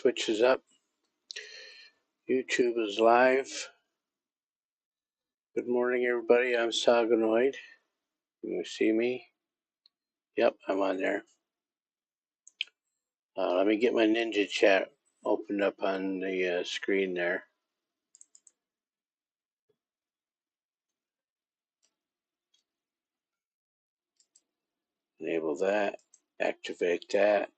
Twitch is up. YouTube is live. Good morning, everybody. I'm Saganoid. Can you see me? Yep, I'm on there. Let me get my Ninja chat opened up on the screen there. Enable that. Activate that.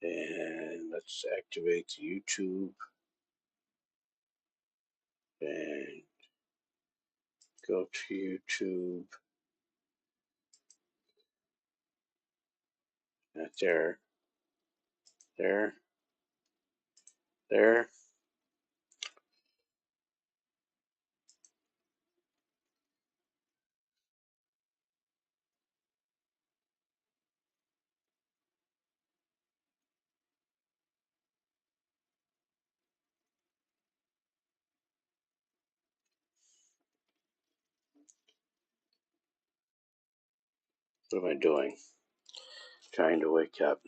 And let's activate the YouTube. And go to YouTube. Not there. There. There. What am I doing? Trying to wake up.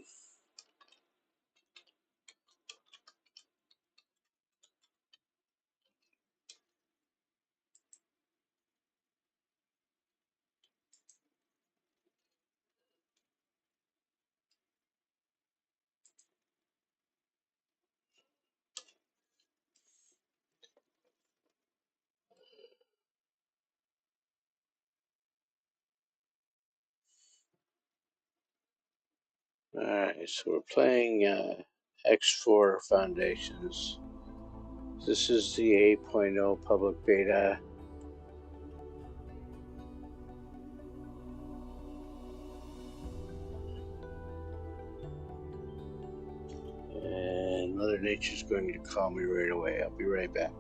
Alright, so we're playing X4 Foundations. This is the 8.0 public beta. And Mother Nature's going to call me right away. I'll be right back.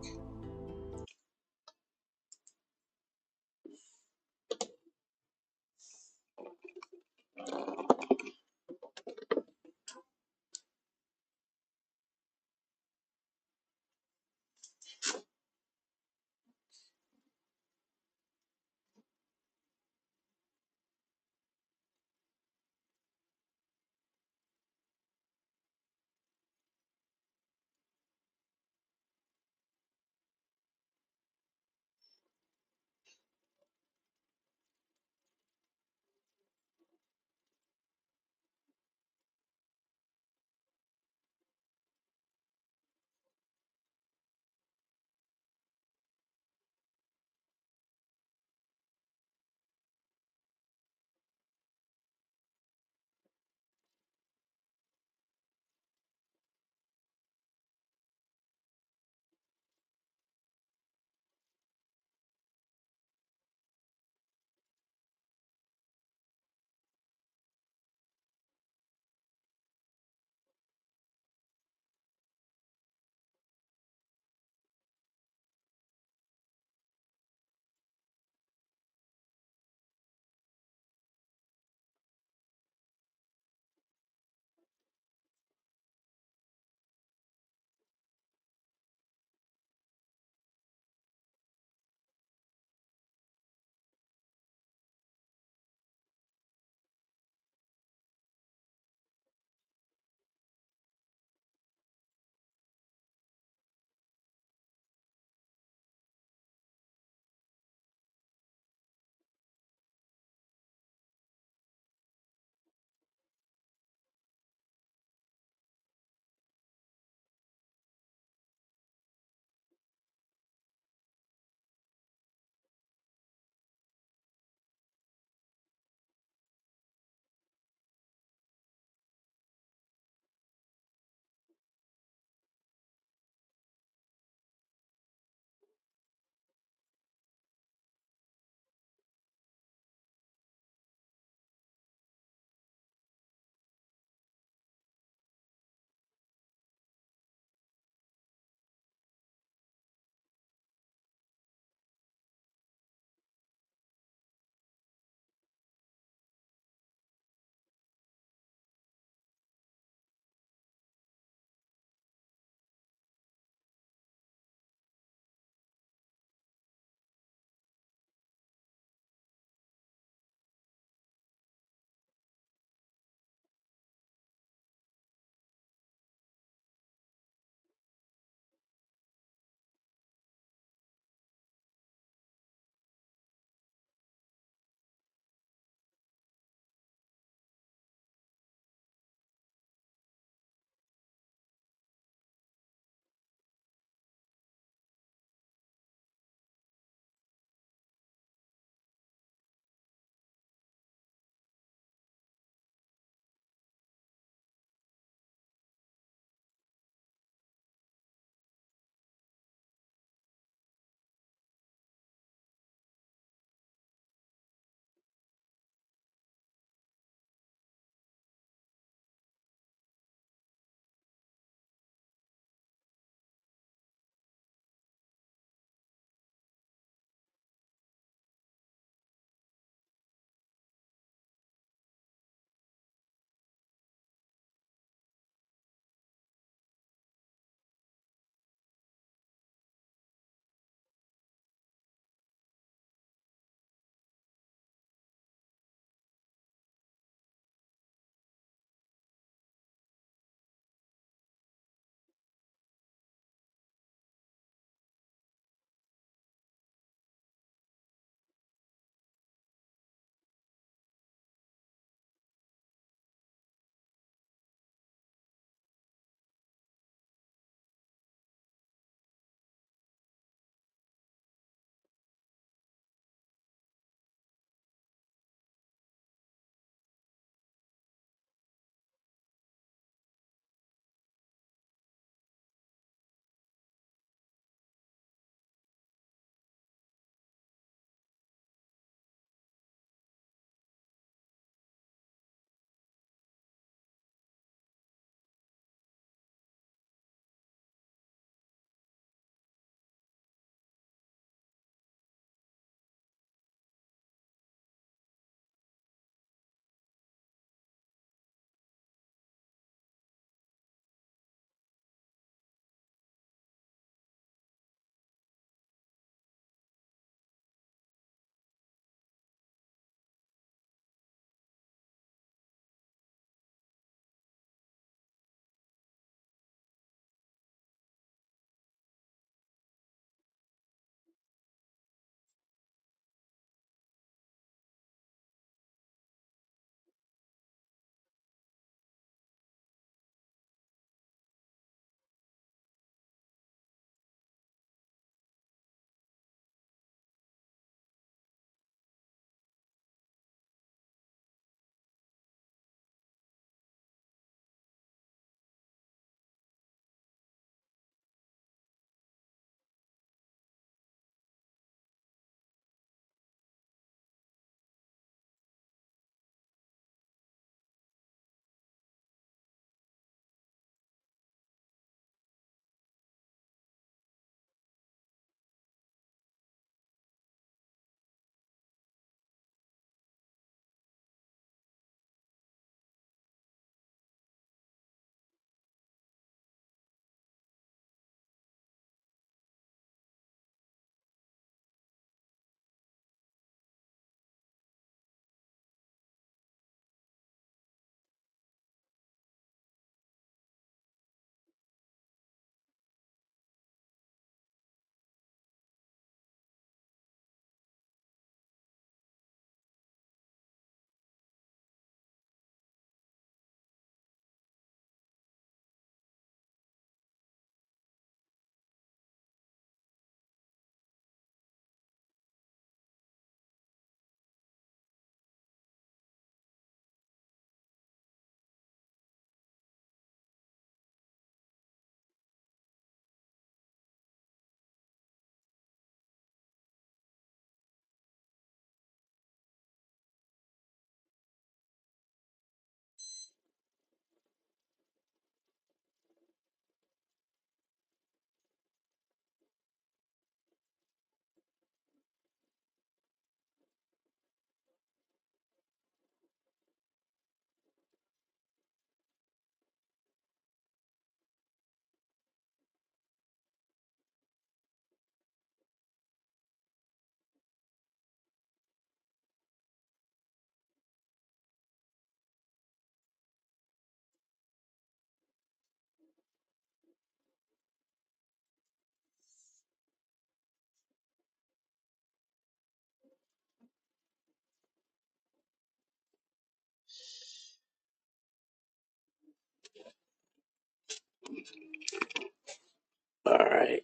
right.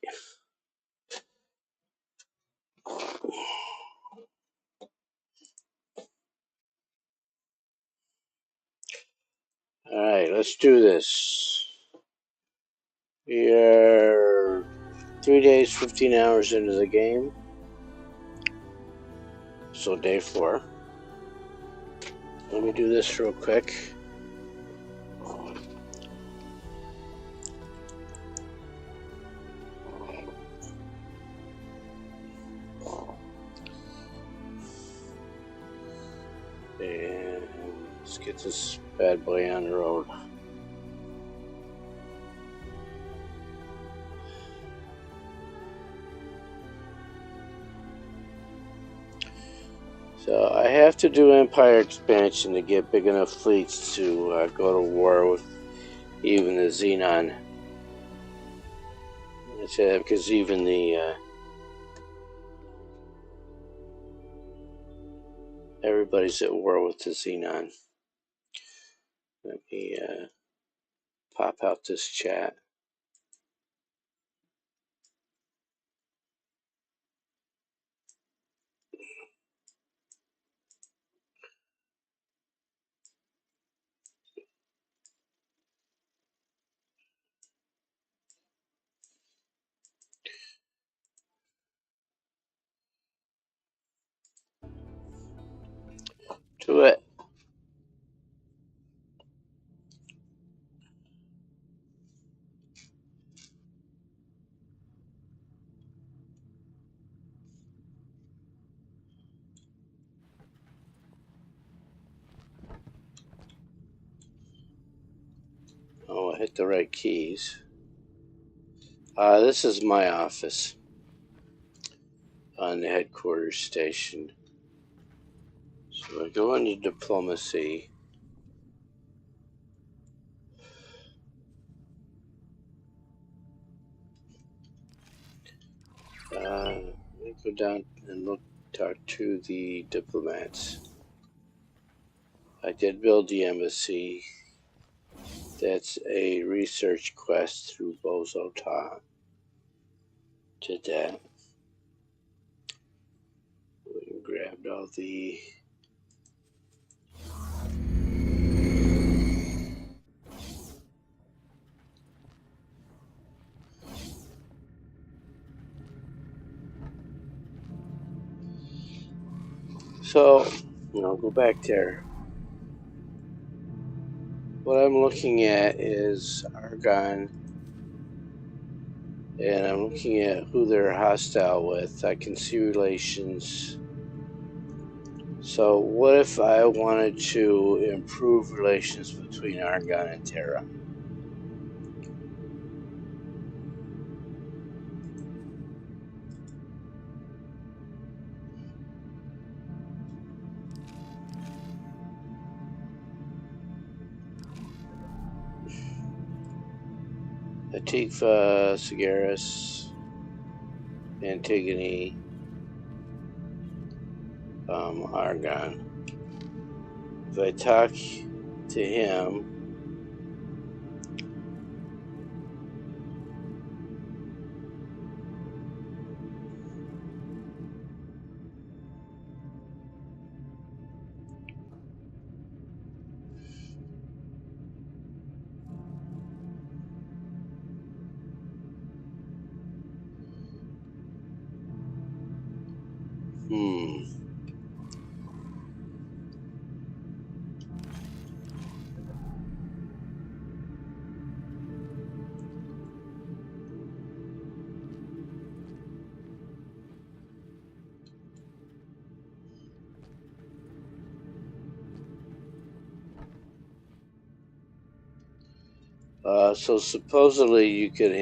All right, let's do this. We are 3 days, 15 hours into the game. So day 4. Let me do this real quick. And let's get this bad boy on the road. So I have to do empire expansion to get big enough fleets to go to war with even the Xenon. I say that because even the everybody's at war with the Xenon. Let me pop out this chat. Do it. Oh, I hit the right keys. This is my office on the headquarters station. So I go into diplomacy. Let me go down and talk to the diplomats. I did build the embassy. That's a research quest through Bozo Ta. Did that. We grabbed all the so, go back there. What I'm looking at is Argon, and I'm looking at who they're hostile with. I can see relations. So what if I wanted to improve relations between Argon and Terra? Atikfa, Sagaris, Antigone, Argon. If I talk to him, so supposedly you could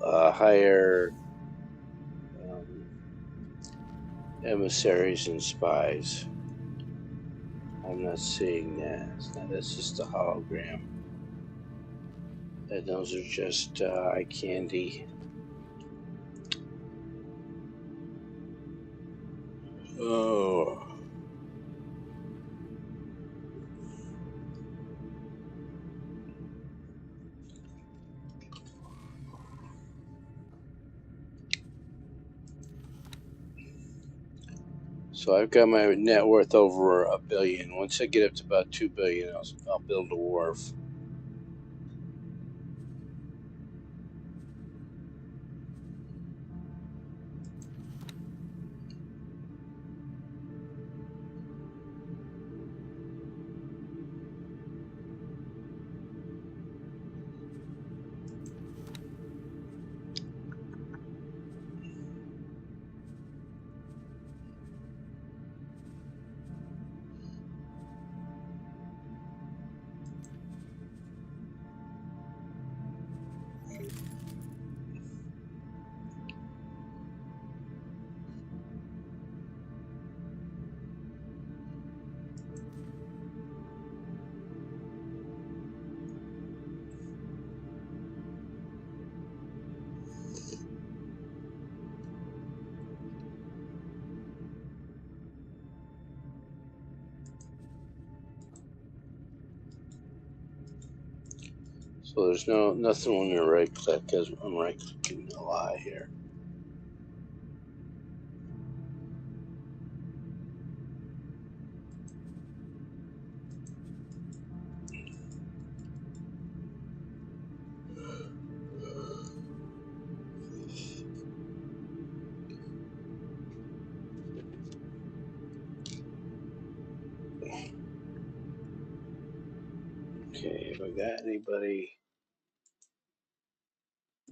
hire emissaries and spies. I'm not seeing that. That's just a hologram. And those are just eye candy. Oh. So I've got my net worth over $1 billion. Once I get up to about $2 billion, I'll build a wharf. So there's nothing when you right click, because I'm right clicking a lot here. Okay, have I got anybody?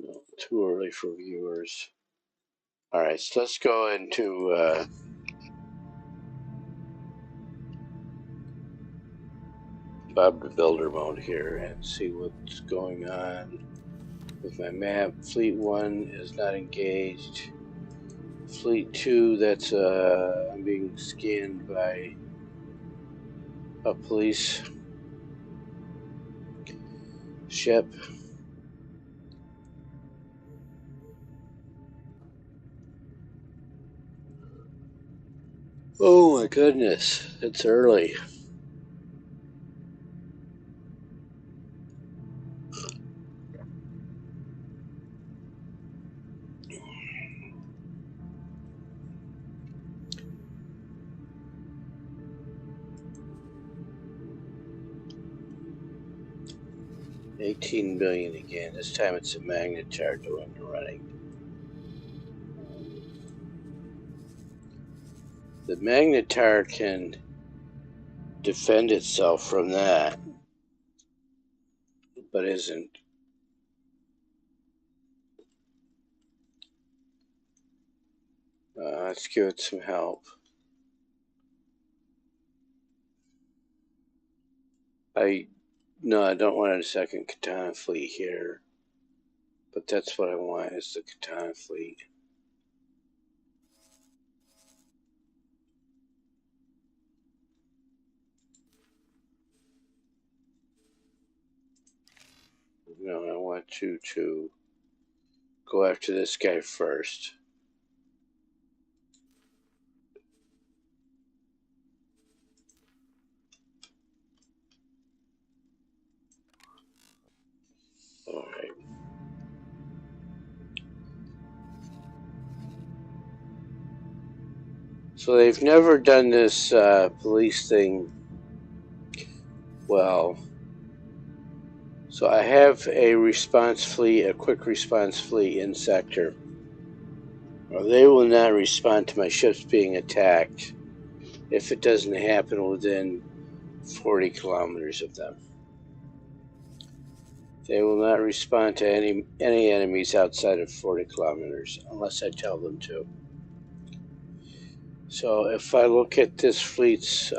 No, too early for viewers. All right, so let's go into Bob the Builder mode here and see what's going on with my map. Fleet 1 is not engaged. Fleet 2, that's I'm being scanned by a police ship. Oh my goodness, it's early. $18 billion again. This time it's a magnetar doing the running. The magnetar can defend itself from that, but isn't. Let's give it some help. No, I don't want a second Katana fleet here, but that's what I want, is the Katana fleet. No, I want you to go after this guy first. All right. So they've never done this police thing well. So I have a response fleet, a quick response fleet in sector. They will not respond to my ships being attacked if it doesn't happen within 40 kilometers of them. They will not respond to any enemies outside of 40 kilometers unless I tell them to. So if I look at this fleet's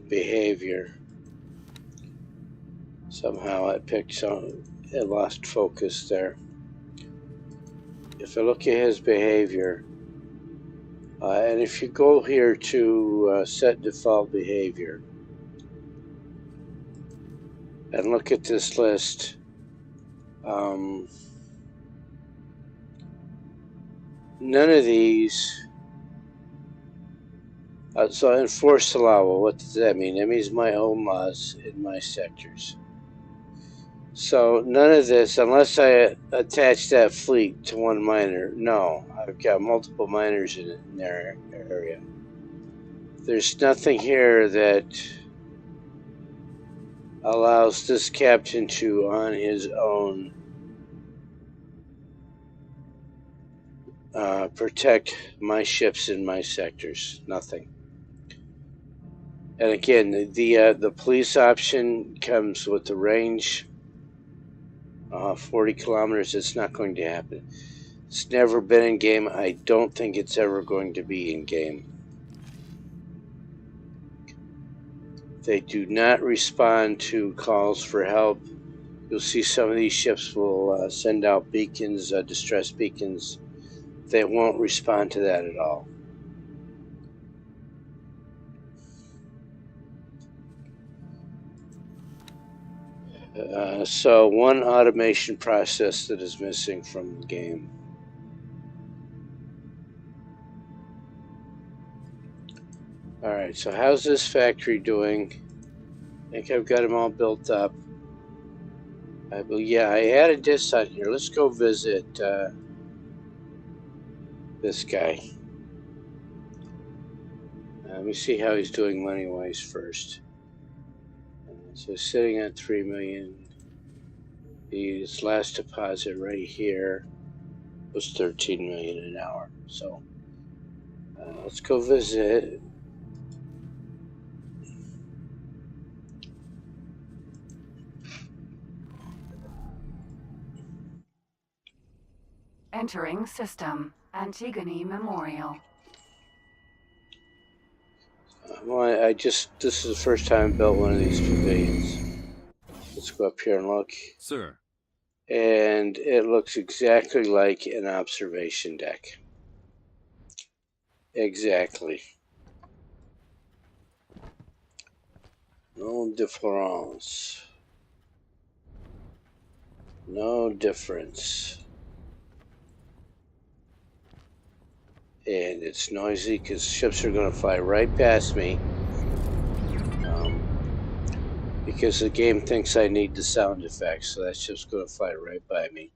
behavior, somehow it lost focus there. If I look at his behavior, and if you go here to set default behavior and look at this list, none of these. So enforced allowable, what does that mean? That means my own laws in my sectors. So none of this, unless I attach that fleet to one miner, no, I've got multiple miners in their area. There's nothing here that allows this captain to, on his own, protect my ships in my sectors. Nothing. And again, the police option comes with the range, 40 kilometers. It's not going to happen. It's never been in game. I don't think it's ever going to be in game. They do not respond to calls for help. You'll see some of these ships will send out beacons, distress beacons. They won't respond to that at all. So one automation process that is missing from the game. Alright, so how's this factory doing? I think I've got them all built up. Yeah, I added this on here. Let's go visit this guy. Let me see how he's doing money-wise first. So sitting at 3 million. His last deposit right here was 13 million an hour. So let's go visit. Entering system. Antigone Memorial. Well, this is the first time I built one of these pavilions. Let's go up here and look. Sir. And it looks exactly like an observation deck. Exactly. No difference. No difference. And it's noisy because ships are going to fly right past me. Because the game thinks I need the sound effects, so that ship's going to fly right by me.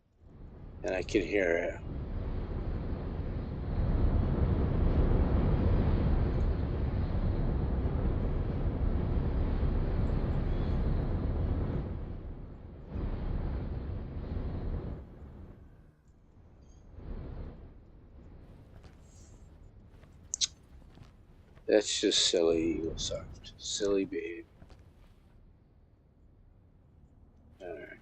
And I can hear it. That's just silly, Soft. Silly behavior. Alright.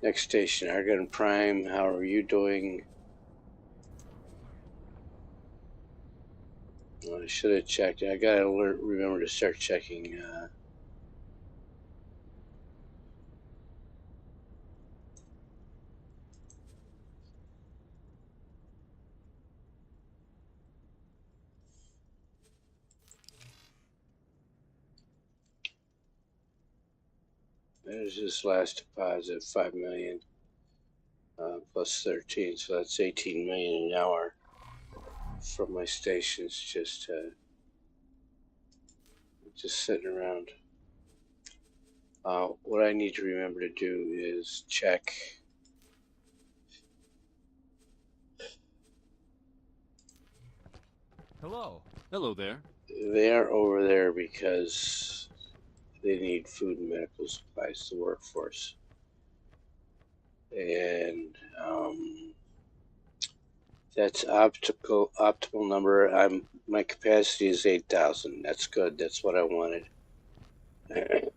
Next station, Argon Prime. How are you doing? Well, I should have checked. I gotta remember to start checking. There's this last deposit, 5 million plus 13, so that's 18 million an hour from my stations just sitting around. What I need to remember to do is check. Hello. Hello there. They are over there because they need food and medical supplies, the workforce. And that's optimal number. My capacity is 8,000. That's good. That's what I wanted. That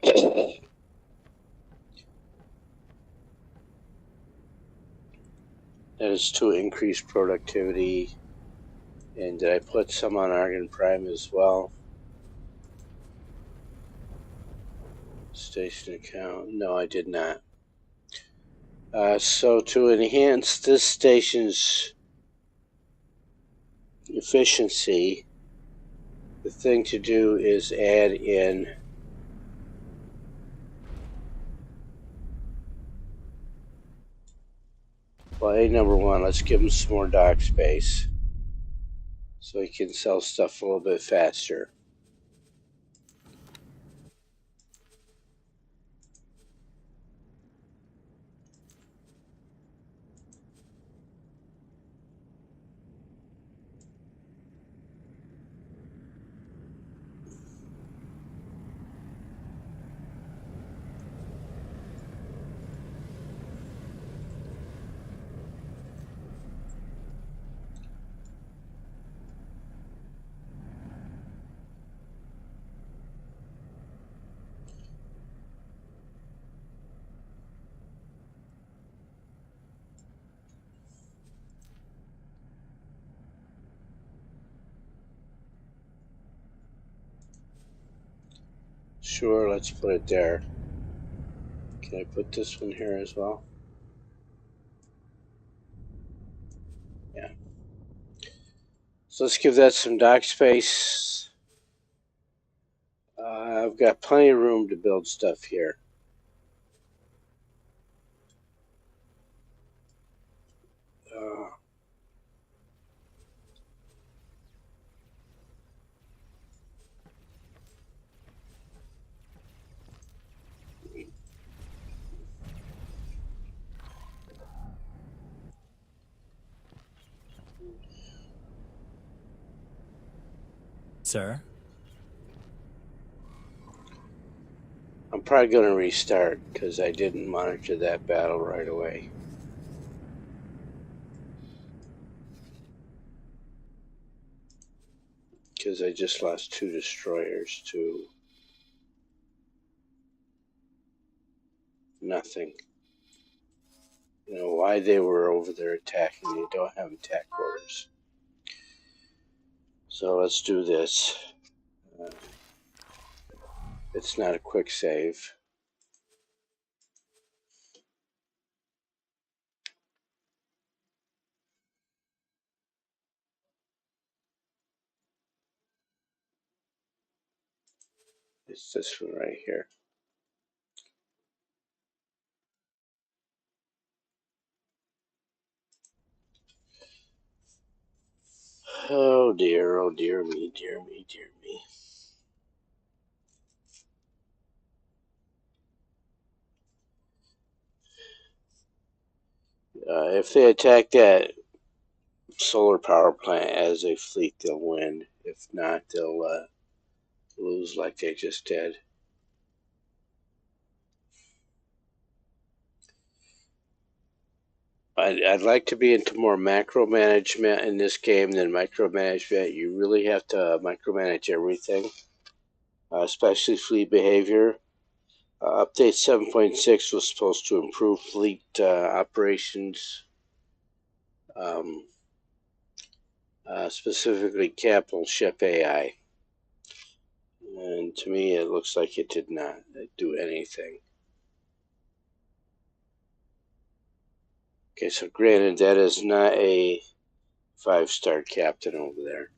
is to increase productivity. And did I put some on Argon Prime as well? Station account. No, I did not. So to enhance this station's efficiency, the thing to do is add in number one. Let's give him some more dock space so he can sell stuff a little bit faster. Sure, let's put it there. Can I put this one here as well? Yeah. So let's give that some dock space. I've got plenty of room to build stuff here. Sir? I'm probably going to restart because I didn't monitor that battle right away. Because I just lost 2 destroyers to nothing. You know why they were over there attacking. They don't have attack orders. So let's do this. It's not a quick save. It's this one right here. Oh dear me, dear me, dear me. If they attack that solar power plant as a fleet, they'll win. If not, they'll lose like they just did. I'd like to be into more macro management in this game than micromanagement. You really have to micromanage everything, especially fleet behavior. Update 7.6 was supposed to improve fleet operations, specifically capital ship AI. And to me, it looks like it did not do anything. Okay, so granted, that is not a 5-star captain over there.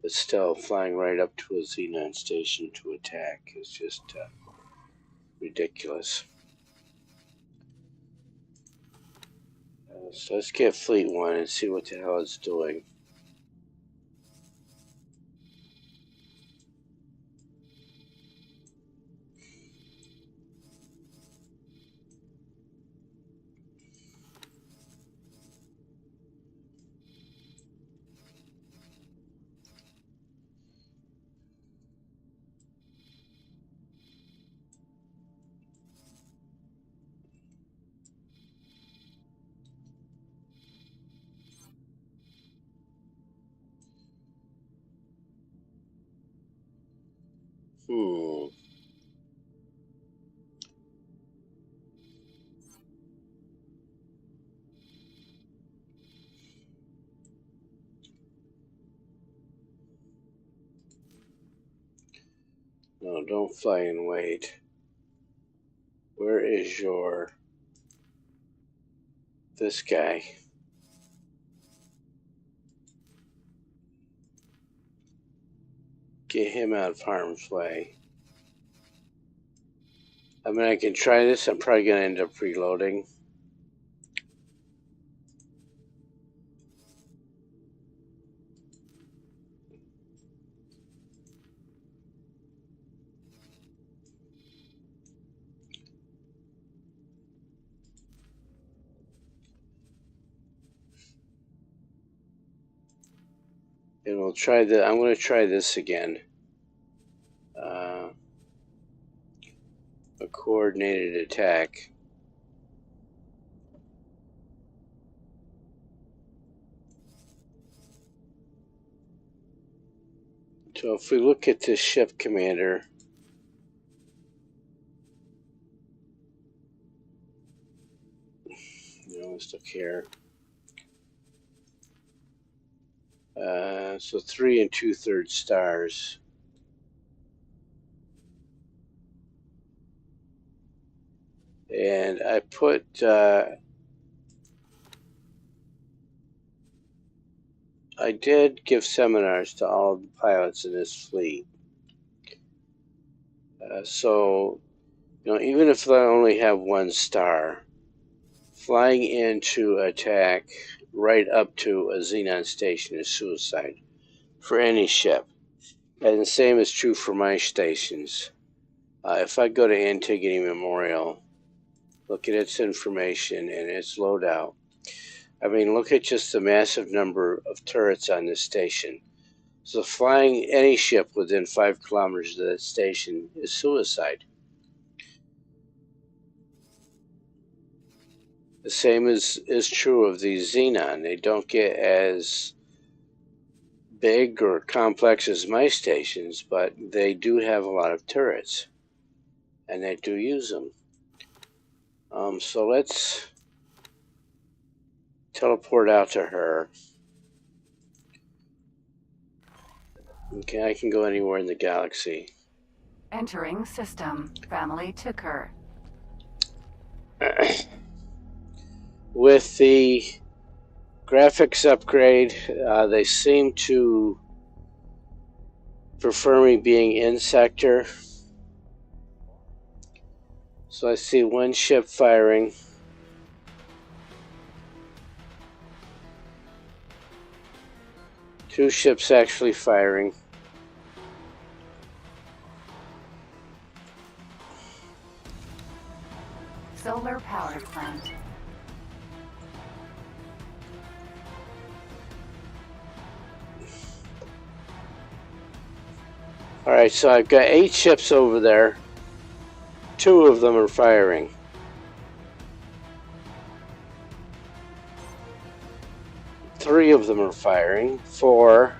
But still, flying right up to a Xenon station to attack is just ridiculous. So let's get Fleet 1 and see what the hell it's doing. Hmm. No, don't fly and wait. Where is your... this guy? Get him out of harm's way. I mean, I can try this. I'm probably going to end up reloading. And we'll try the... I'm going to try this again. A coordinated attack. So if we look at this ship commander, let's look here. So 3 2/3 stars. And I put I did give seminars to all of the pilots in this fleet. So, even if I only have 1 star, flying in to attack right up to a Xenon station is suicide for any ship. And the same is true for my stations. If I go to Antigone Memorial, look at its information and its loadout. I mean, look at just the massive number of turrets on this station. So flying any ship within 5 kilometers of that station is suicide. The same is true of the Xenon. They don't get as big or complex as my stations, but they do have a lot of turrets, and they do use them. So let's teleport out to her. Okay, I can go anywhere in the galaxy. Entering system. Family ticker. With the graphics upgrade, they seem to prefer me being in sector. So I see 1 ship firing. Two ships actually firing. Solar power plant. Alright, so I've got 8 ships over there. 2 of them are firing. Three of them are firing. 4.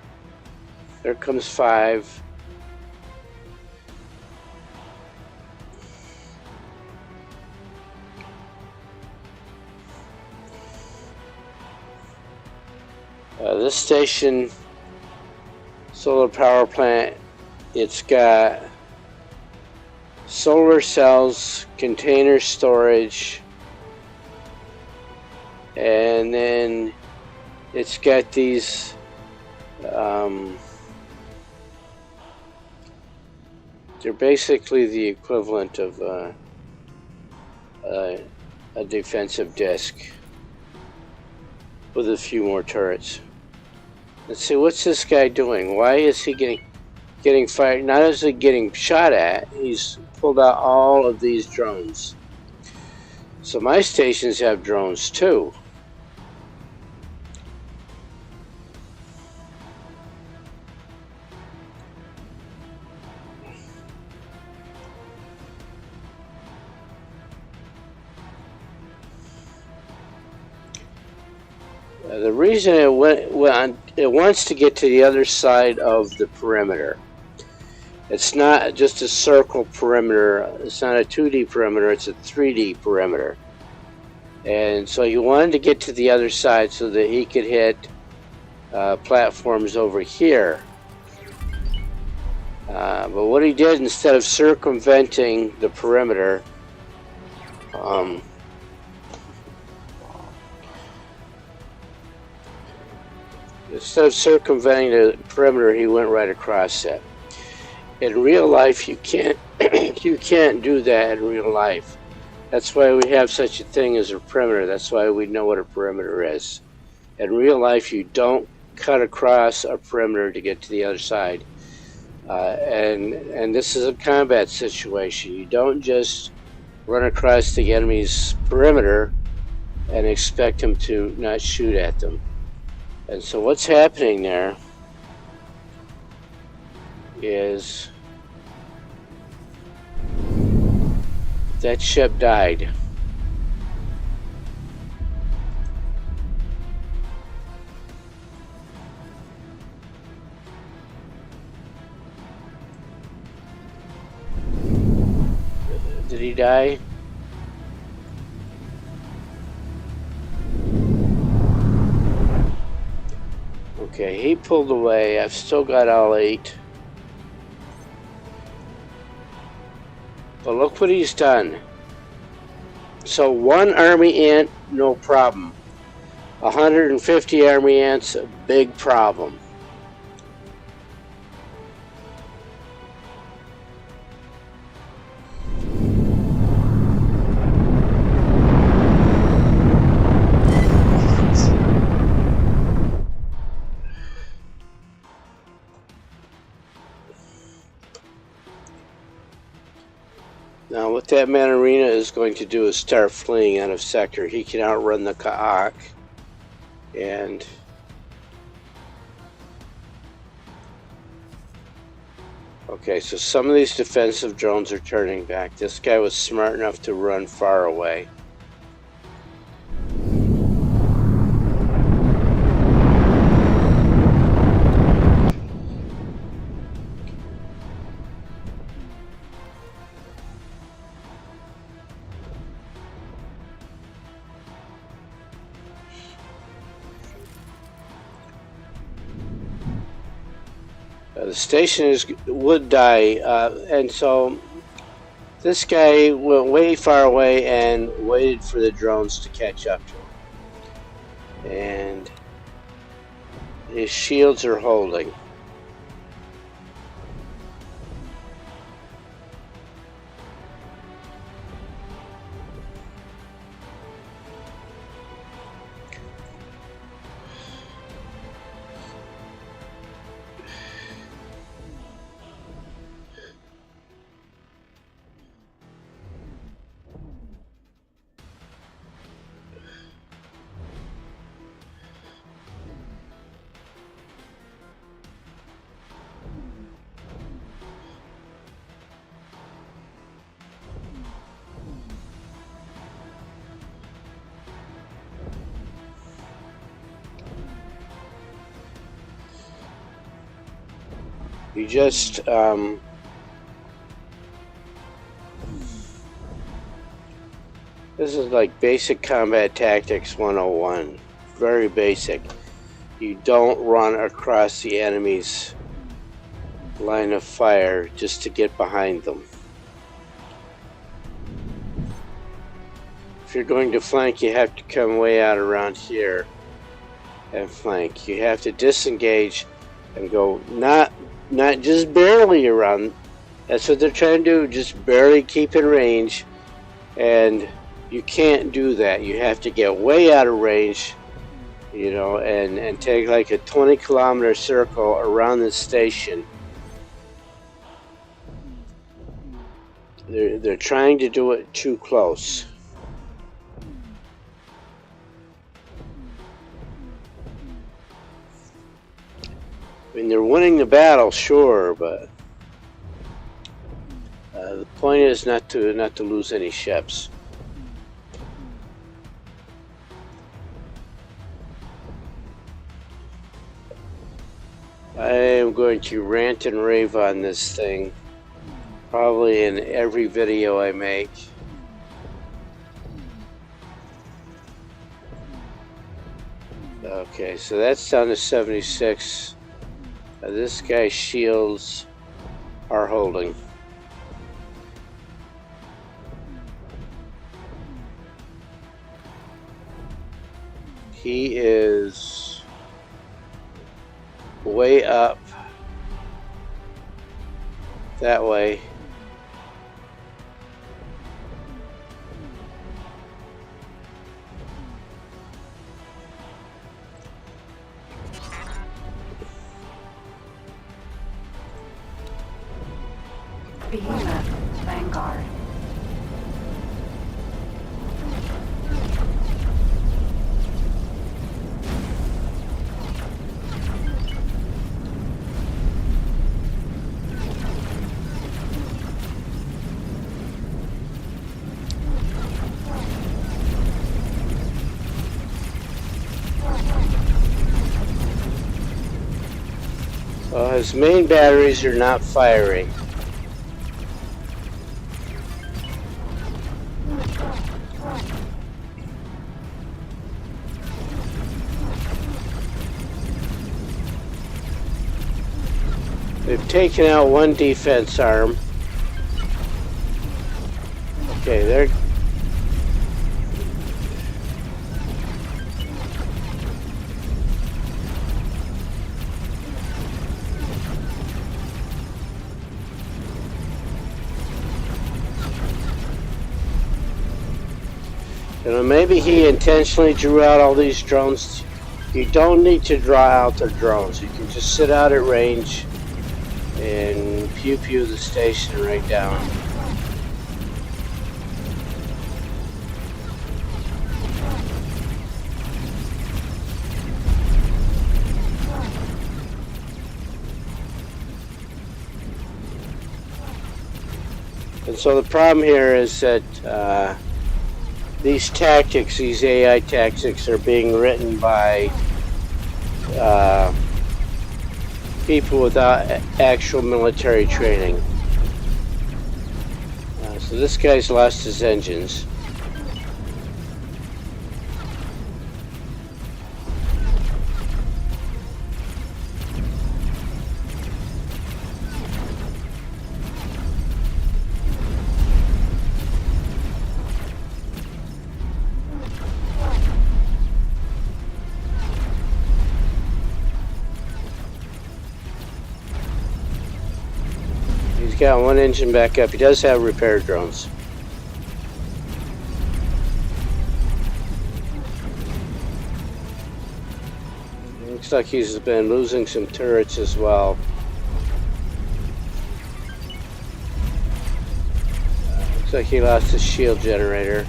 There comes 5. This station, solar power plant, it's got solar cells, container storage, and then it's got these they're basically the equivalent of a defensive disc with a few more turrets. Let's see, what's this guy doing? Why is he getting fired? Not is he getting shot at, he's pulled out all of these drones. So my stations have drones too. The reason it wants to get to the other side of the perimeter. It's not just a circle perimeter. It's not a 2D perimeter. It's a 3D perimeter. And so he wanted to get to the other side so that he could hit platforms over here. But what he did, instead of circumventing the perimeter, instead of circumventing the perimeter, he went right across it. In real life, you can't you can't do that in real life. That's why we have such a thing as a perimeter. That's why we know what a perimeter is. In real life, you don't cut across a perimeter to get to the other side. And this is a combat situation. You don't just run across the enemy's perimeter and expect them to not shoot at them. And so what's happening there is that ship died. Did he die? Okay, he pulled away. I've still got all 8. But look what he's done. So 1 army ant, no problem. 150 army ants, a big problem. Now what that Manarina is going to do is start fleeing out of sector. He can outrun the Ka'ak. And okay, so some of these defensive drones are turning back. This guy was smart enough to run far away. The station would die, and so this guy went way far away and waited for the drones to catch up to him. And his shields are holding. You just this is like basic combat tactics 101. Very basic. You don't run across the enemy's line of fire just to get behind them. If you're going to flank, you have to come way out around here and flank. You have to disengage and go not just barely around. That's what they're trying to do, just barely keep in range, and you can't do that. You have to get way out of range, you know, and take like a 20-kilometer circle around the station. They're trying to do it too close. I mean, they're winning the battle, sure, but the point is not to lose any ships. I am going to rant and rave on this thing, probably in every video I make. Okay, so that's down to 76. This guy's shields are holding. He is way up that way. Behemoth, Vanguard. Well, his main batteries are not firing. They've taken out one defense arm. Okay, You know, maybe he intentionally drew out all these drones. You don't need to draw out the drones. You can just sit out at range and pew the station right down. And so the problem here is that these tactics, these AI tactics, are being written by people without actual military training. So this guy's lost his engines. He's got one engine back up. He does have repair drones. Looks like he's been losing some turrets as well. Looks like he lost his shield generator.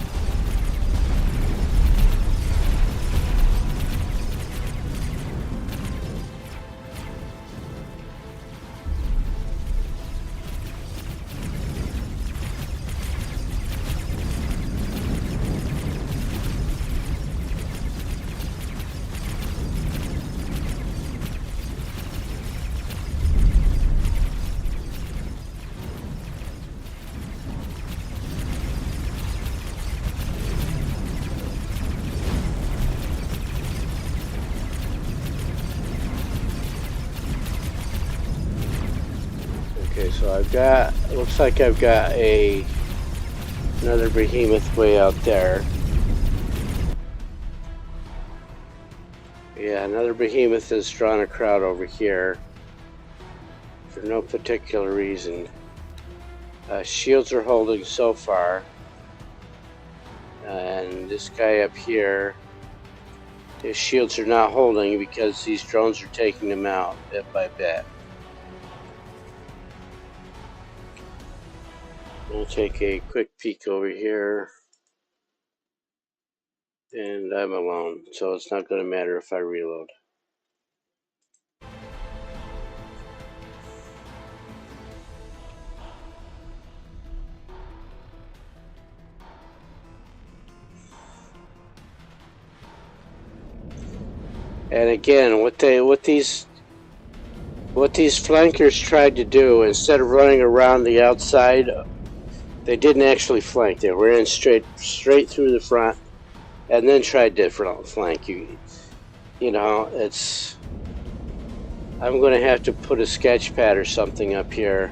Okay, so I've got, looks like I've got another behemoth way out there. Yeah, another behemoth has drawn a crowd over here for no particular reason. Shields are holding so far. And this guy up here, his shields are not holding because these drones are taking them out bit by bit. We'll take a quick peek over here. And I'm alone, so it's not going to matter if I reload. And again, what these flankers tried to do, instead of running around the outside, they didn't actually flank. They ran straight through the front, and then tried to flank. You know, it's. I'm going to have to put a sketch pad or something up here.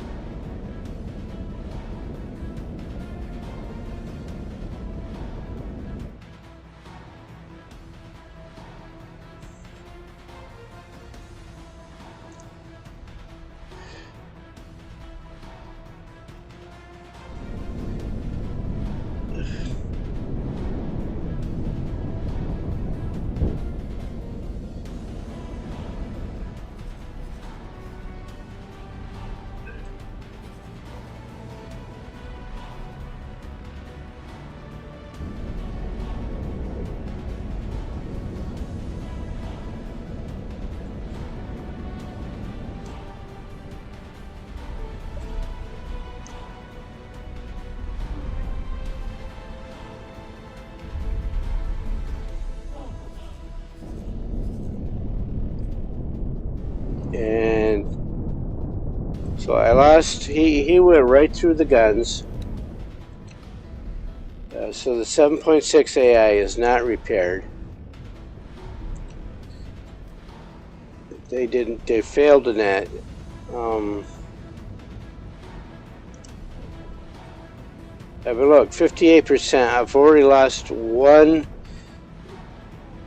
And so I lost, he went right through the guns. So the 7.6 AI is not repaired. They failed in that. I mean, look, 58%. I've already lost one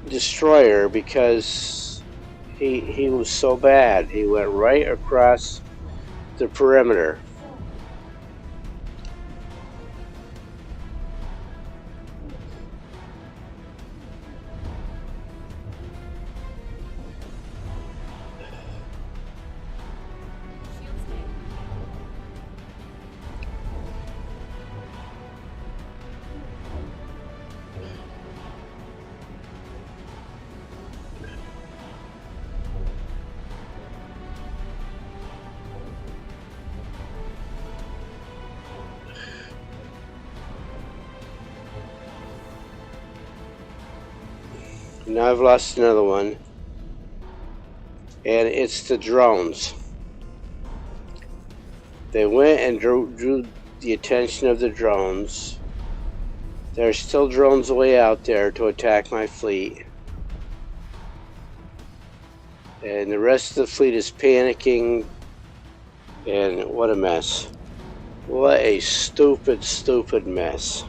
destroyer because he was so bad. He went right across the perimeter. Now I've lost another one. And it's the drones. They went and drew the attention of the drones. There are still drones way out there to attack my fleet. And the rest of the fleet is panicking. And what a mess. What a stupid, stupid mess.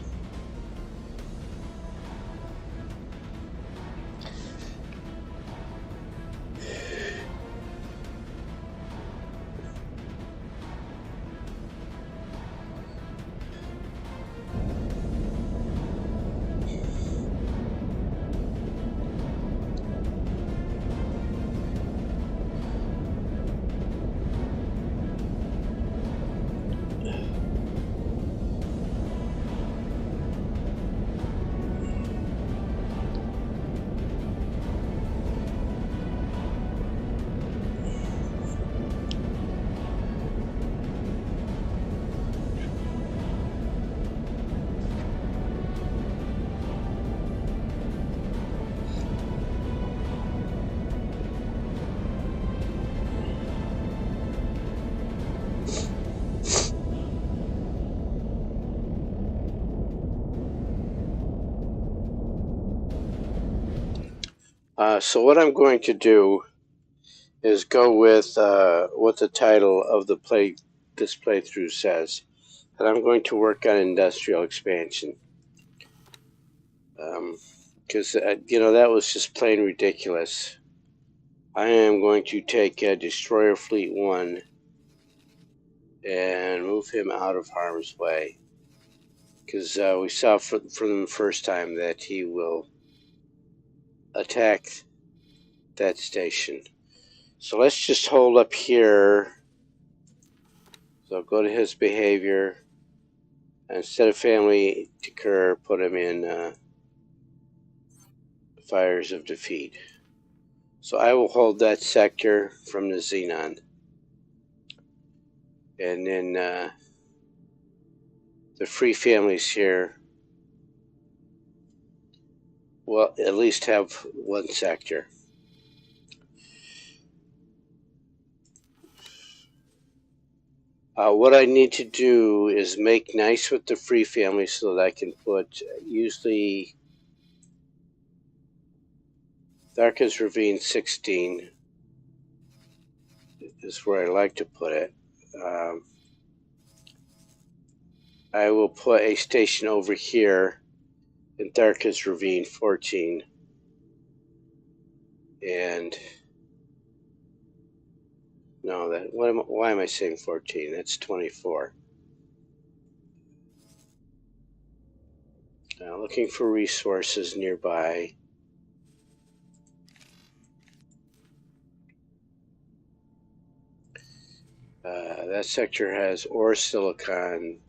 So what I'm going to do is go with what the title of this playthrough says. And I'm going to work on industrial expansion. Because, that was just plain ridiculous. I am going to take Destroyer Fleet 1 and move him out of harm's way. Because we saw from the first time that he will attack that station. So let's just hold up here. So I'll go to his behavior. Instead of family decur, put him in fires of defeat. So I will hold that sector from the Xenon. And then the free families here will at least have one sector. What I need to do is make nice with the free families so that I can put usually Darkest Ravine 16 is where I like to put it. I will put a station over here in Darkest Ravine 14. And no, why am I saying 14? That's 24. Now looking for resources nearby. That sector has ore silicon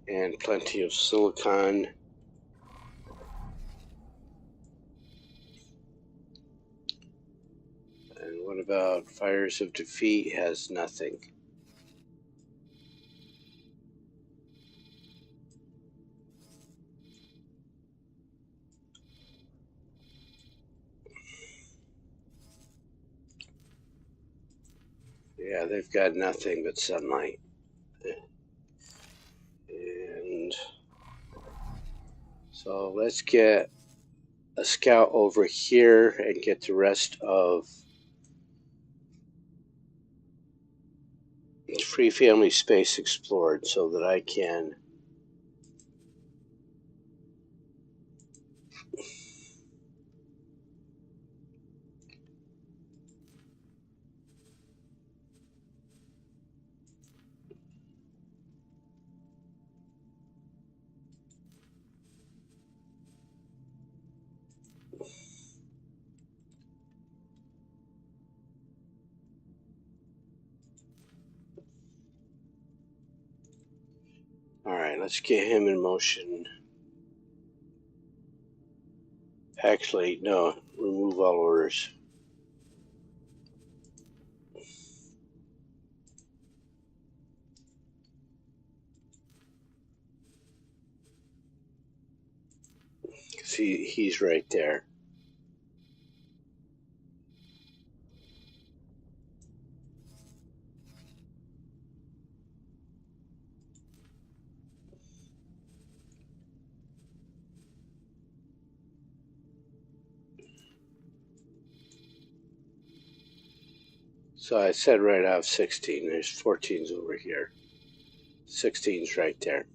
and plenty of silicon. And what about Fires of Defeat? Has nothing. Yeah, they've got nothing but sunlight. And so let's get a scout over here and get the rest of free family space explored so that I can Alright, let's get him in motion. Actually, no, remove all orders. Because he's right there. So I said right off 16. There's 14s over here. 16's right there.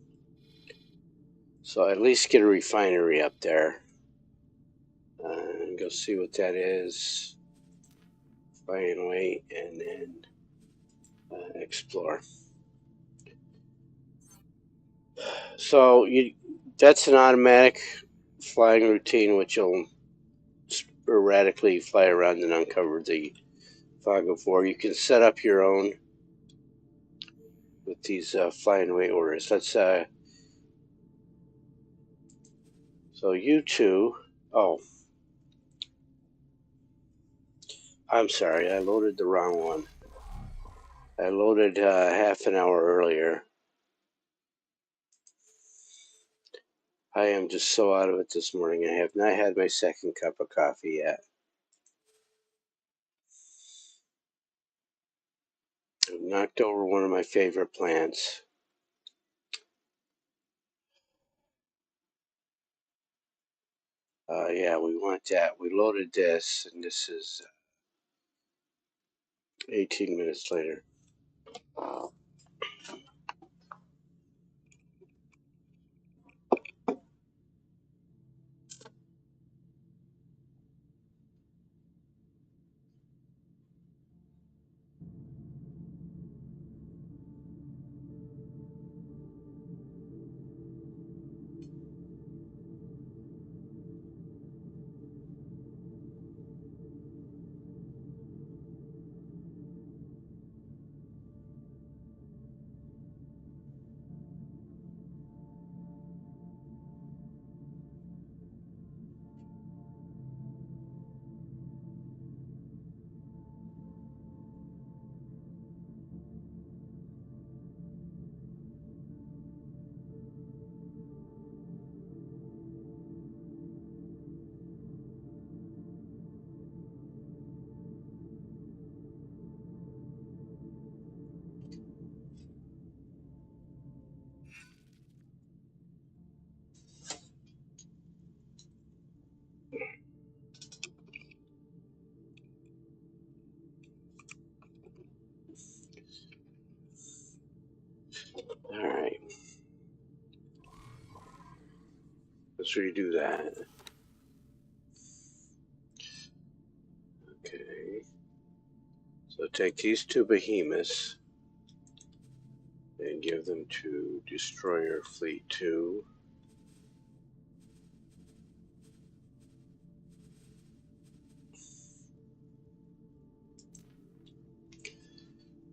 So at least get a refinery up there. And go see what that is. Fly and wait, and then explore. So that's an automatic flying routine, which you'll sporadically fly around and uncover the fog of war. You can set up your own with these fly and wait orders. Let's so you two. Oh, I'm sorry, I loaded the wrong one. I loaded half an hour earlier. I am just so out of it this morning. I have not had my second cup of coffee yet. I've knocked over one of my favorite plants. Yeah, we want that. We loaded this, and this is 18 minutes later. All right. Let's redo that. Okay. So take these two behemoths and give them to Destroyer Fleet 2.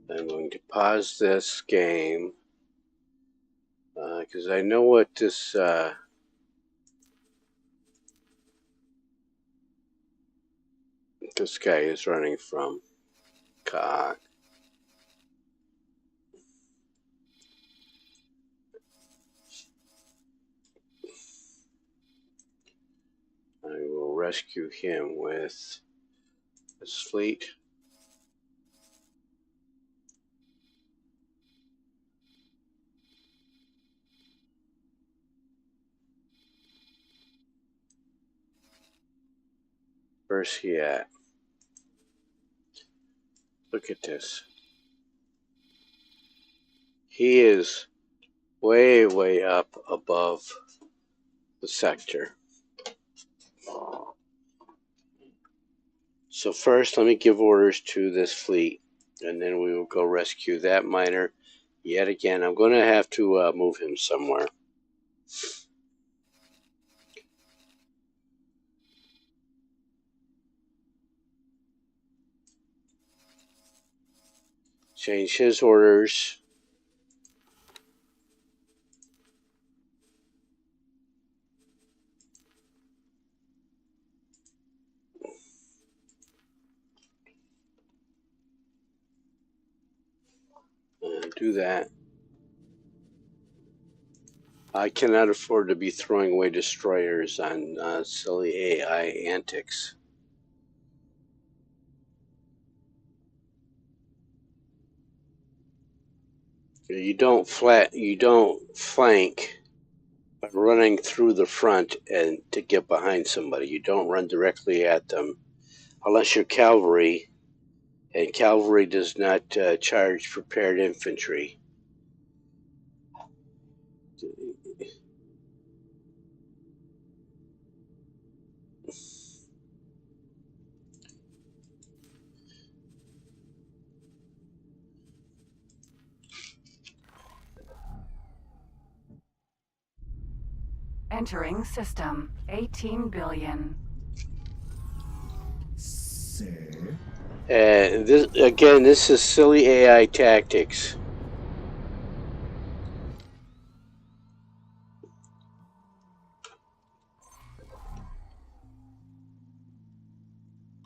I'm going to pause this game because I know what this guy is running from. Cock. I will rescue him with his fleet. Where's he at? Look at this. He is way, way up above the sector. So first, let me give orders to this fleet, and then we will go rescue that miner yet again. I'm going to have to move him somewhere. Change his orders. Do that. I cannot afford to be throwing away destroyers on silly AI antics. You don't flank by running through the front and to get behind somebody. You don't run directly at them unless your cavalry And cavalry does not charge prepared infantry. Entering system. 18 billion. Sir? And this is silly AI tactics.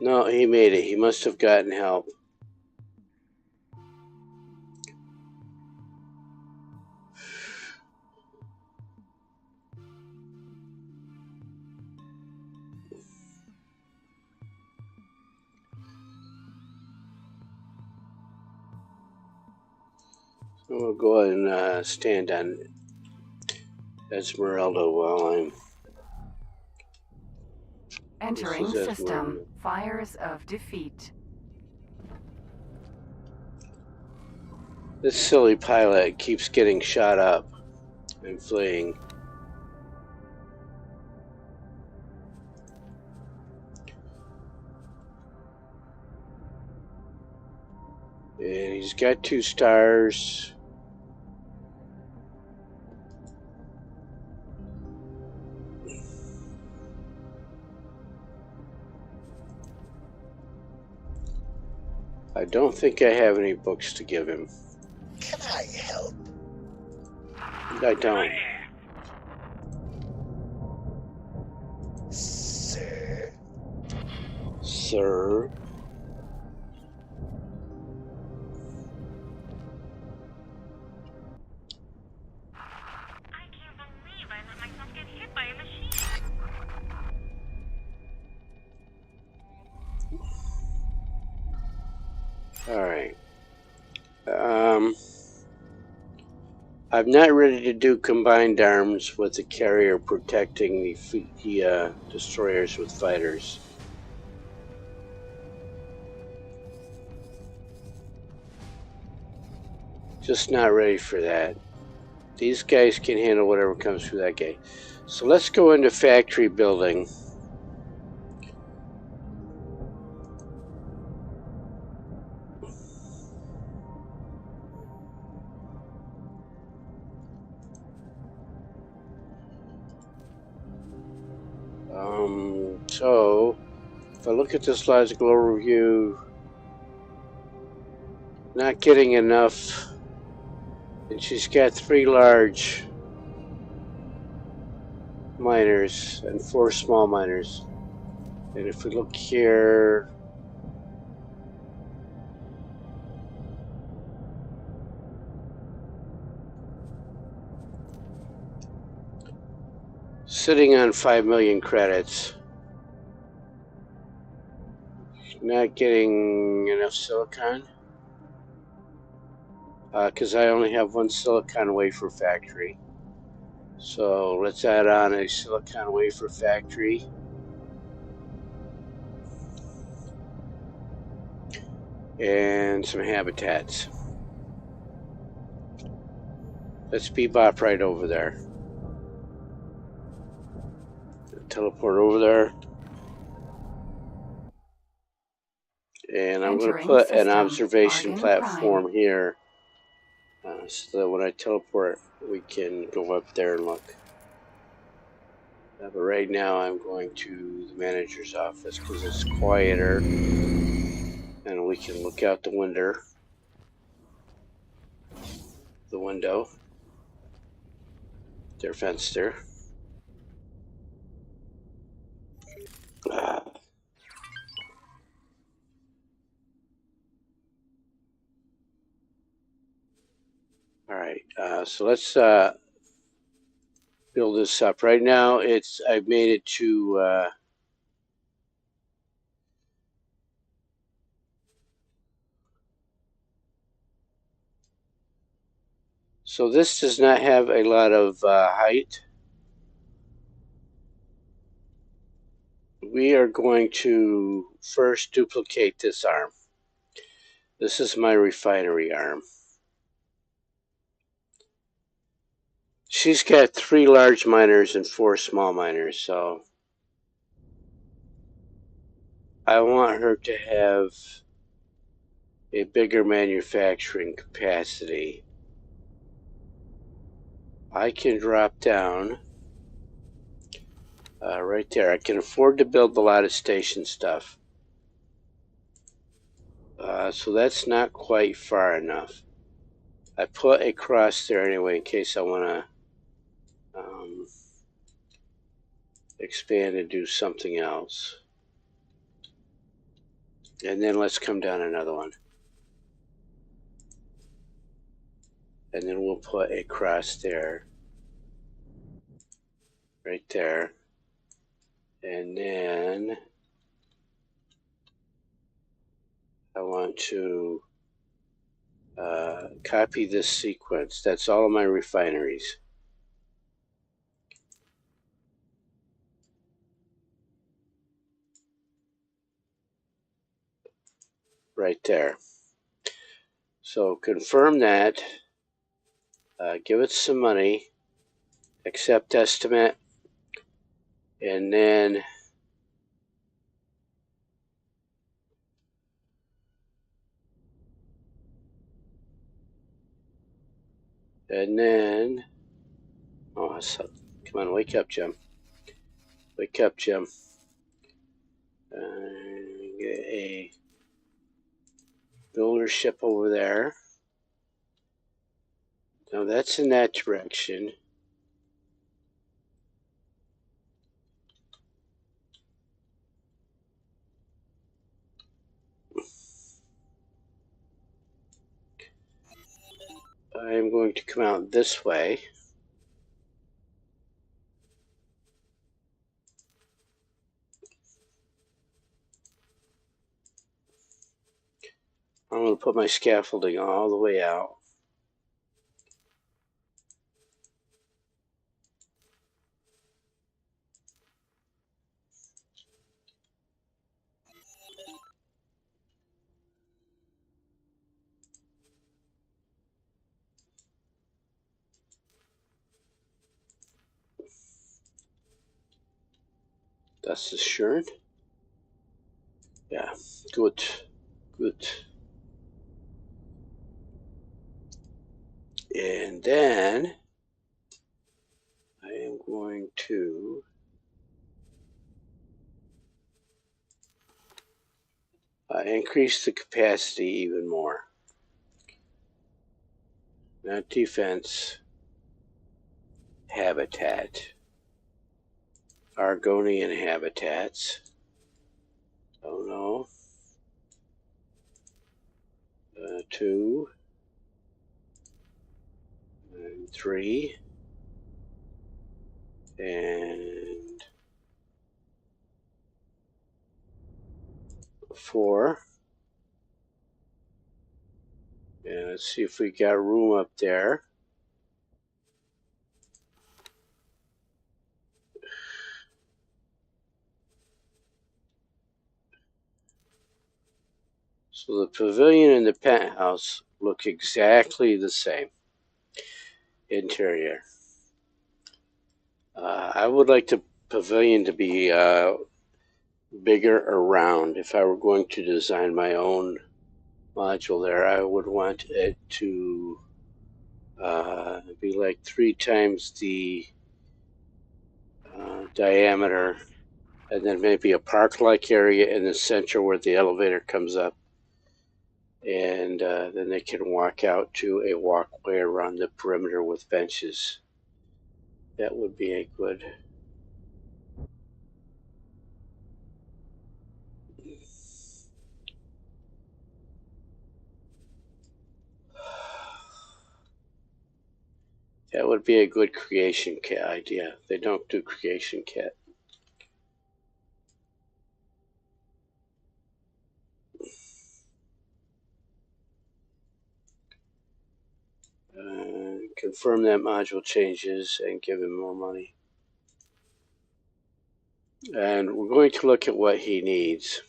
No, he made it. He must have gotten help. We'll go ahead and stand on Esmeralda while I'm... Entering This is system. Esmeralda. Fires of defeat. This silly pilot keeps getting shot up and fleeing. And he's got 2 stars. I don't think I have any books to give him. Can I help? I don't. Sir? Sir? I can't believe I let myself get hit by a machine. Alright. I'm not ready to do combined arms with the carrier protecting the destroyers with fighters. Just not ready for that. These guys can handle whatever comes through that gate. So let's go into factory building. So if I look at this logical overview, not getting enough, and she's got 3 large miners and 4 small miners. And if we look here, sitting on 5 million credits, not getting enough silicon, because I only have 1 silicon wafer factory. So let's add on a silicon wafer factory. And some habitats. Let's bebop right over there. Teleport over there. And I'm going to put an observation platform here. So that when I teleport, we can go up there and look. But right now I'm going to the manager's office because it's quieter. And we can look out the window. They're fenced there. Alright, so let's build this up. Right now I've made it to so this does not have a lot of height. We are going to first duplicate this arm. This is my refinery arm. She's got 3 large miners and 4 small miners, so I want her to have a bigger manufacturing capacity. I can drop down right there. I can afford to build a lot of station stuff. So that's not quite far enough. I put a cross there anyway in case I want to expand and do something else. And then let's come down another one. And then we'll put a cross there. Right there. And then I want to copy this sequence. That's all of my refineries. Right there. So confirm that. Give it some money. Accept estimate. And then oh, so, come on, wake up, Jim. Wake up, Jim. Get a builder ship over there. Now that's in that direction. I'm going to come out this way. I'm going to put my scaffolding all the way out. Das ist schön. Yeah, good. Good. And then I am going to increase the capacity even more. Not defense, habitat. Argonian habitats. Oh no. 2 and 3 and 4. And let's see if we got room up there. So the pavilion and the penthouse look exactly the same. Interior. I would like the pavilion to be bigger around. If I were going to design my own module there, I would want it to be like 3 times the diameter, and then maybe a park-like area in the center where the elevator comes up. And then they can walk out to a walkway around the perimeter with benches. That would be a good. That would be a good creation kit idea. They don't do creation kit. Confirm that module changes and give him more money. And we're going to look at what he needs.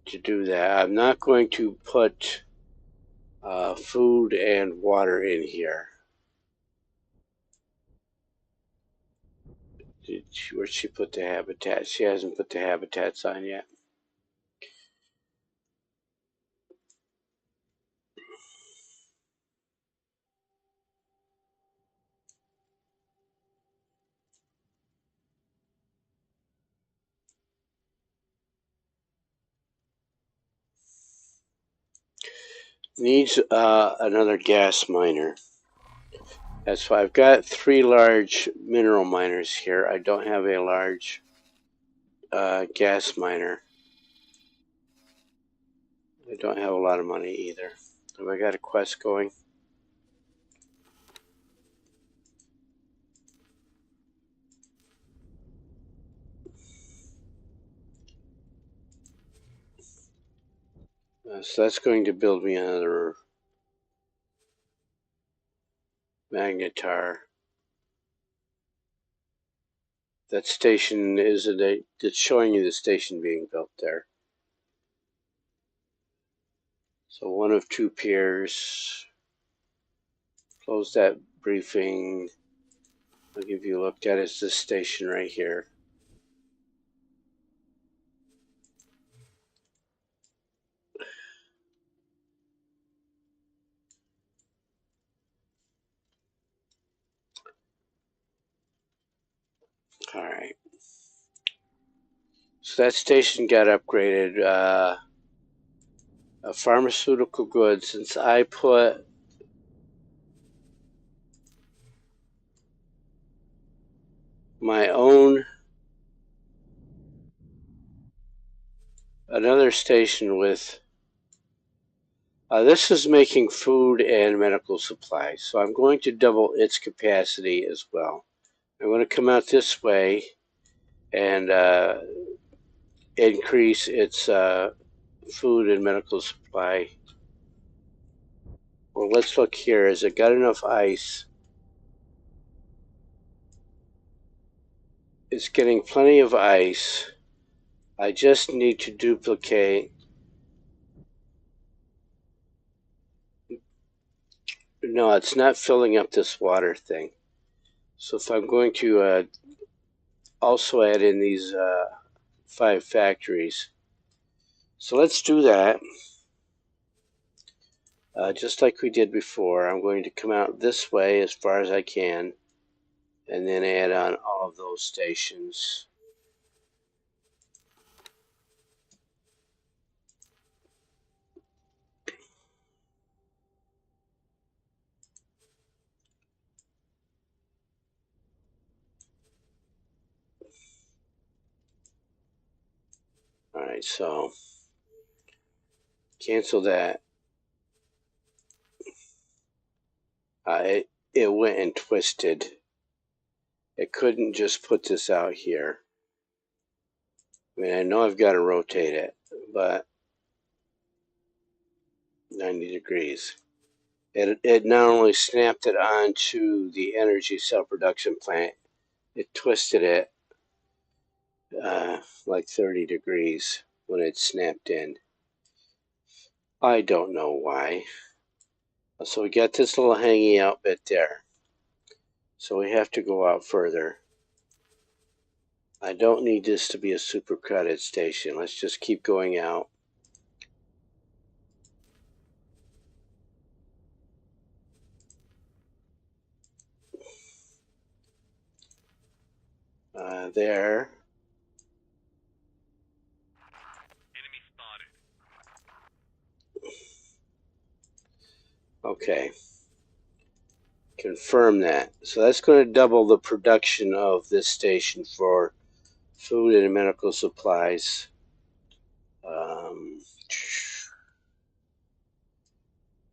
to do that. I'm not going to put food and water in here. Where'd she put the habitat? She hasn't put the habitats on yet. Needs another gas miner. That's why I've got 3 large mineral miners here. I don't have a large gas miner. I don't have a lot of money either. Have I got a quest going? So that's going to build me another magnetar. That station is it's showing you the station being built there. So 1 of 2 piers. Close that briefing. I'll give you a look at is this station right here. All right. So that station got upgraded. Pharmaceutical goods. Since I put my own another station with this is making food and medical supplies, so I'm going to double its capacity as well. I'm going to come out this way and increase its food and medical supply. Well, let's look here. Has it got enough ice? It's getting plenty of ice. I just need to duplicate. No, it's not filling up this water thing. So if I'm going to also add in these 5 factories. So let's do that. Just like we did before, I'm going to come out this way as far as I can and then add on all of those stations. Alright, so cancel that. It went and twisted. It couldn't just put this out here. I mean, I know I've got to rotate it, but 90 degrees. It not only snapped it onto the energy cell production plant, it twisted it like 30 degrees when it snapped in. I don't know why. So we got this little hanging out bit there. So we have to go out further. I don't need this to be a super credit station. Let's just keep going out. There. Enemy spotted. Okay. Confirm that. So that's going to double the production of this station for food and medical supplies.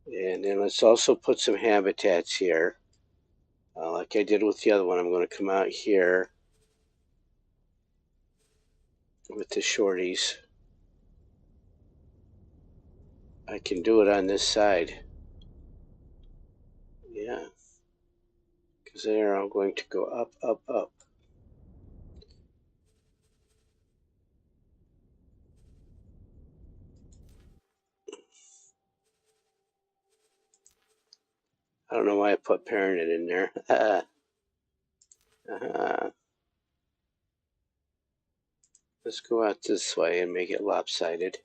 And then let's also put some habitats here. Like I did with the other one, I'm going to come out here with the shorties. I can do it on this side. Yeah. Because they're all going to go up, up, up. I don't know why I put parented in there. Let's go out this way and make it lopsided.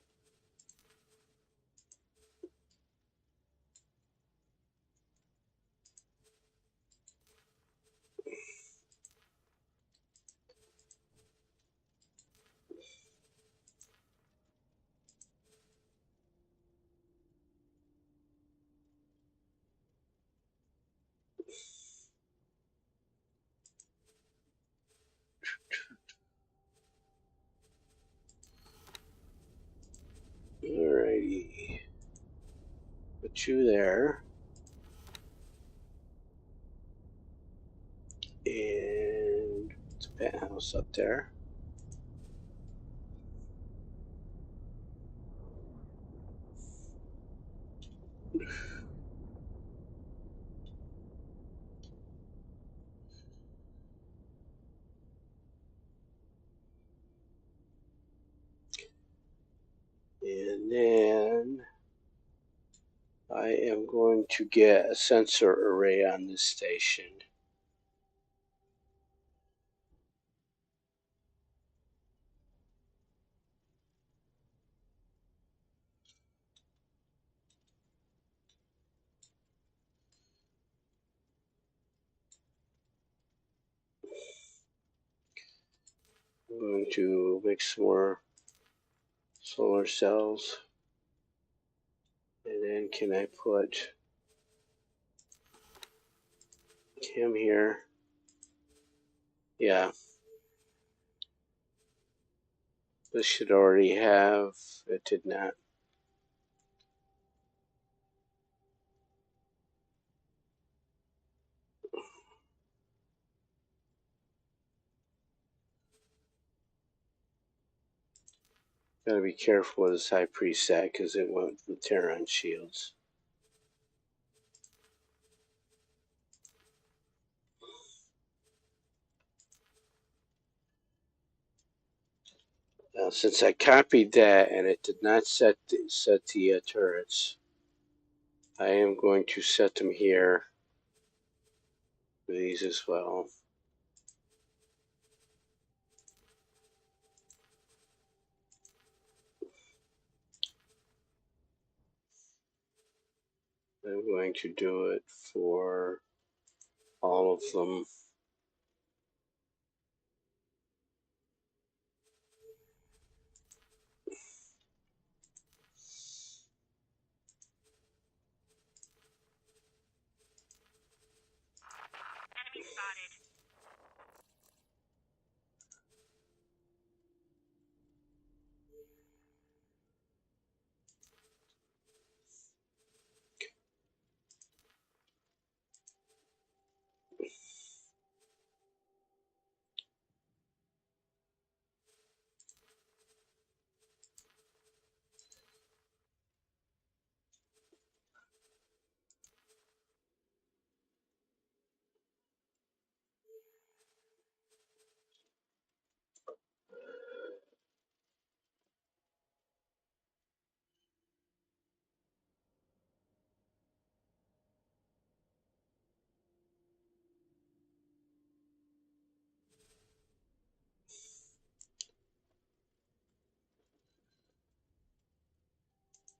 Alrighty. Put you there. And it's a penthouse up there. And then I am going to get a sensor array on this station. I'm going to make some more solar cells. And then can I put him here? Yeah. This should already have, it did not. Gotta be careful with this high preset because it went with Terran shields. Now, since I copied that and it did not set the turrets, I am going to set them here for these as well. I'm going to do it for all of them. Enemy spotted.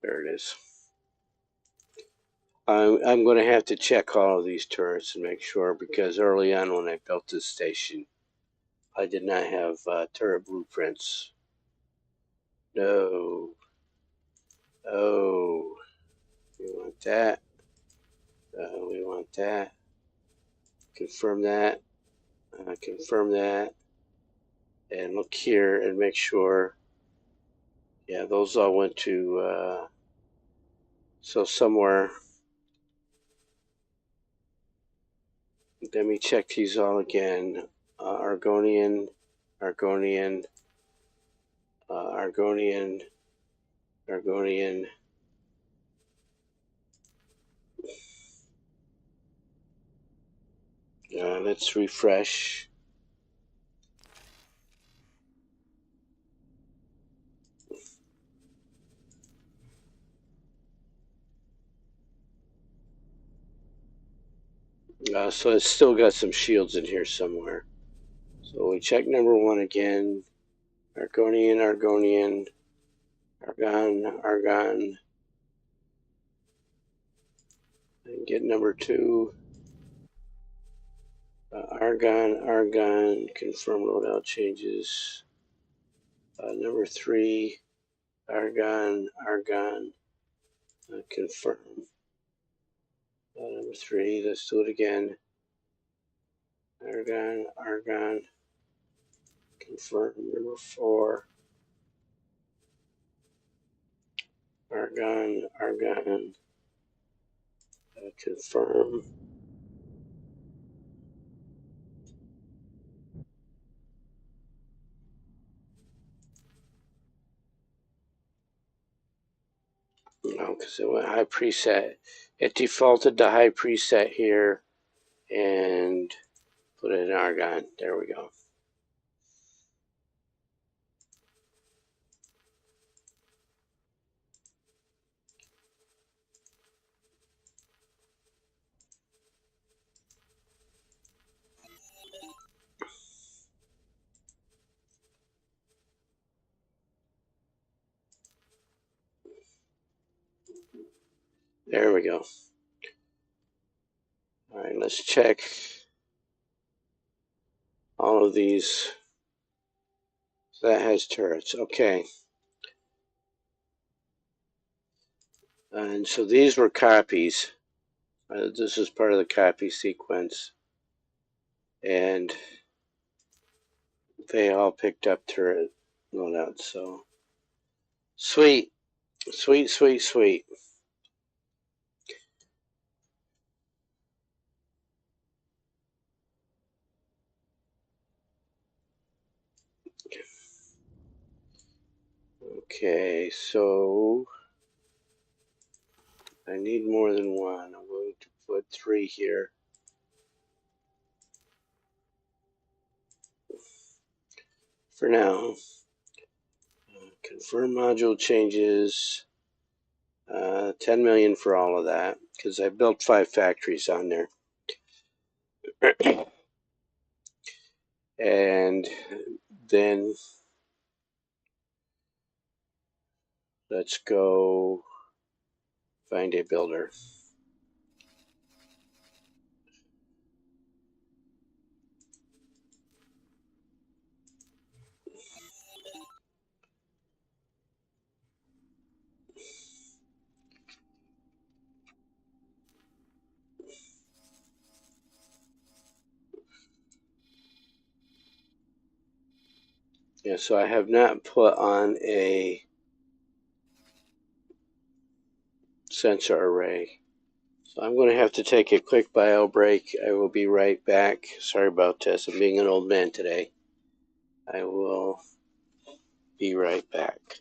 There it is. I'm going to have to check all of these turrets and make sure, because early on when I built this station, I did not have turret blueprints. No. Oh. We want that. We want that. Confirm that. Confirm that. And look here and make sure. Yeah, those all went to, so somewhere. Let me check these all again. Argonian, Argonian, Argonian, Argonian. Let's refresh. So it's still got some shields in here somewhere. So we check number 1 again. Argonian, Argonian, Argon, Argon. And get number 2. Argon, Argon, confirm loadout changes. Number 3, Argon, Argon, confirm. Number 3, let's do it again. Argon, Argon, confirm. Number 4, Argon, Argon, confirm. No, because it went high preset. It defaulted to high preset here and put it in Argon. There we go. There we go. All right, let's check all of these. That has turrets. Okay. And so these were copies. This is part of the copy sequence. And they all picked up turret loadouts. So sweet. Sweet, sweet, sweet. Okay, so I need more than one. I'm going to put 3 here. For now. Confirm module changes. 10 million for all of that because I built 5 factories on there. And then let's go find a builder. Yeah, so I have not put on a sensor array. So I'm going to have to take a quick bio break. I will be right back. Sorry about this. I'm being an old man today. I will be right back.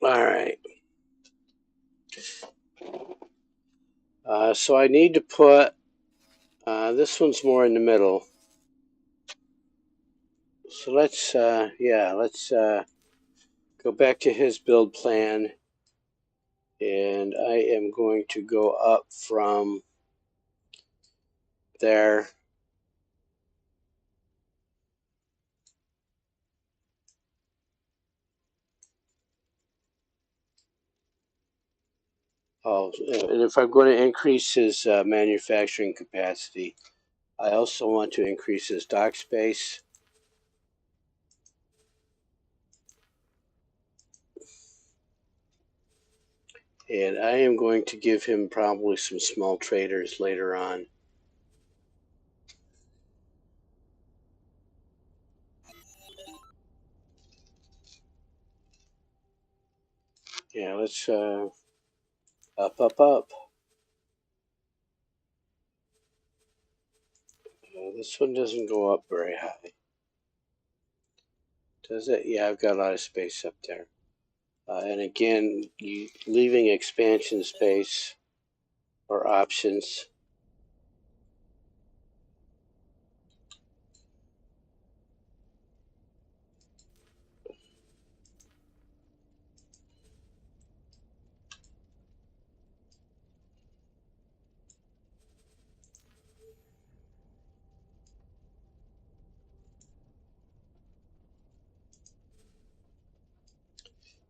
All right. So I need to put, this one's more in the middle. So let's go back to his build plan. And I am going to go up from there. Oh, and if I'm going to increase his manufacturing capacity, I also want to increase his dock space. And I am going to give him probably some small traders later on. Yeah, let's up. This one doesn't go up very high. Does it? Yeah, I've got a lot of space up there. And again, leaving expansion space or options.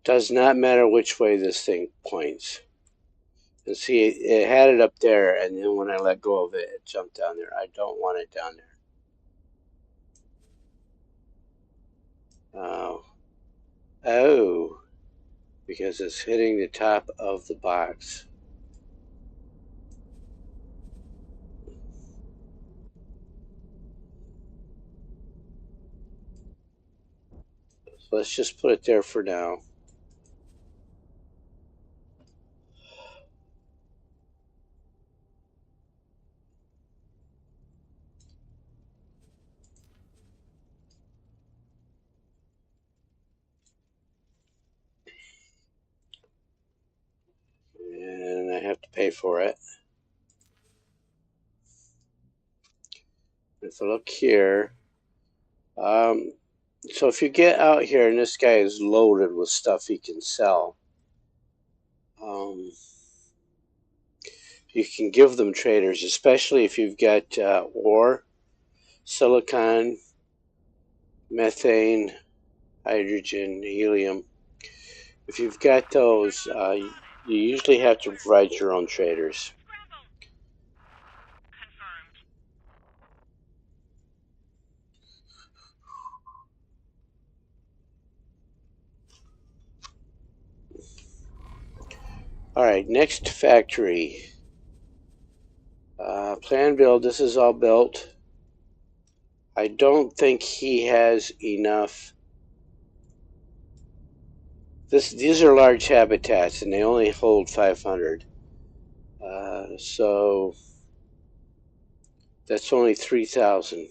Does not matter which way this thing points. And see, it had it up there, and then when I let go of it, it jumped down there. I don't want it down there. Oh, because it's hitting the top of the box. So let's just put it there for now. And I have to pay for it. If I look here, so if you get out here and this guy is loaded with stuff he can sell, you can give them traders, especially if you've got ore, silicon, methane, hydrogen, helium. If you've got those, you usually have to provide your own traders. All right, next factory. Plan build, this is all built. I don't think he has enough. These are large habitats and they only hold 500. So that's only 3,000.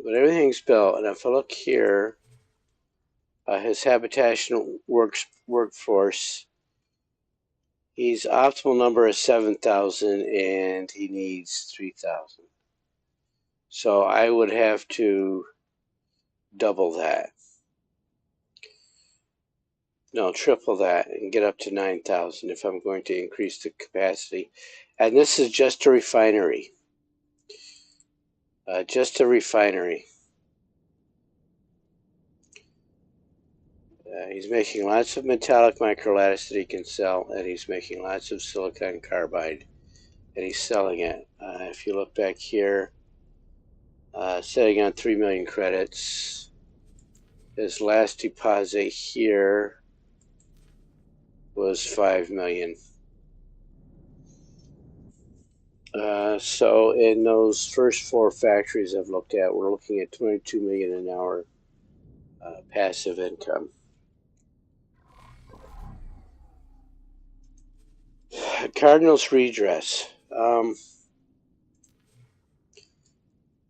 But everything's built, and if I look here, his habitation workforce, he's optimal number is 7,000 and he needs 3,000. So I would have to double that. No, triple that and get up to 9,000 if I'm going to increase the capacity. And this is just a refinery. Just a refinery. He's making lots of metallic microlattice that he can sell, and he's making lots of silicon carbide, and he's selling it. If you look back here, sitting on 3 million credits. His last deposit here was 5 million. So in those first 4 factories I've looked at, we're looking at 22 million an hour passive income. Cardinals redress.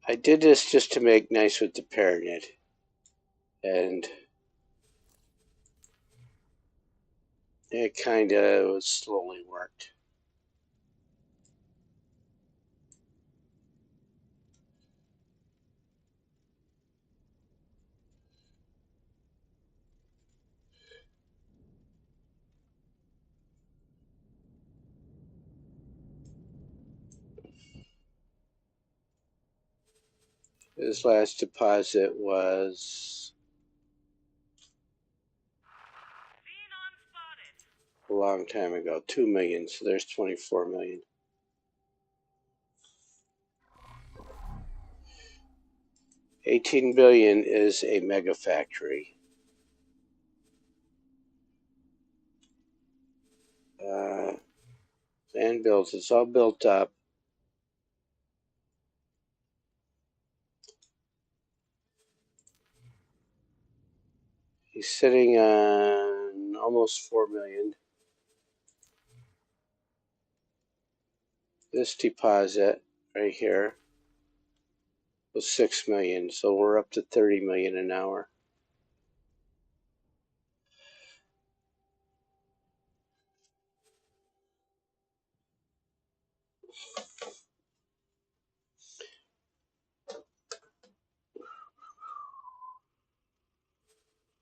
I did this just to make nice with the pyramid, and It kind of slowly worked. This last deposit was a long time ago, 2 million, so there's 24 million. $18 billion is a mega factory. And built, it's all built up. He's sitting on almost 4 million. This deposit right here was 6 million, so we're up to 30 million an hour.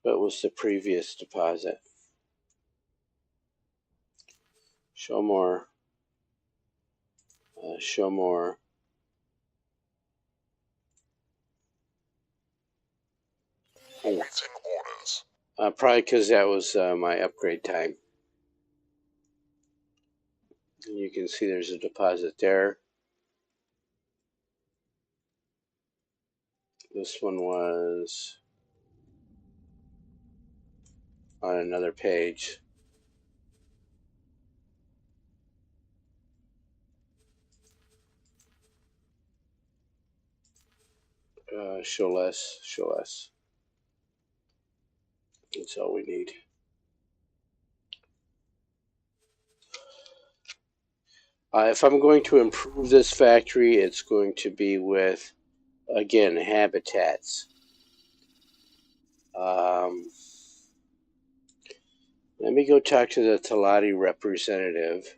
What was the previous deposit? Show more. Show more. Awaiting orders. Probably because that was my upgrade time. And you can see there's a deposit there. This one was on another page. Show less, show less. That's all we need. If I'm going to improve this factory, it's going to be with, again, habitats. Let me go talk to the Talati representative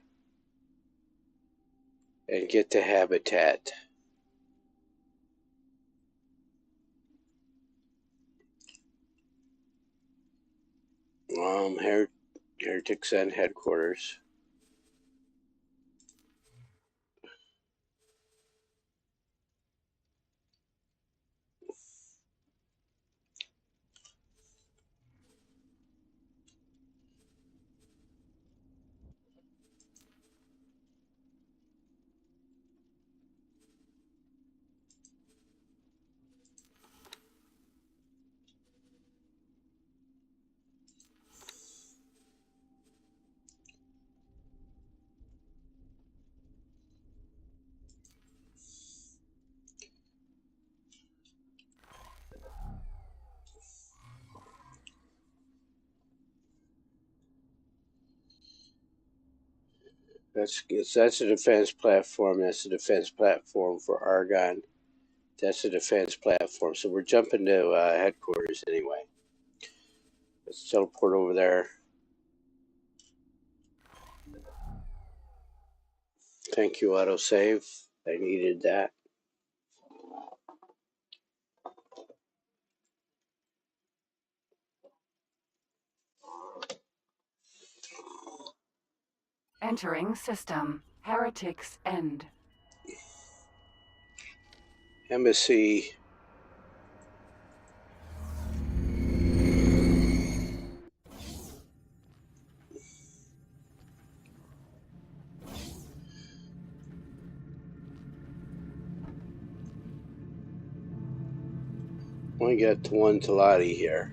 and get the habitat. Heretics and headquarters. That's a defense platform. That's a defense platform for Argon. That's a defense platform. So we're jumping to headquarters anyway. Let's teleport over there. Thank you, autosave. I needed that. Entering system. Heretics end. Embassy. Only got one Talati here.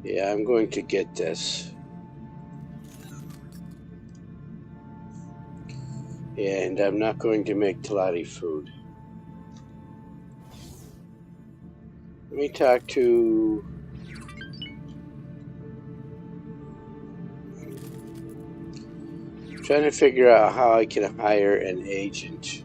Yeah, I'm going to get this. And I'm not going to make Talati food. Let me talk to... Trying to figure out how I can hire an agent.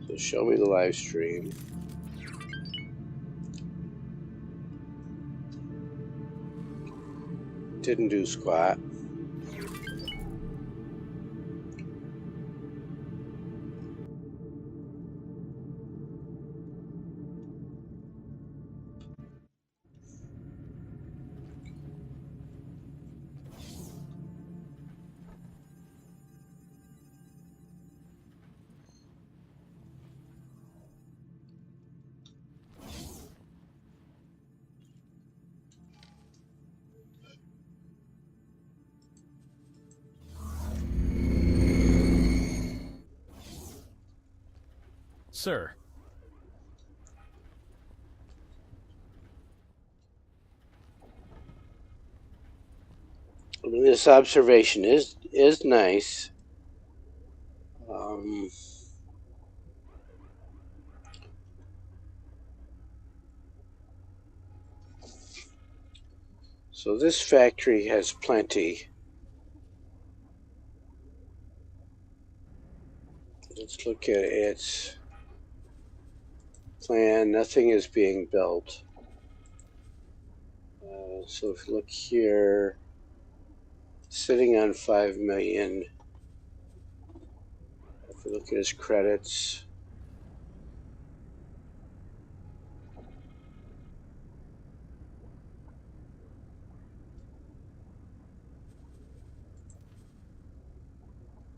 So show me the live stream. Didn't do squat. Sir. I mean, this observation is nice. So this factory has plenty. Let's look at its plan. Nothing is being built. So if you look here, sitting on 5 million. If we look at his credits,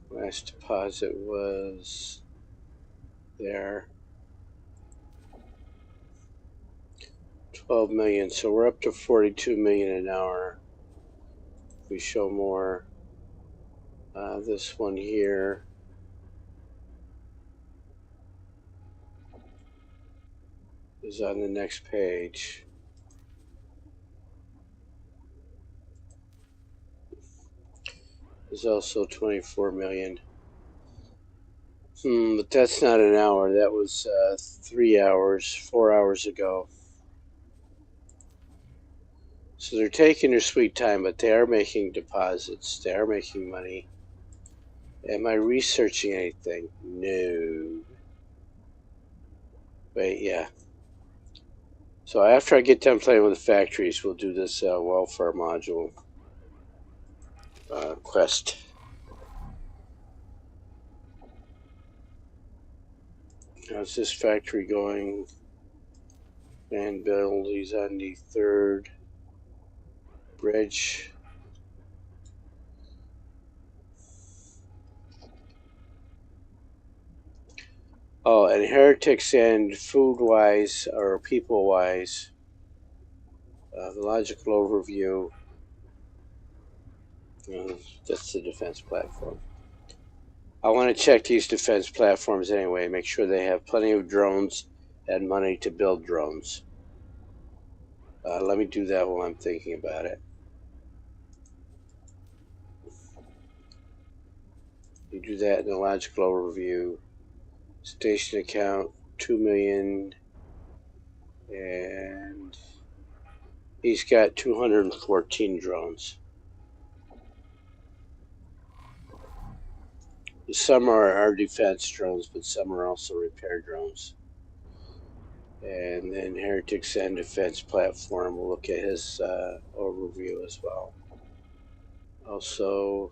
last deposit was there. 12 million, so we're up to 42 million an hour. We show more. This one here is on the next page. There's also 24 million. But that's not an hour. That was 3 hours, 4 hours ago. So they're taking their sweet time, but they are making deposits. They are making money. Am I researching anything? No. Wait, yeah. So after I get done playing with the factories, we'll do this welfare module quest. How's this factory going? And build, he's on the 3rd bridge. Oh, and heretics and food-wise, or people-wise, the logical overview, that's the defense platform. I want to check these defense platforms anyway, make sure they have plenty of drones and money to build drones. Let me do that while I'm thinking about it. You do that in the logical overview. Station account, 2 million, and he's got 214 drones. Some are defense drones, but some are also repair drones. And then Heretics and Defense Platform, we'll look at his overview as well. Also,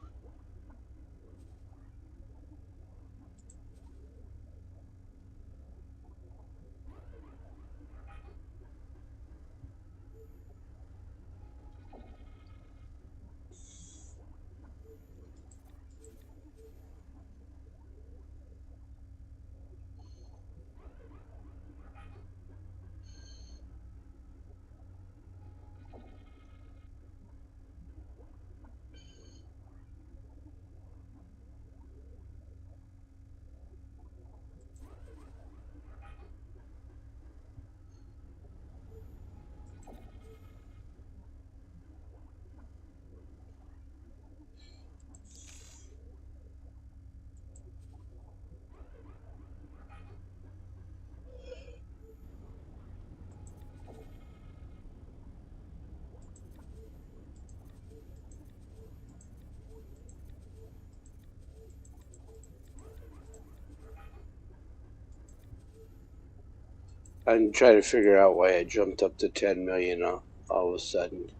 I'm trying to figure out why I jumped up to 10 million all of a sudden.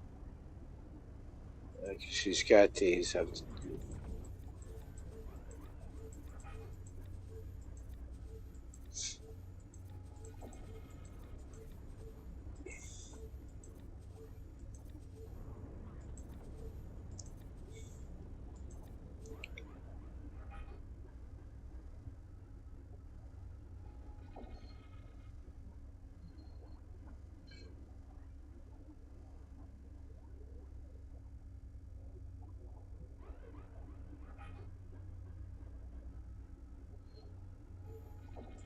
She's got these.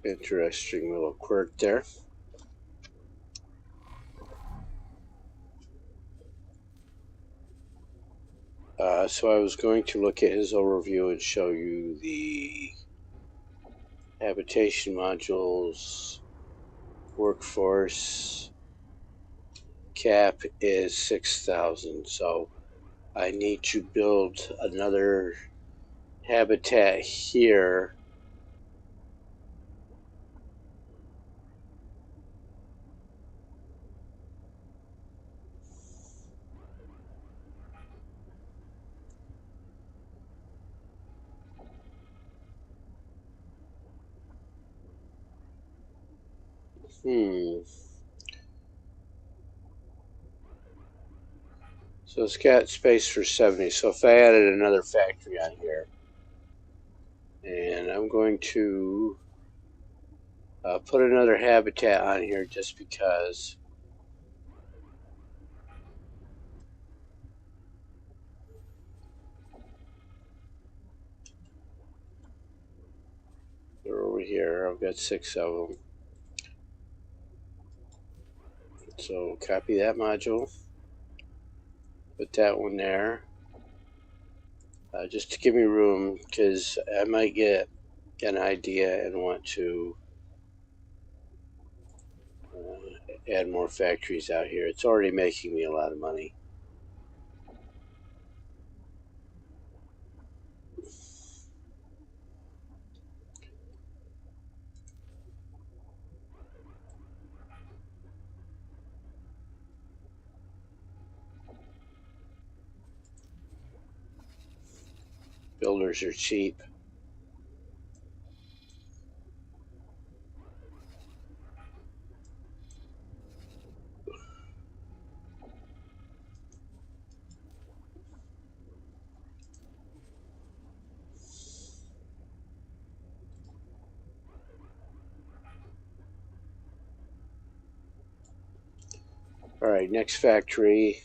Interesting little quirk there. So I was going to look at his overview and show you the habitation modules. Workforce cap is 6,000, so I need to build another habitat here. So it's got space for 70. So if I added another factory on here, and I'm going to put another habitat on here just because. They're over here. I've got 6 of them. So copy that module. Put that one there. Just to give me room, because I might get an idea and want to add more factories out here. It's already making me a lot of money. Builders are cheap. All right, next factory.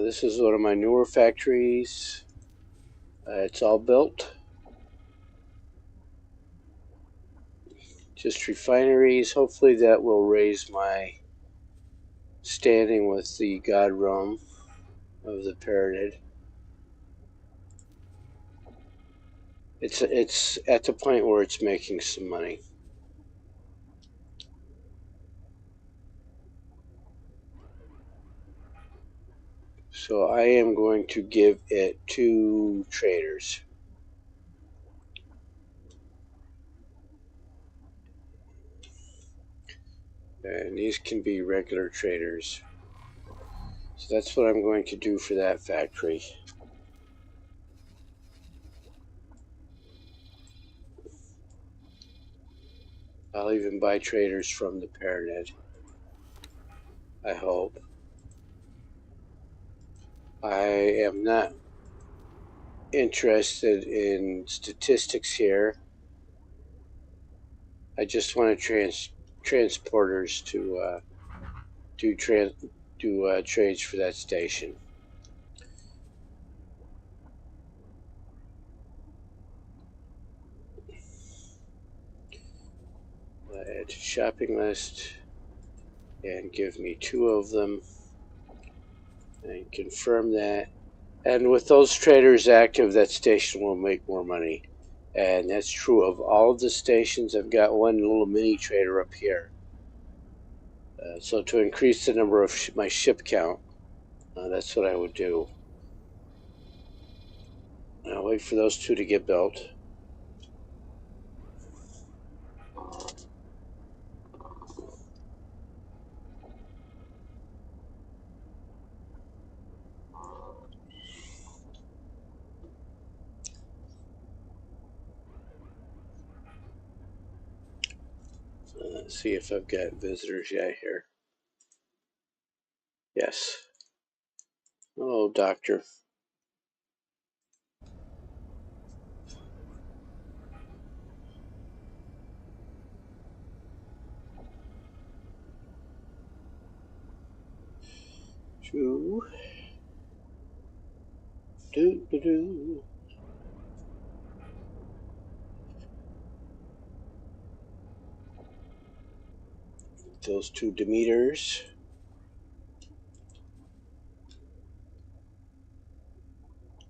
This is one of my newer factories. It's all built. Just refineries. Hopefully that will raise my standing with the God realm of the Pyramid. It's at the point where it's making some money. So I am going to give it 2 traders. And these can be regular traders. So that's what I'm going to do for that factory. I'll even buy traders from the Pyramid, I hope. I am not interested in statistics here. I just want transporters to do trades for that station. Add to shopping list and give me 2 of them and confirm that. And with those traders active, that station will make more money. And that's true of all of the stations. I've got one little mini trader up here. So to increase the number of my ship count, that's what I would do. I'll wait for those two to get built. Let's see if I've got visitors yet here. Yes. Hello, Doctor. Two. Do. Those two Demeters.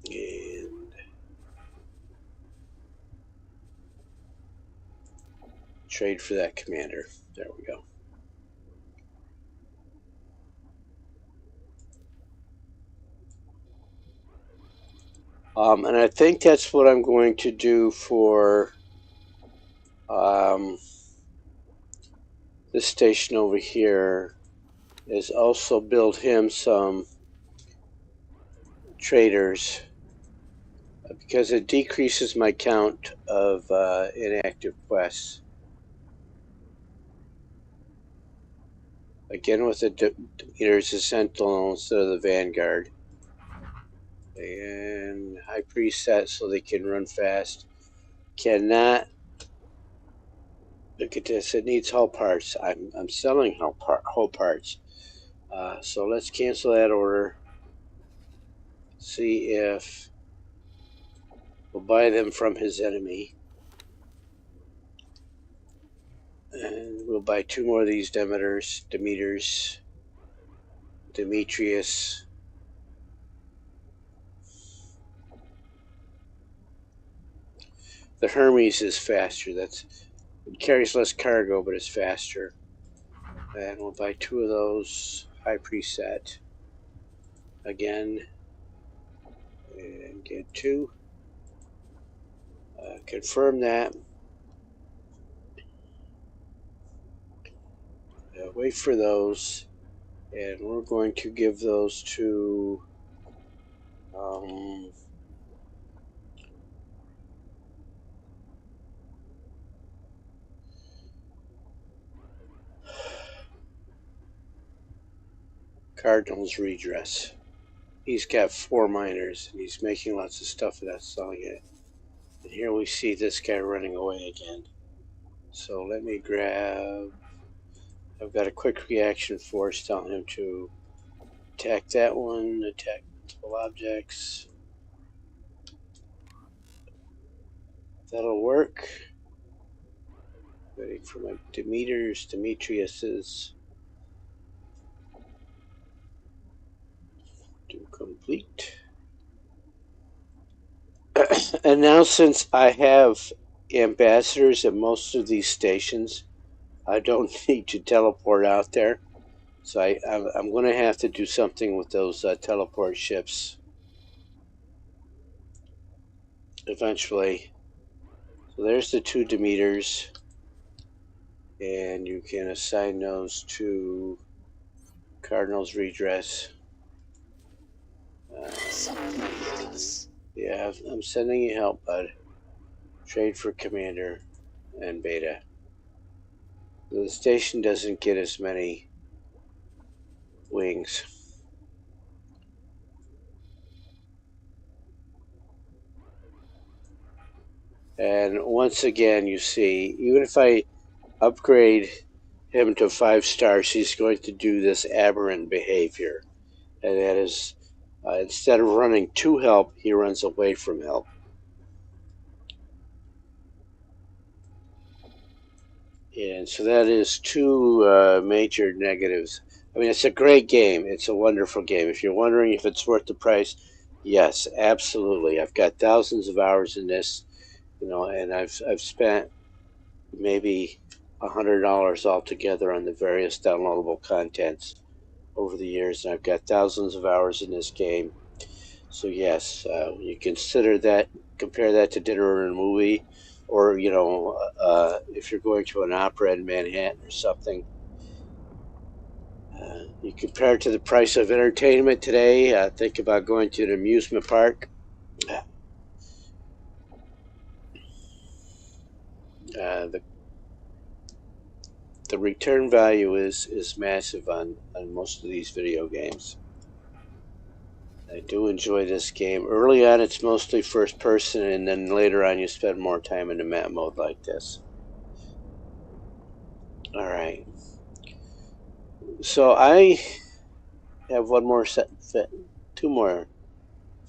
And trade for that commander. There we go. And I think that's what I'm going to do for this station over here, is also build him some traders, because it decreases my count of inactive quests. Again, with the Demeters, the Sentinel instead of the Vanguard. And high preset so they can run fast. Cannot. Look at this. It needs hull parts. I'm selling hull parts. So let's cancel that order. See if we'll buy them from his enemy. And we'll buy two more of these Demeters. Demetrius. The Hermes is faster. It carries less cargo, but it's faster. And we'll buy two of those. High preset. Again. And get two. Confirm that. Wait for those. And we're going to give those to Cardinal's Redress. He's got 4 miners, and he's making lots of stuff without selling it. And here we see this guy running away again. So let me grab... I've got a quick reaction force telling him to attack that one, attack multiple objects. That'll work. Waiting for my Demetriuses to complete. And now, since I have ambassadors at most of these stations, I don't need to teleport out there. So I'm going to have to do something with those teleport ships eventually. So there's the 2 Demeters. And you can assign those to Cardinal's Redress. Yeah, I'm sending you help, bud. Trade for Commander and Beta. The station doesn't get as many wings. And once again, you see, even if I upgrade him to 5 stars, he's going to do this aberrant behavior. And that is, instead of running to help, he runs away from help. And so that is 2 major negatives. I mean, it's a great game. It's a wonderful game. If you're wondering if it's worth the price, yes, absolutely. I've got thousands of hours in this, and I've spent maybe $100 altogether on the various downloadable contents over the years, and I've got thousands of hours in this game. So yes, you consider that, compare that to dinner and a movie, or if you're going to an opera in Manhattan or something. You compare it to the price of entertainment today. Think about going to an amusement park. The return value is massive on most of these video games. I do enjoy this game. Early on, it's mostly first person, and then later on, you spend more time in the map mode like this. All right. So I have two more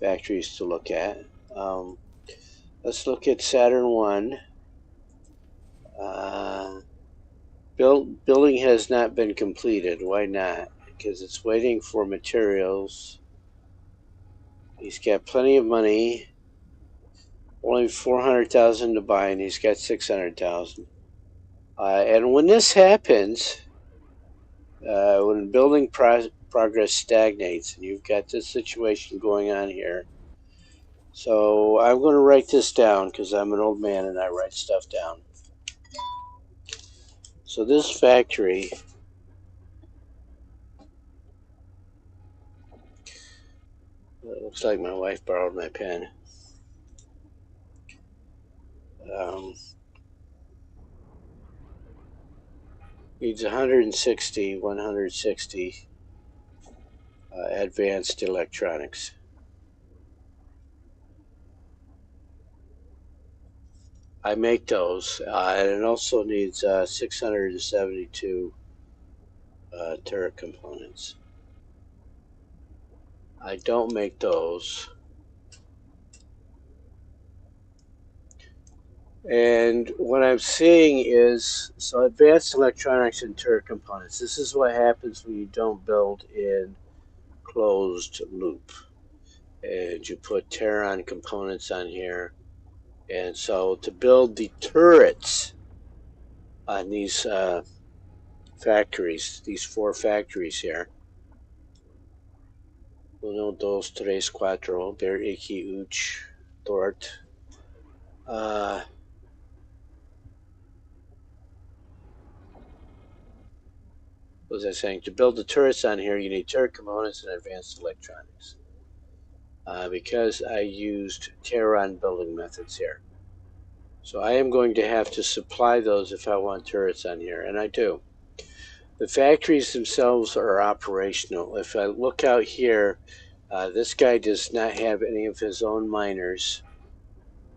factories to look at. Let's look at Saturn 1. Building has not been completed. Why not? Because it's waiting for materials. He's got plenty of money. Only 400,000 to buy, and he's got 600,000. And when this happens, when building progress stagnates, and you've got this situation going on here. So I'm going to write this down because I'm an old man and I write stuff down. So this factory, it looks like my wife borrowed my pen. Needs 160 advanced electronics. I make those, and it also needs 672 turret components. I don't make those. And what I'm seeing is, so advanced electronics and turret components. This is what happens when you don't build in closed loop. And you put Terran components on here. And so to build the turrets on these factories, these 4 factories here, 1, 2, 3, 4, Bear, Iki, Uch, Tort. What was I saying? To build the turrets on here, you need turret components and advanced electronics. Because I used Terran building methods here. So I am going to have to supply those if I want turrets on here, and I do. The factories themselves are operational. If I look out here, this guy does not have any of his own miners,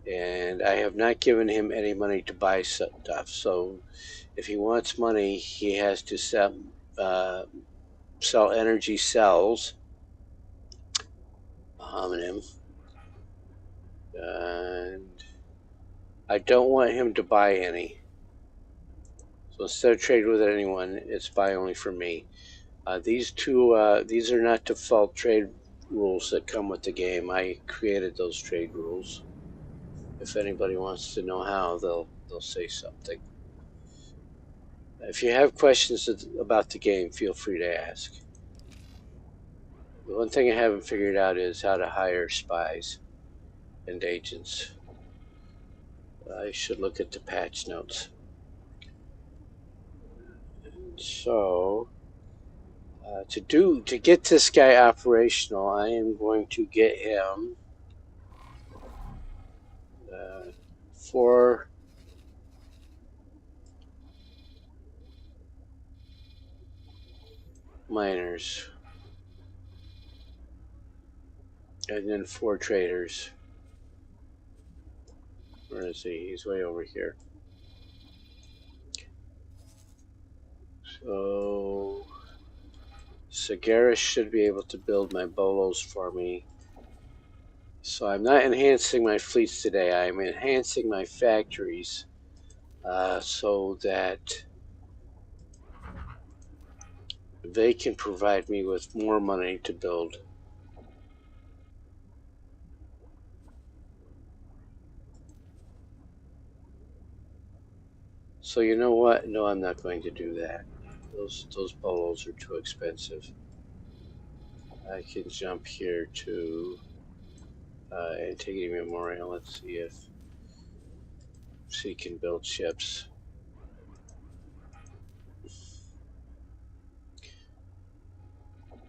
and I have not given him any money to buy stuff. So if he wants money, he has to sell energy cells on him. And I don't want him to buy any. So instead of trade with anyone, it's buy only for me. These are not default trade rules that come with the game. I created those trade rules. If anybody wants to know how, they'll say something. If you have questions about the game, feel free to ask. The one thing I haven't figured out is how to hire spies and agents. I should look at the patch notes. So, to get this guy operational, I am going to get him 4 miners and then 4 traders. Where is he? He's way over here. So Sagaris should be able to build my bolos for me. So I'm not enhancing my fleets today. I'm enhancing my factories so that they can provide me with more money to build. So you know what? No, I'm not going to do that. Those bolos are too expensive. I can jump here to Antiquity Memorial. Let's see if she can build ships.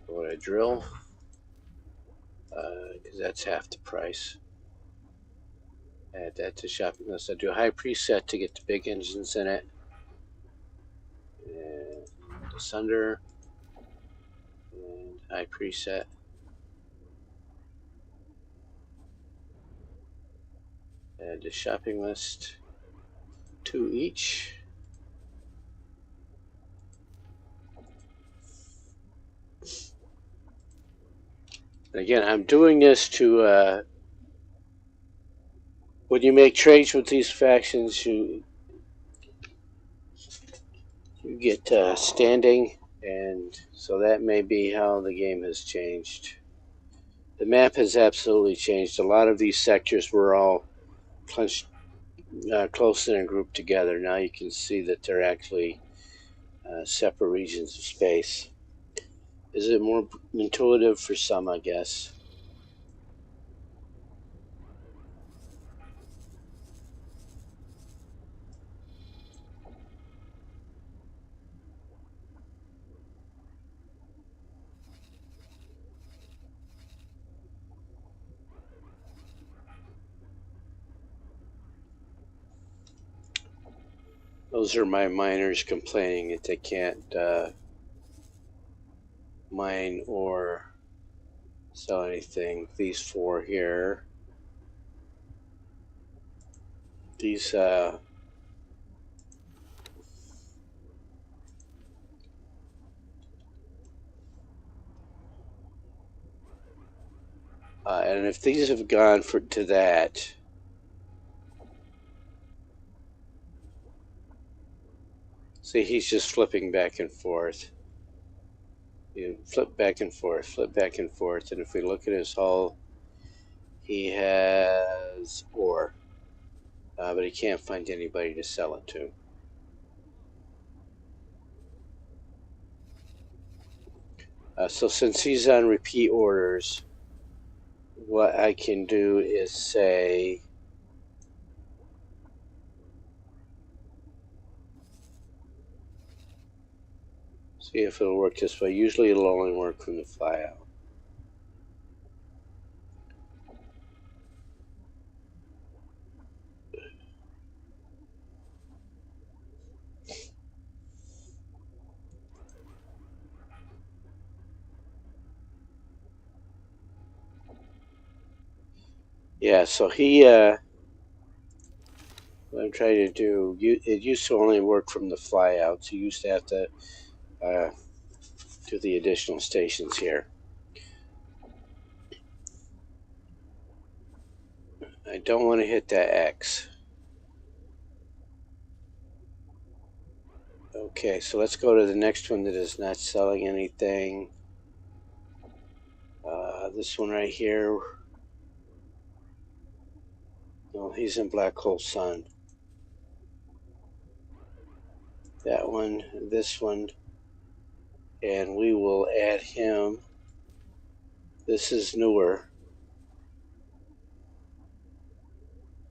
What I drill, because that's half the price. Add that to shopping list. I do a high preset to get the big engines in it. And asunder. And high preset. Add to shopping list. 2 each. And again, I'm doing this to when you make trades with these factions, you get standing, and so that may be how the game has changed. The map has absolutely changed. A lot of these sectors were all close in and grouped together. Now you can see that they're actually separate regions of space. Is it more intuitive for some, I guess? Those are my miners complaining that they can't mine or sell anything. These 4 here. These and if these have gone to that, see, he's just flipping back and forth. You flip back and forth, flip back and forth, and if we look at his hull, he has ore, but he can't find anybody to sell it to. So since he's on repeat orders, what I can do is say, see if it'll work this way. Usually it'll only work from the flyout. Yeah, so he, what I'm trying to do, it used to only work from the flyouts. You used to have to do the additional stations here. I don't want to hit that X. Okay, so let's go to the next one that is not selling anything. This one right here. No, he's in Black Hole Sun. That one, this one, and we will add him. This is newer.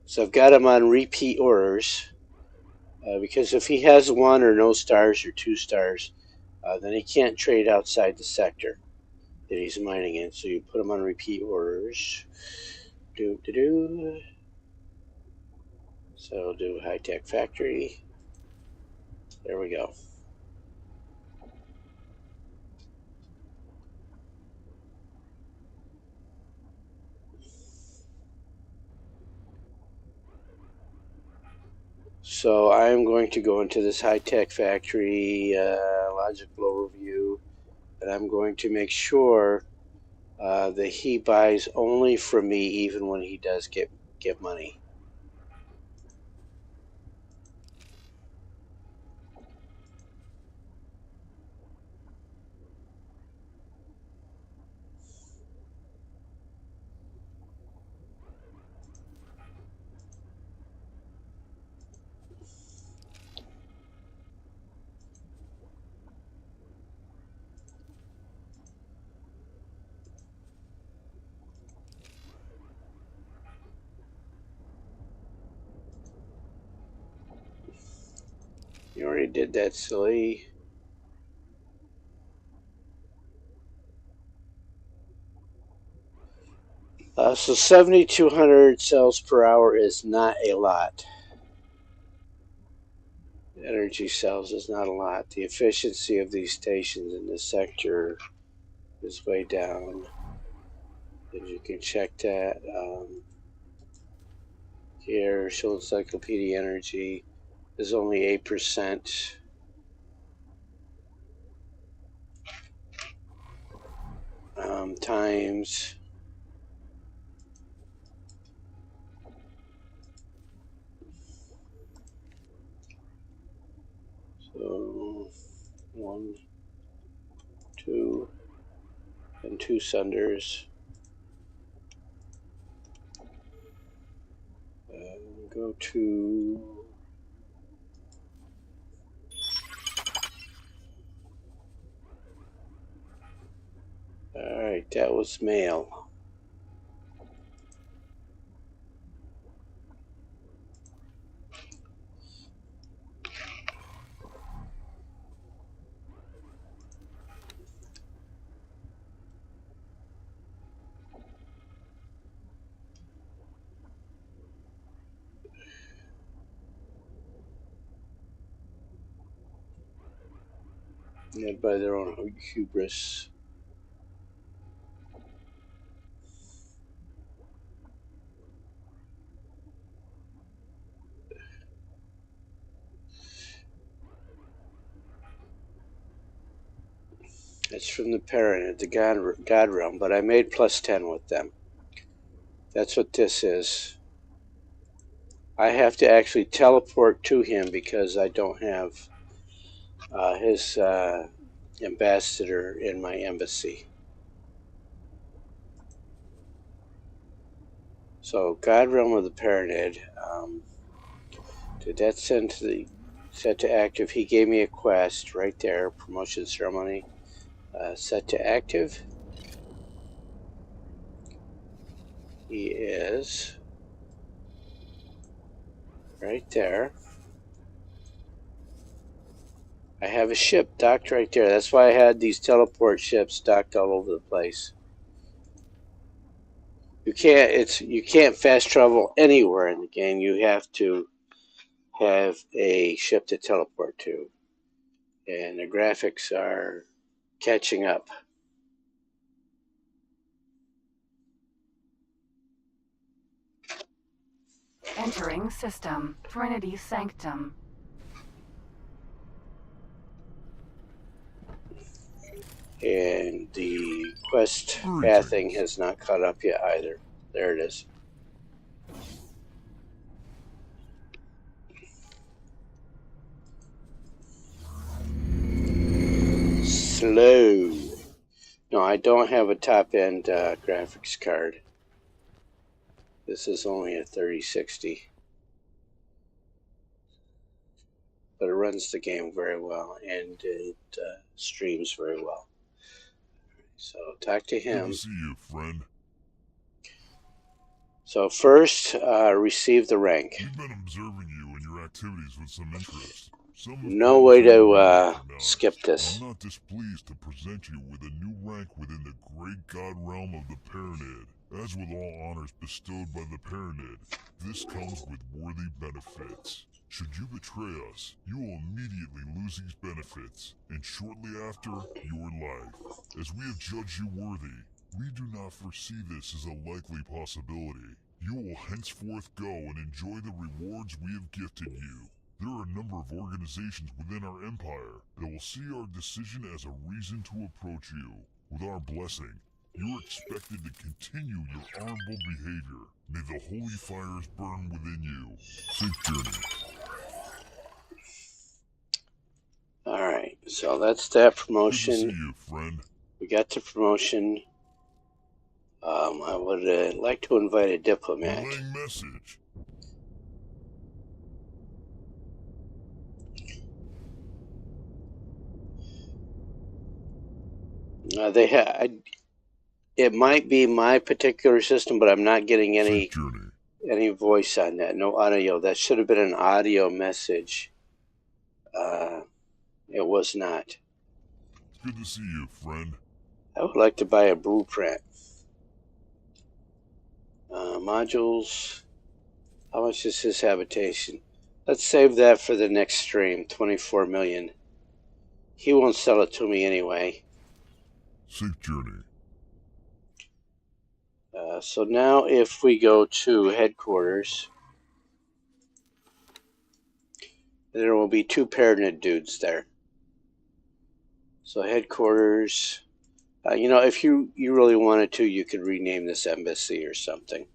So I've got him on repeat orders because if he has 1 or no stars or 2 stars, then he can't trade outside the sector that he's mining in. So you put him on repeat orders. So I'll do high tech factory. There we go. So I'm going to go into this high tech factory logical overview, and I'm going to make sure that he buys only from me, even when he does get money. You already did that, silly. So 7,200 cells per hour is not a lot. Energy cells is not a lot. The efficiency of these stations in this sector is way down. And you can check that here. Show encyclopedia energy is only 8%. Times so 1, 2, and 2 senders. Go to all right, that was mail. Led by their own hubris. It's from the parent, the God realm, but I made +10 with them. That's what this is. I have to actually teleport to him because I don't have his ambassador in my embassy. So God realm of the Paranid. Did that send to the set to active? He gave me a quest right there. Promotion ceremony. Set to active. He is right there. I have a ship docked right there. That's why I had these teleport ships docked all over the place. You can't fast travel anywhere in the game. You have to have a ship to teleport to. And the graphics are catching up. Entering system. Trinity Sanctum. And the quest pathing has not caught up yet either. There it is. Slow. No, I don't have a top-end graphics card. This is only a 3060. But it runs the game very well, and it streams very well. So talk to him. Good to see you, friend. So first, receive the rank. We've been observing you and your activities with some interest. No way to skip this. I'm not displeased to present you with a new rank within the great god realm of the Paranid. As with all honors bestowed by the Paranid, this comes with worthy benefits. Should you betray us, you will immediately lose these benefits, and shortly after, your life. As we have judged you worthy, we do not foresee this as a likely possibility. You will henceforth go and enjoy the rewards we have gifted you. There are a number of organizations within our empire that will see our decision as a reason to approach you. With our blessing, you are expected to continue your honorable behavior. May the holy fires burn within you. Safe journey. Alright, so that's that promotion. Good to see you, friend. We got the promotion. I would like to invite a diplomat. Relaying message. It might be my particular system, but I'm not getting Safe any voice on that. No audio. That should have been an audio message. It was not. It's good to see you, friend. I would like to buy a blueprint. Modules. How much is his habitation? Let's save that for the next stream. 24 million. He won't sell it to me anyway. Safe journey. So now if we go to headquarters, there will be 2 Paranid dudes there. So headquarters, you know, if you really wanted to, you could rename this embassy or something.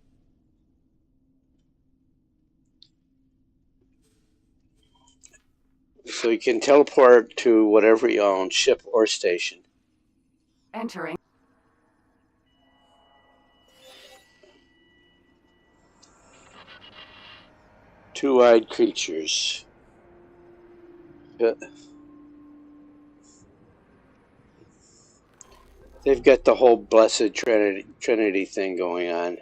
So you can teleport to whatever you own, ship or station. Entering. Two-eyed creatures. They've got the whole blessed Trinity thing going on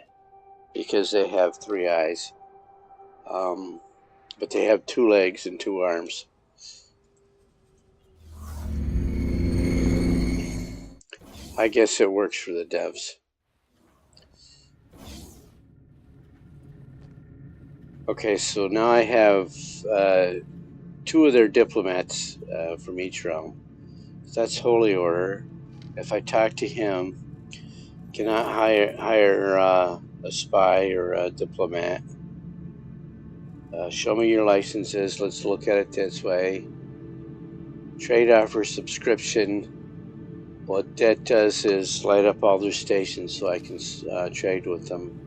because they have 3 eyes. But they have 2 legs and 2 arms. I guess it works for the devs. Okay, so now I have 2 of their diplomats from each realm. So that's Holy Order. If I talk to him, cannot hire a spy or a diplomat. Show me your licenses. Let's look at it this way. Trade offer subscription. What that does is light up all their stations so I can trade with them.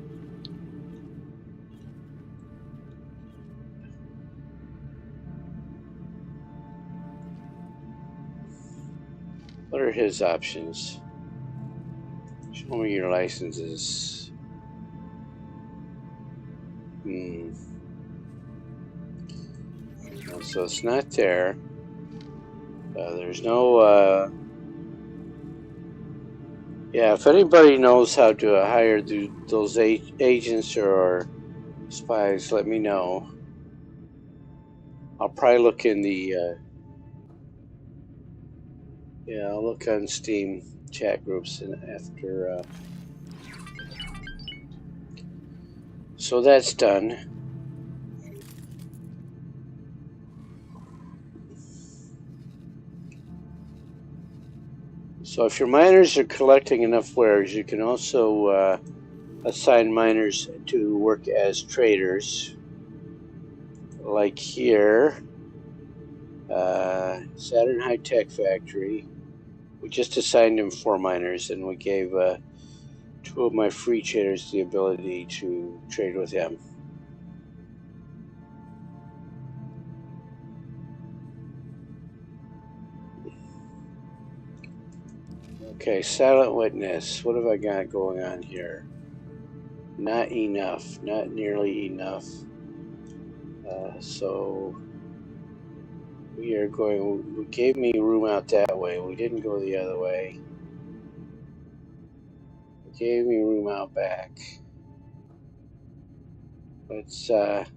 What are his options? Show me your licenses. So it's not there. There's no... Yeah, if anybody knows how to hire those agents or spies, let me know. I'll probably look in the... yeah, I'll look on Steam chat groups and after... So that's done. So if your miners are collecting enough wares, you can also assign miners to work as traders. Like here, Saturn High Tech Factory. We just assigned him 4 miners, and we gave 2 of my free traders the ability to trade with him. Okay, Silent Witness. What have I got going on here? Not enough. Not nearly enough. So we are going... We gave me room out that way. We didn't go the other way. We gave me room out back. Let's... I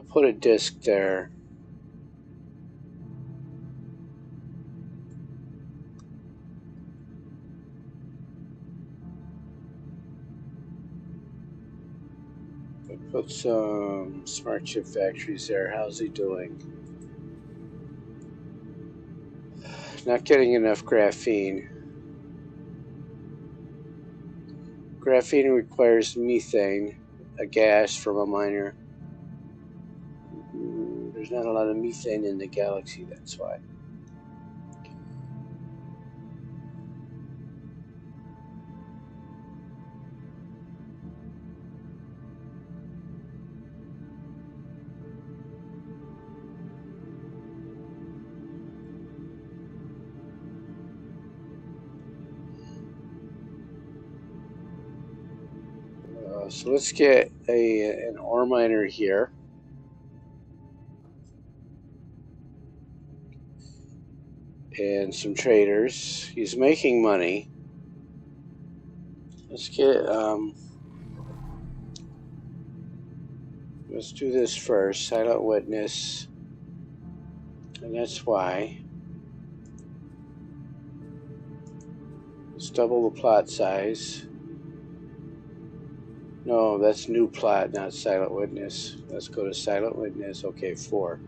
put a disc there. Put some smart chip factories there. How's he doing? Not getting enough graphene. Graphene requires methane, a gas from a miner. There's not a lot of methane in the galaxy, that's why. So let's get an ore miner here. And some traders. He's making money. Let's get Let's do this first. Silent witness. And that's why. Let's double the plot size. No, that's new plot, not silent witness. Let's go to silent witness. Okay, 4.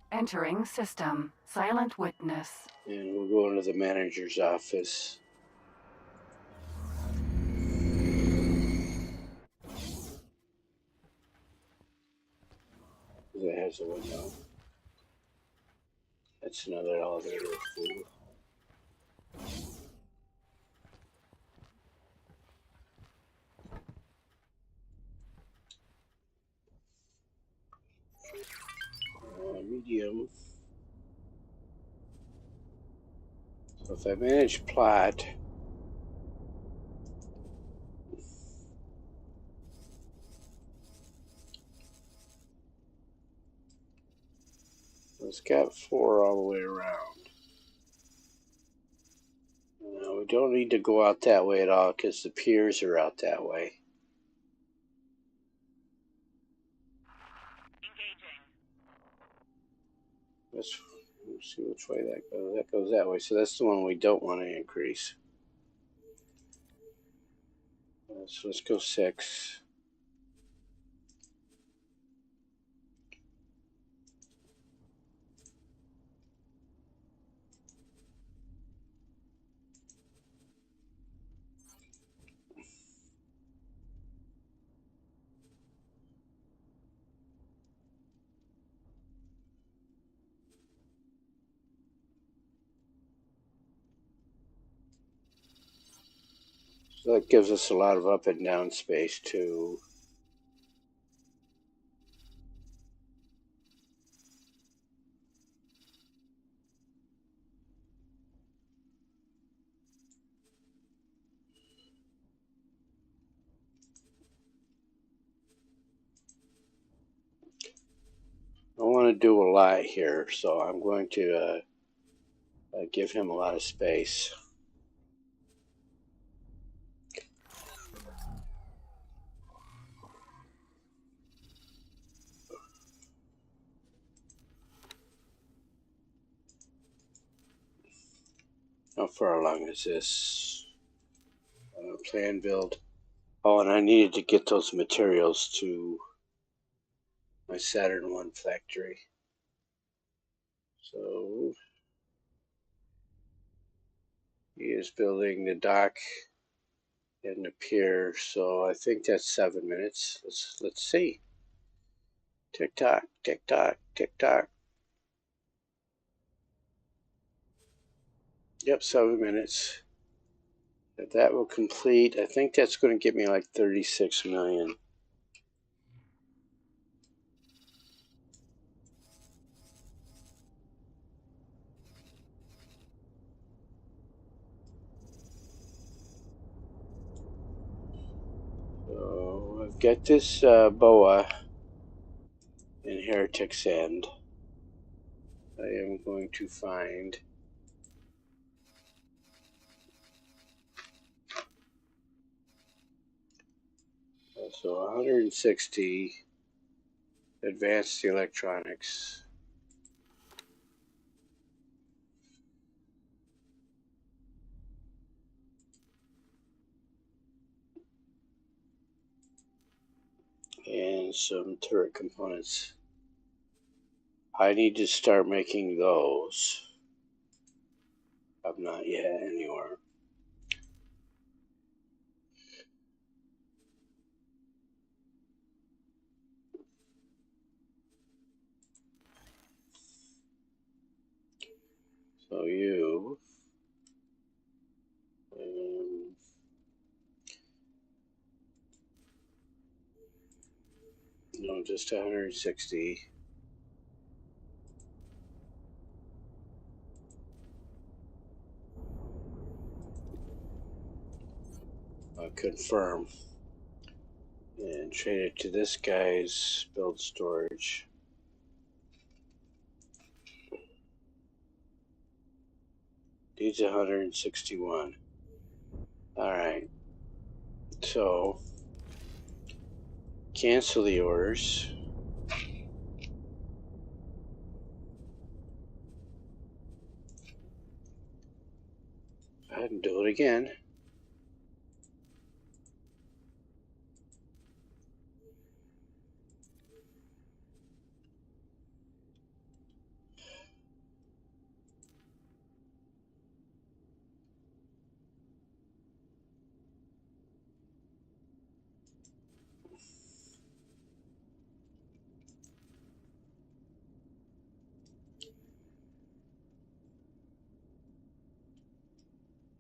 And Entering system. Silent witness. we'll go into the manager's office. That has a window. That's another elevator. Fool. Medium. So if I manage plot, it's got 4 all the way around. We don't need to go out that way at all because the piers are out that way. Let's see which way that goes. That goes that way. So that's the one we don't want to increase. So let's go 6. So that gives us a lot of up and down space too. I want to do a lot here, so I'm going to give him a lot of space. How far along is this? Plan build. Oh, and I needed to get those materials to my Saturn 1 factory. So he is building the dock and the pier, so I think that's 7 minutes. Let's see. Tick tock, tick tock, tick tock. Yep, 7 minutes. That will complete. I think that's going to give me like 36 million. So I've got this boa in Heretic's End. I am going to find so 160 advanced electronics. And some turret components. I need to start making those. I'm not yet anywhere. So you No, just 160. Confirm. And trade it to this guy's build storage. Needs 161. Alright. So, cancel the orders. Go ahead and do it again.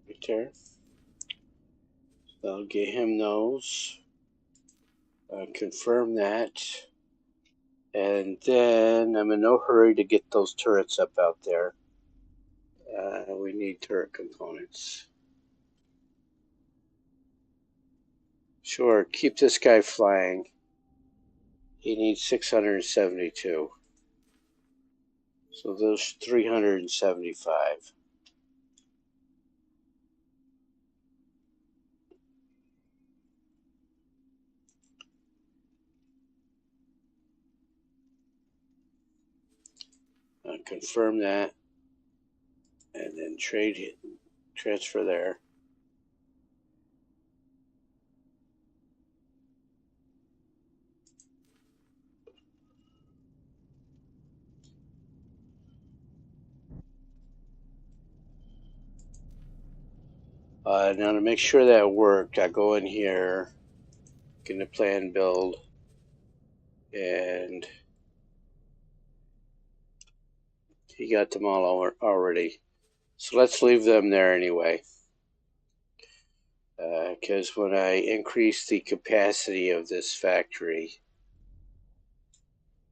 Right there. I'll get him those. Confirm that. And then I'm in no hurry to get those turrets up out there. We need turret components. Sure, keep this guy flying. He needs 672. So those 375. Confirm that. And then transfer there. Now to make sure that worked, I go in here, get into plan build, and he got them all already. So let's leave them there anyway. Because when I increase the capacity of this factory,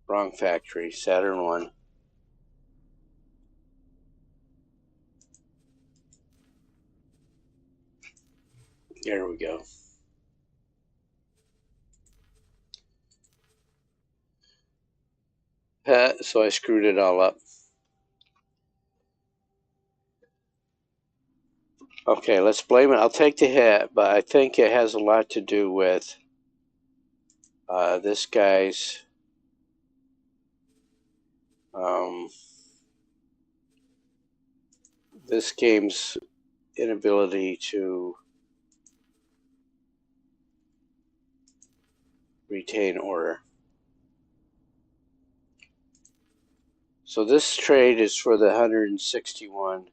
wrong factory, Saturn 1, there we go. So I screwed it all up. Okay, let's blame it. I'll take the hit, but I think it has a lot to do with this guy's this game's inability to retain order. So this trade is for the 161,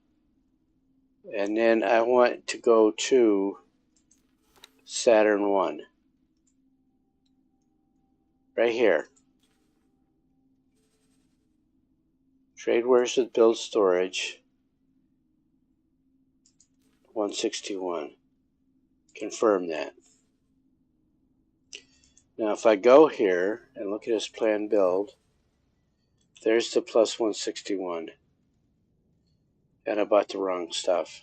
and then I want to go to Saturn 1 right here. Trade wares with build storage 161. Confirm that. Now if I go here and look at his plan build, there's the plus 161. And I bought the wrong stuff.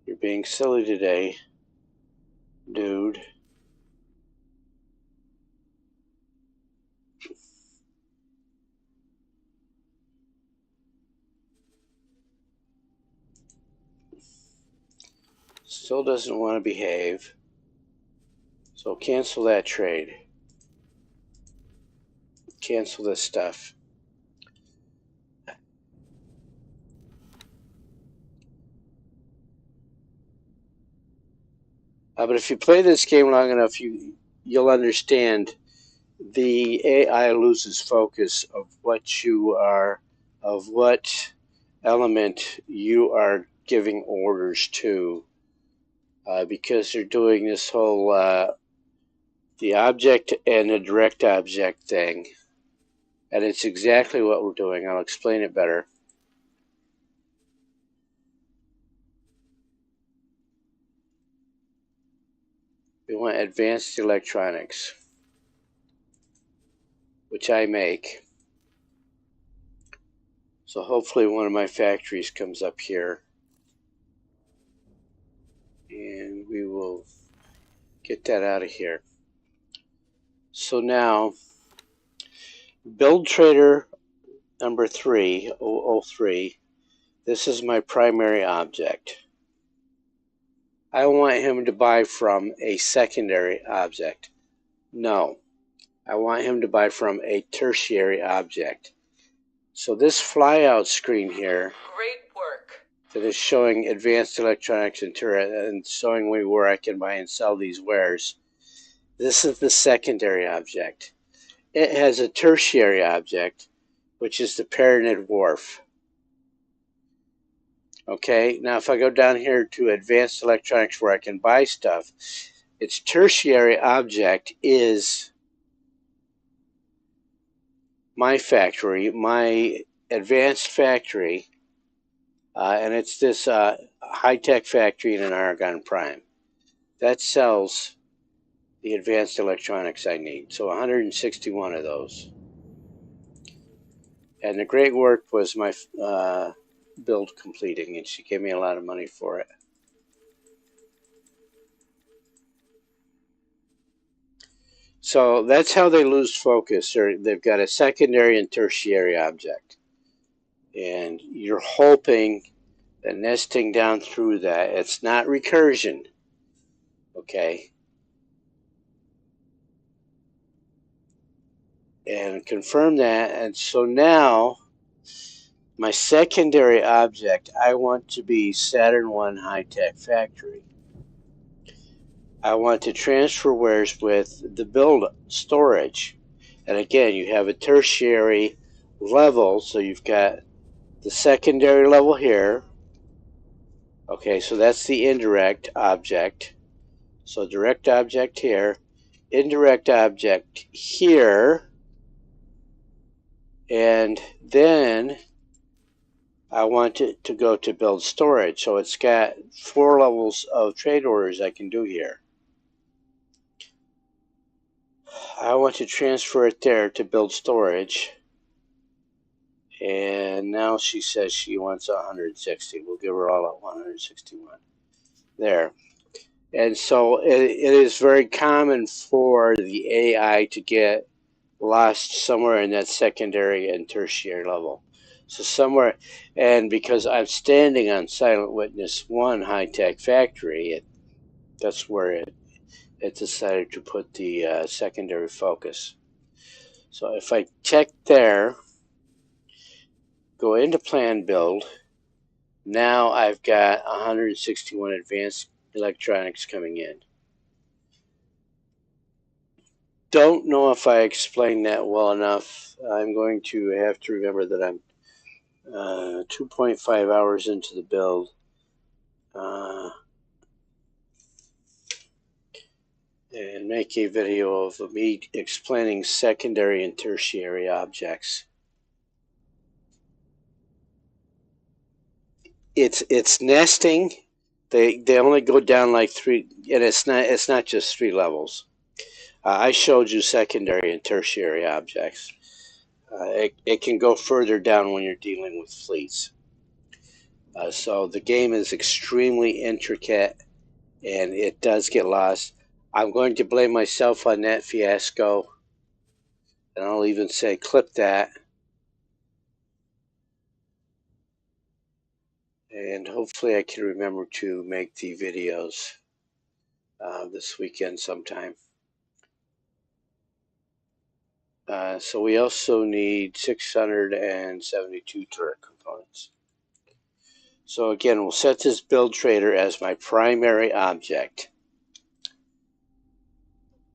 You're being silly today, dude. Still doesn't want to behave. So cancel that trade. Cancel this stuff. But if you play this game long enough, you'll understand the AI loses focus of what you are, of what element you are giving orders to, because they're doing this whole the object and the direct object thing. And it's exactly what we're doing. I'll explain it better. We want advanced electronics, which I make. So hopefully one of my factories comes up here. And we will get that out of here. So now, build trader number 3, 003. This is my primary object. I want him to buy from a secondary object. No, I want him to buy from a tertiary object. So this flyout screen here, Great work. that is showing advanced electronics and showing me where I can buy and sell these wares. This is the secondary object. It has a tertiary object, which is the Pyramid Wharf. Okay, now if I go down here to advanced electronics where I can buy stuff, its tertiary object is my factory, my advanced factory, and it's this high-tech factory in an Argon Prime. That sells the advanced electronics I need. So 161 of those. And the great work was my build completing, and she gave me a lot of money for it. So that's how they lose focus. They've got a secondary and tertiary object. And you're hoping that nesting down through that, it's not recursion. Okay. And confirm that. And so now, my secondary object, I want to be Saturn 1 high-tech factory. I want to transfer wares with the build storage. And again, you have a tertiary level, so you've got the secondary level here. Okay, so that's the indirect object. So direct object here, indirect object here, and then I want it to go to build storage. So it's got 4 levels of trade orders I can do here. I want to transfer it there to build storage. And now she says she wants 160. We'll give her all at 161. There. And so it is very common for the AI to get lost somewhere in that secondary and tertiary level. So somewhere, and because I'm standing on Silent Witness 1 high-tech factory, that's where it decided to put the secondary focus. So if I check there, go into plan build, now I've got 161 advanced electronics coming in. Don't know if I explained that well enough. I'm going to have to remember that I'm 2.5 hours into the build. And make a video of me explaining secondary and tertiary objects. It's nesting. They only go down like 3, and it's not just 3 levels. I showed you secondary and tertiary objects. It can go further down when you're dealing with fleets. So the game is extremely intricate, and it does get lost. I'm going to blame myself on that fiasco, and I'll even say clip that. And hopefully I can remember to make the videos this weekend sometime. So we also need 672 turret components. So again, we'll set this build trader as my primary object.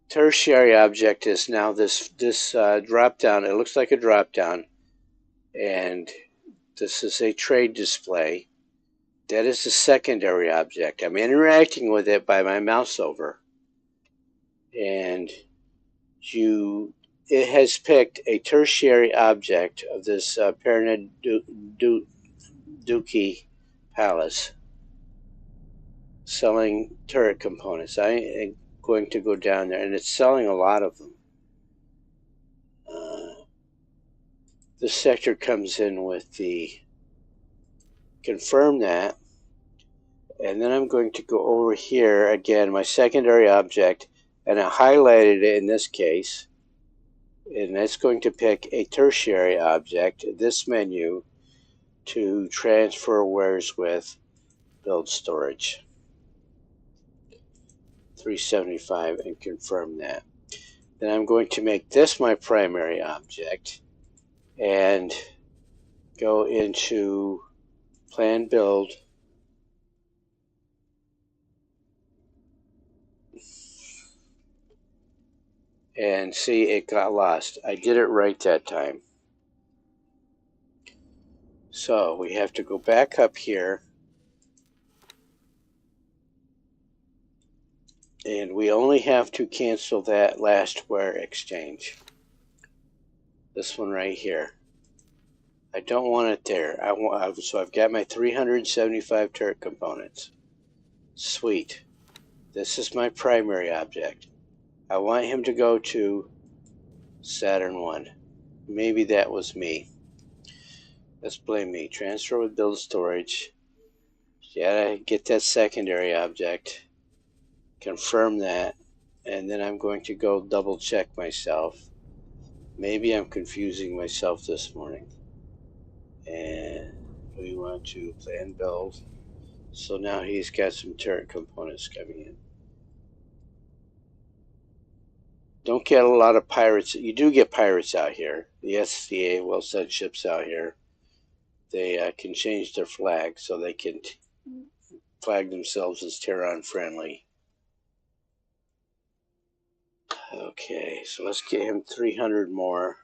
Tertiary object is now this drop down. It looks like a drop down, and this is a trade display. That is the secondary object. I'm interacting with it by my mouse over, and it has picked a tertiary object of this Pyramid Duki Palace selling turret components. going to go down there, and it's selling a lot of them. This sector comes in with the confirm that, and then I'm going to go over here again, my secondary object, and I highlighted it in this case, and that's going to pick a tertiary object, this menu, to transfer wares with, build storage 375, and confirm that. Then I'm going to make this my primary object and go into plan build, and see, it got lost. I did it right that time. So we have to go back up here, and we only have to cancel that last ware exchange. This one right here. I don't want it there. So I've got my 375 turret components. Sweet. This is my primary object. I want him to go to Saturn 1. Maybe that was me. Let's blame me. Transfer with build storage. Gotta get that secondary object. Confirm that. And then I'm going to go double check myself. Maybe I'm confusing myself this morning. And we want to plan build. So now he's got some turret components coming in. Don't get a lot of pirates. You do get pirates out here. The SCA will send ships out here. They can change their flag so they can flag themselves as Terran friendly. Okay, so let's get him 300 more.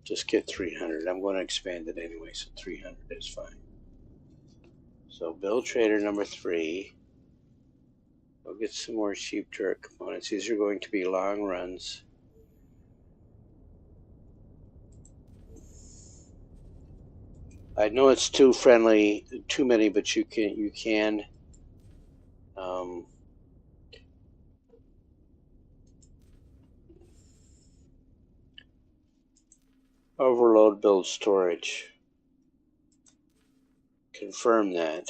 Just get 300. I'm going to expand it anyway, so 300 is fine. So build trader number 3. We'll get some more cheap turret components. These are going to be long runs. I know it's too friendly, too many, but you can overload build storage. Confirm that.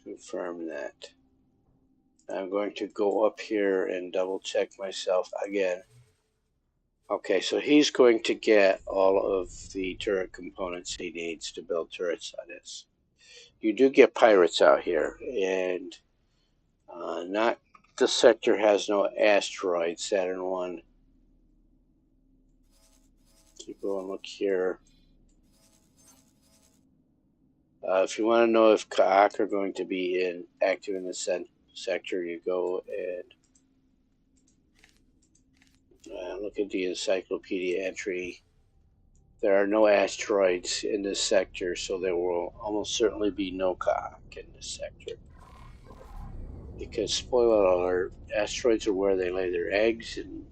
Confirm that. I'm going to go up here and double check myself again. Okay, so he's going to get all of the turret components he needs to build turrets on this. You do get pirates out here, and not this sector has no asteroids. Saturn 1. Keep going, look here. If you want to know if Kaak are going to be active in the sector, you go and look at the encyclopedia entry. There are no asteroids in this sector, so there will almost certainly be no Kaak in this sector. Because, spoiler alert, asteroids are where they lay their eggs, and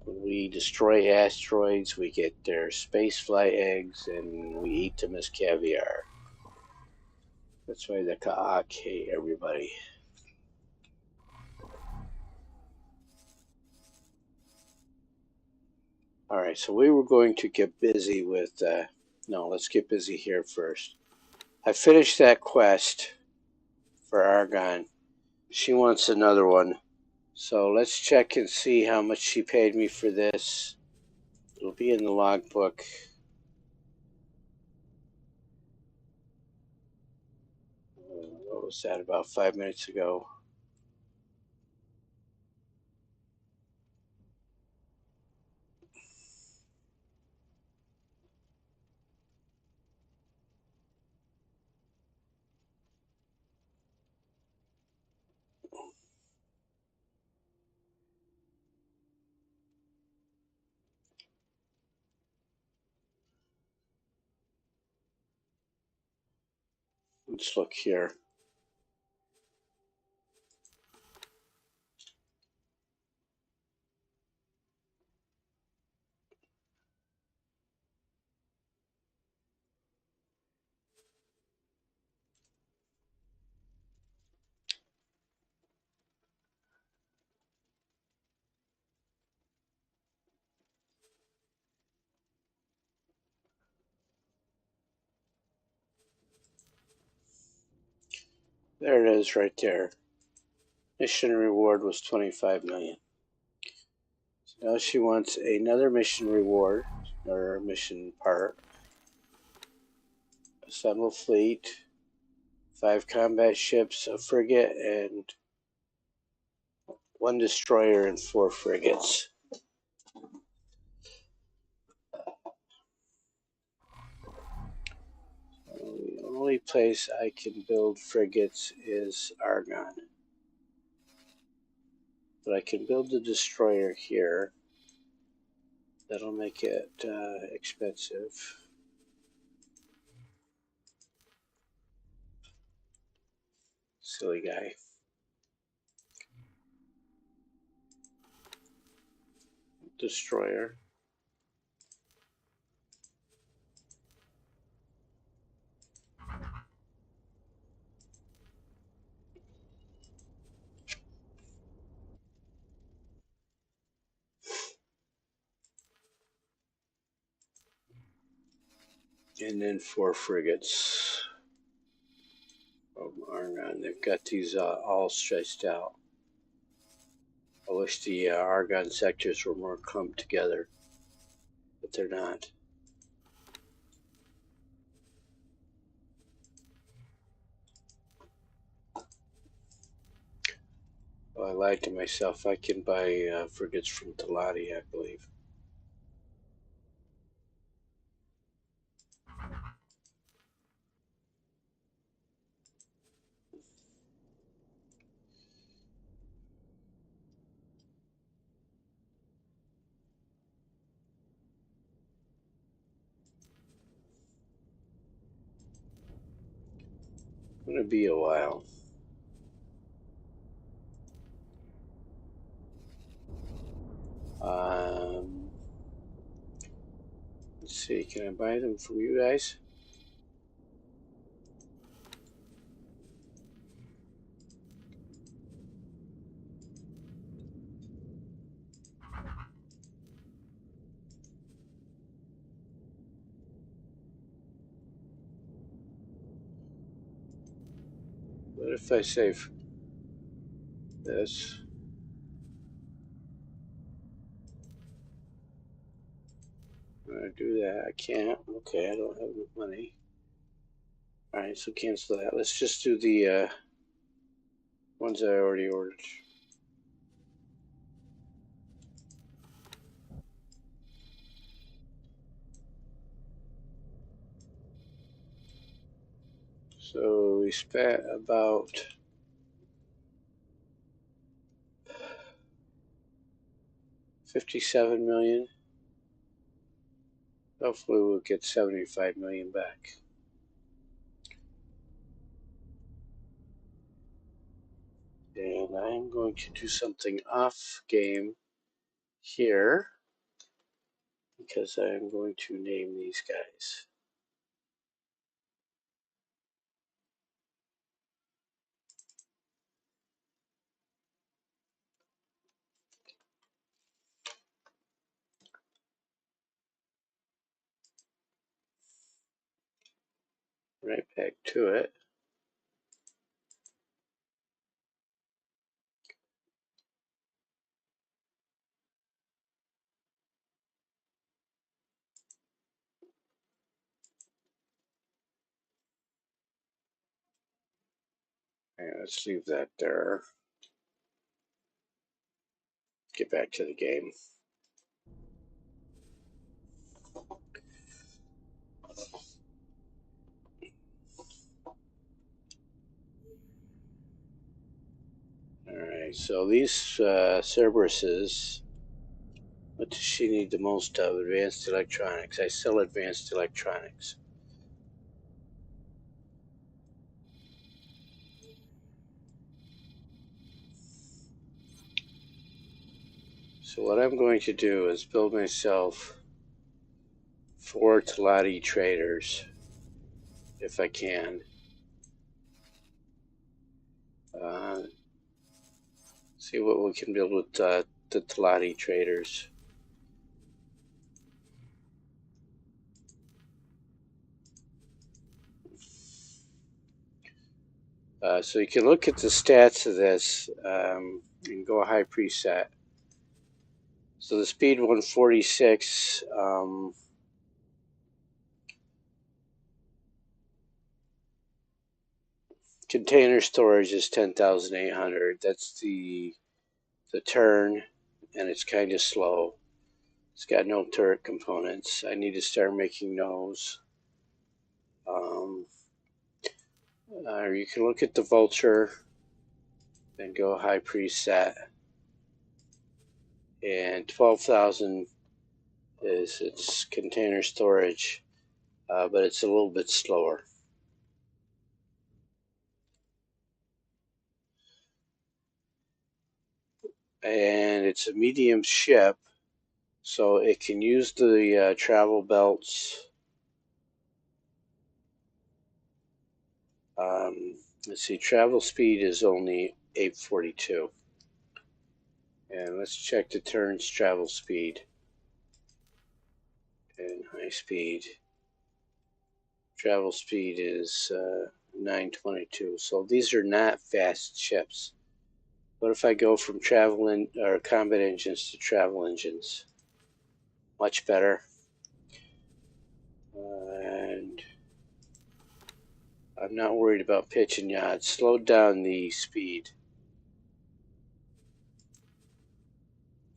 when we destroy asteroids, we get their spaceflight eggs, and we eat them as caviar. That's why the Kaak hate everybody. Alright, so we were going to get busy with, no, let's get busy here first. I finished that quest for Argon. She wants another one. So let's check and see how much she paid me for this. It'll be in the logbook. What was that, about 5 minutes ago? Let's look here. There it is right there. Mission reward was 25 million. So now she wants another mission reward, or mission part. Assemble fleet, 5 combat ships, a frigate, and 1 destroyer and 4 frigates. The only place I can build frigates is Argon. But I can build the destroyer here. That'll make it expensive. Silly guy. Destroyer. And then 4 frigates from Argon. They've got these all stretched out. I wish the Argon sectors were more clumped together, but they're not. Well, I lied to myself. I can buy frigates from Talati, I believe. It's going to be a while. Let's see, can I buy them from you guys? What if I save this? I'm going to do that. I can't. Okay, I don't have enough money. Alright, so cancel that. Let's just do the ones I already ordered. So we spent about 57 million. Hopefully we'll get 75 million back. And I'm going to do something off game here because I'm going to name these guys. Right back to it. And let's leave that there. Get back to the game. Alright, so these Cerberuses, what does she need the most of? Advanced electronics. I sell advanced electronics. So what I'm going to do is build myself 4 Talati traders, if I can. See what we can build with the Talati traders. So you can look at the stats of this. You can go high preset. So the speed 146. Container storage is 10,800. That's the turn, and it's kind of slow. It's got no turret components. I need to start making those. Or you can look at the vulture and go high preset. And 12,000 is its container storage, but it's a little bit slower. And it's a medium ship, so it can use the travel belts. Let's see, travel speed is only 842. And let's check the turn's travel speed. And high speed. Travel speed is 922. So these are not fast ships. What if I go from combat engines to travel engines? Much better. And I'm not worried about pitch and yaw. Slowed down the speed.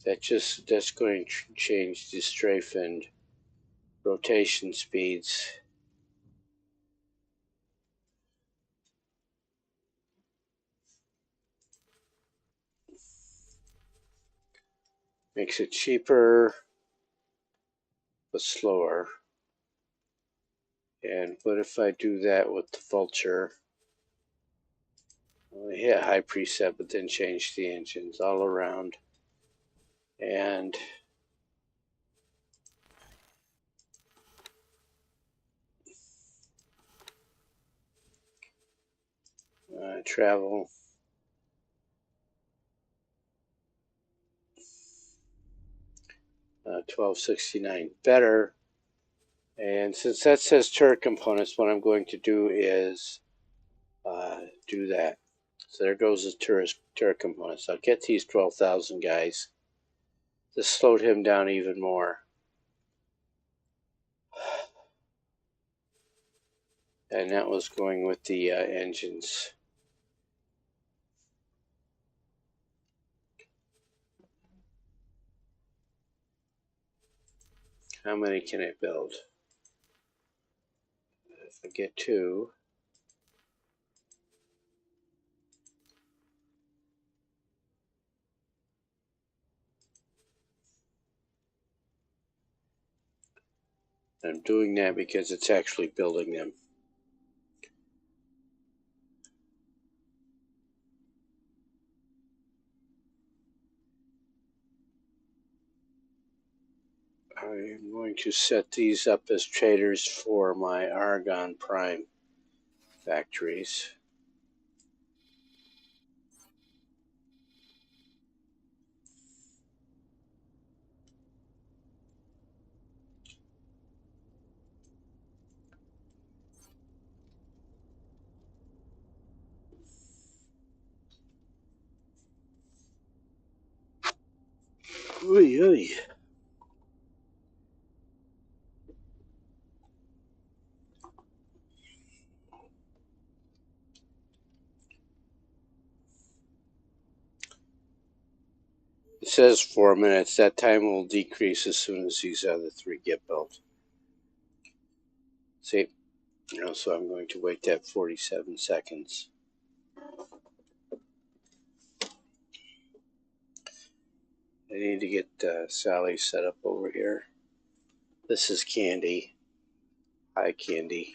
That's going to change the strafe and rotation speeds. Makes it cheaper, but slower. And what if I do that with the vulture? I hit high preset, but then change the engines all around. And travel. Uh, 1269 better. And since that says turret components, what I'm going to do is do that. So there goes the turret components. I'll get these 12,000 guys. This slowed him down even more. And that was going with the engines. How many can I build? If I get 2. I'm doing that because it's actually building them. I'm going to set these up as traders for my Argon Prime factories. Oy, oy. It says 4 minutes. That time will decrease as soon as these other 3 get built. See, so I'm going to wait that 47 seconds. I need to get Sally set up over here. This is Candy. Hi, Candy.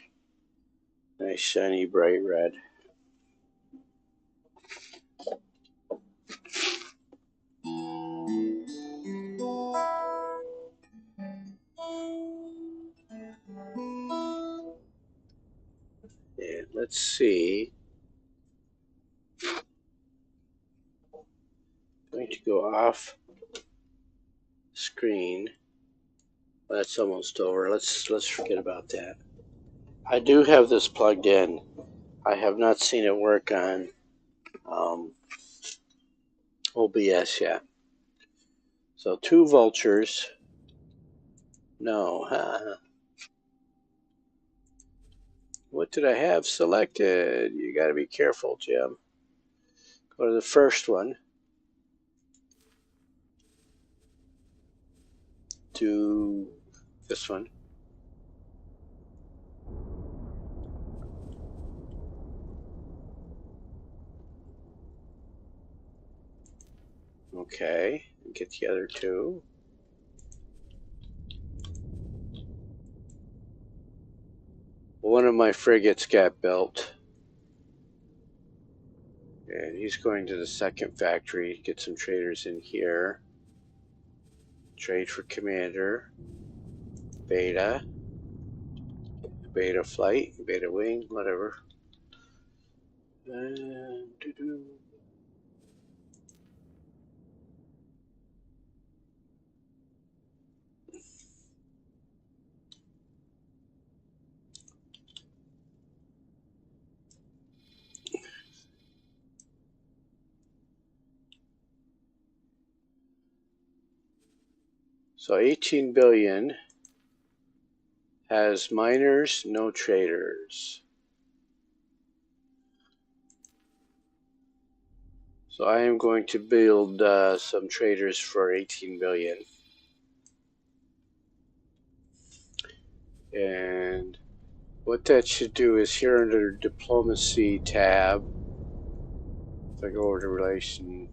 Nice, shiny, bright red. And let's see. I'm going to go off screen. That's almost over. Let's forget about that. I do have this plugged in. I have not seen it work on OBS yet. So 2 vultures. No. What did I have selected? You got to be careful, Jim. Go to the first one. Do this one. Okay. Get the other 2. One of my frigates got built. And he's going to the second factory. Get some traders in here. Trade for commander. Beta. Beta flight. Beta wing. Whatever. So 18 billion has miners, no traders. So I am going to build some traders for 18 billion. And what that should do is here under diplomacy tab, if I go over to relation,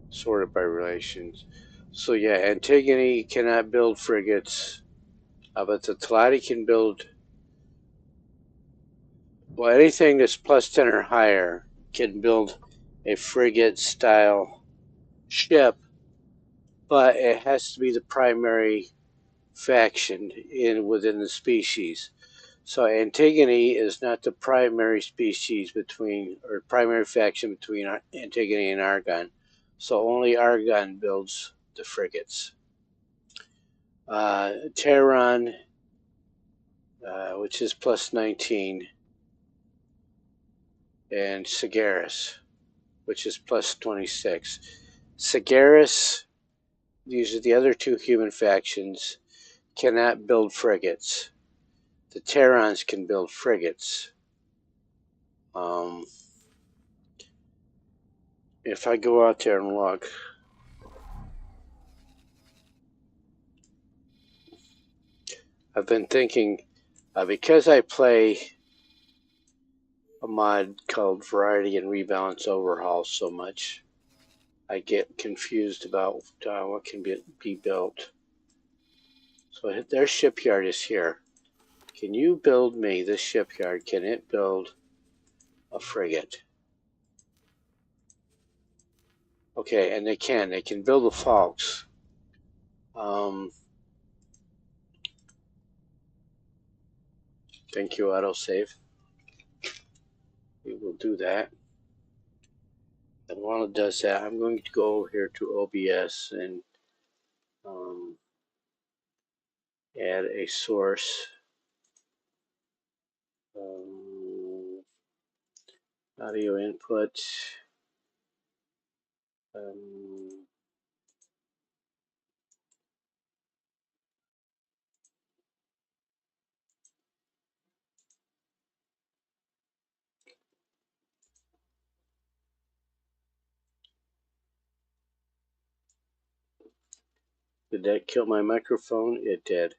sorted by relations. So yeah, Antigone cannot build frigates, but the Talati can build, well, anything that's plus 10 or higher can build a frigate style ship, but it has to be the primary faction within the species. So Antigone is not the primary species between, or primary faction between Antigone and Argon. So only Argon builds the frigates. Terran, which is plus 19, and Sagaris, which is plus 26. Sagaris, these are the other 2 human factions, cannot build frigates. The Terrans can build frigates. If I go out there and look, I've been thinking, because I play a mod called Variety and Rebalance Overhaul so much, I get confused about what can be built. So their shipyard is here. Can you build me this shipyard? Can it build a frigate? Okay, and they can. They can build the Falks. Thank you, autosave. We will do that. And while it does that, I'm going to go over here to OBS and add a source. Audio input. Did that kill my microphone? It did.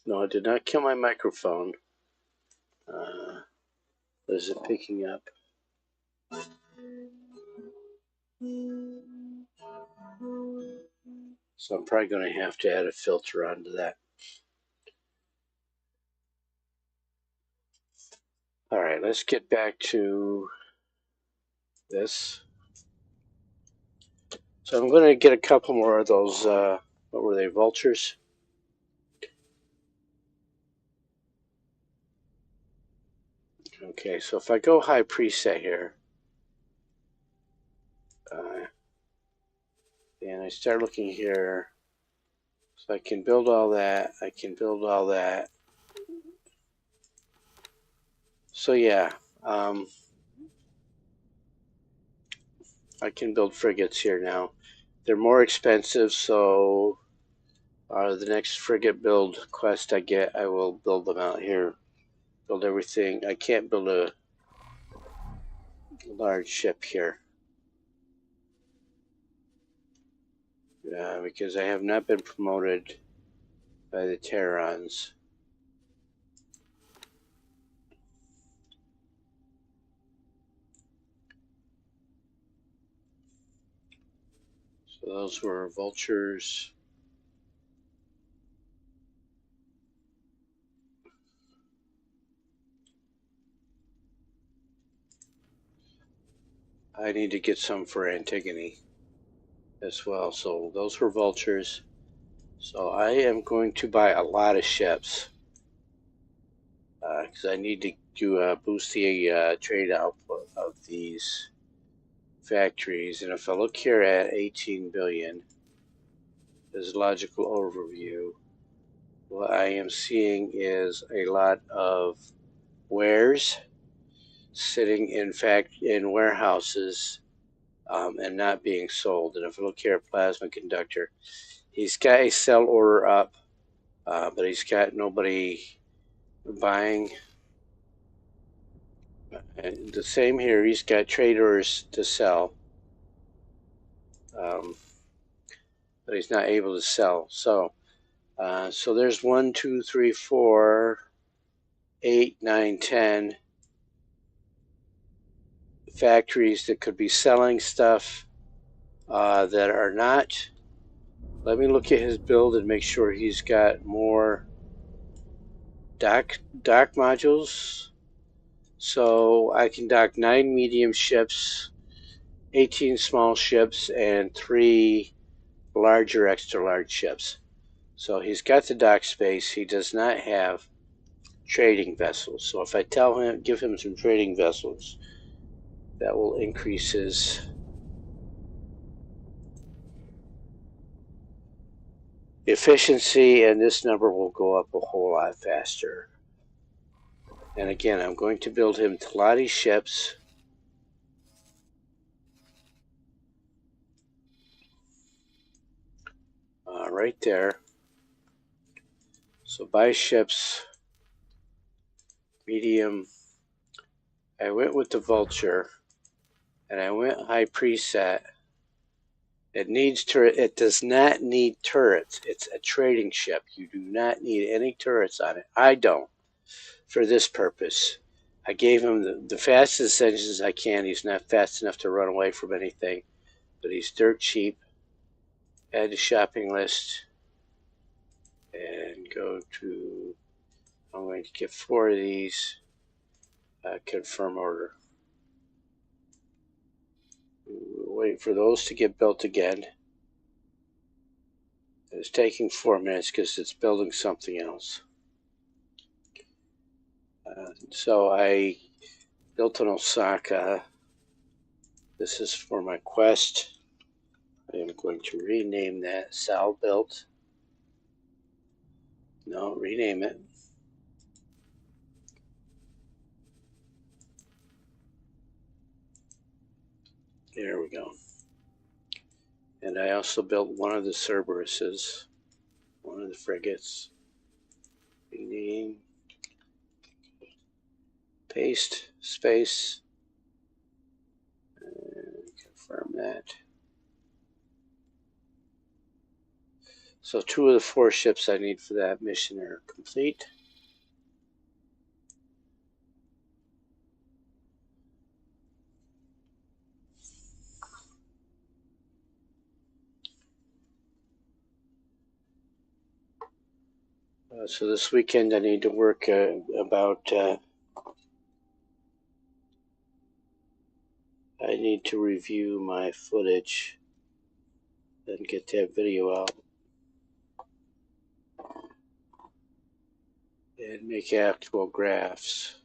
No, it did not kill my microphone. Is it picking up? So I'm probably going to have to add a filter onto that. All right, let's get back to this. So I'm going to get a couple more of those, what were they, vultures? Okay, so if I go high preset here, and I start looking here, so I can build all that, I can build all that. So yeah, I can build frigates here now. They're more expensive, so the next frigate build quest I get, I will build them out here. Build everything. I can't build a large ship here. Because I have not been promoted by the Terrans. So those were vultures. I need to get some for Antigone as well. So those were vultures. So I am going to buy a lot of ships because I need to boost the trade output of these factories. And if I look here at 18 billion, as a logical overview, what I am seeing is a lot of wares sitting in warehouses and not being sold. And if I look here at plasma conductor, he's got a sell order up, but he's got nobody buying. And the same here, he's got trade orders to sell, but he's not able to sell. So there's 1, 2, 3, 4, 8, 9, 10 factories that could be selling stuff that are not. Let me look at his build and make sure he's got more dock modules. So I can dock 9 medium ships, 18 small ships, and 3 larger extra large ships. So he's got the dock space. He does not have trading vessels. So if I give him some trading vessels, that will increase his efficiency, and this number will go up a whole lot faster. And again, I'm going to build him Talati ships. Right there. So buy ships, medium. I went with the Vulture, and I went high preset. It needs turret. It does not need turrets. It's a trading ship. You do not need any turrets on it. I don't, for this purpose. I gave him the fastest engines I can. He's not fast enough to run away from anything, but he's dirt cheap. Add to shopping list and go to. I'm going to get 4 of these. Confirm order. Wait for those to get built again. It's taking 4 minutes because it's building something else. So I built an Osaka. This is for my quest. I am going to rename that Sal built. No, rename it. There we go. And I also built one of the Cerberuses, one of the frigates. Rename. Paste, space, and confirm that. So 2 of the 4 ships I need for that mission are complete. So this weekend I need to work I need to review my footage and get that video out and make actual graphs.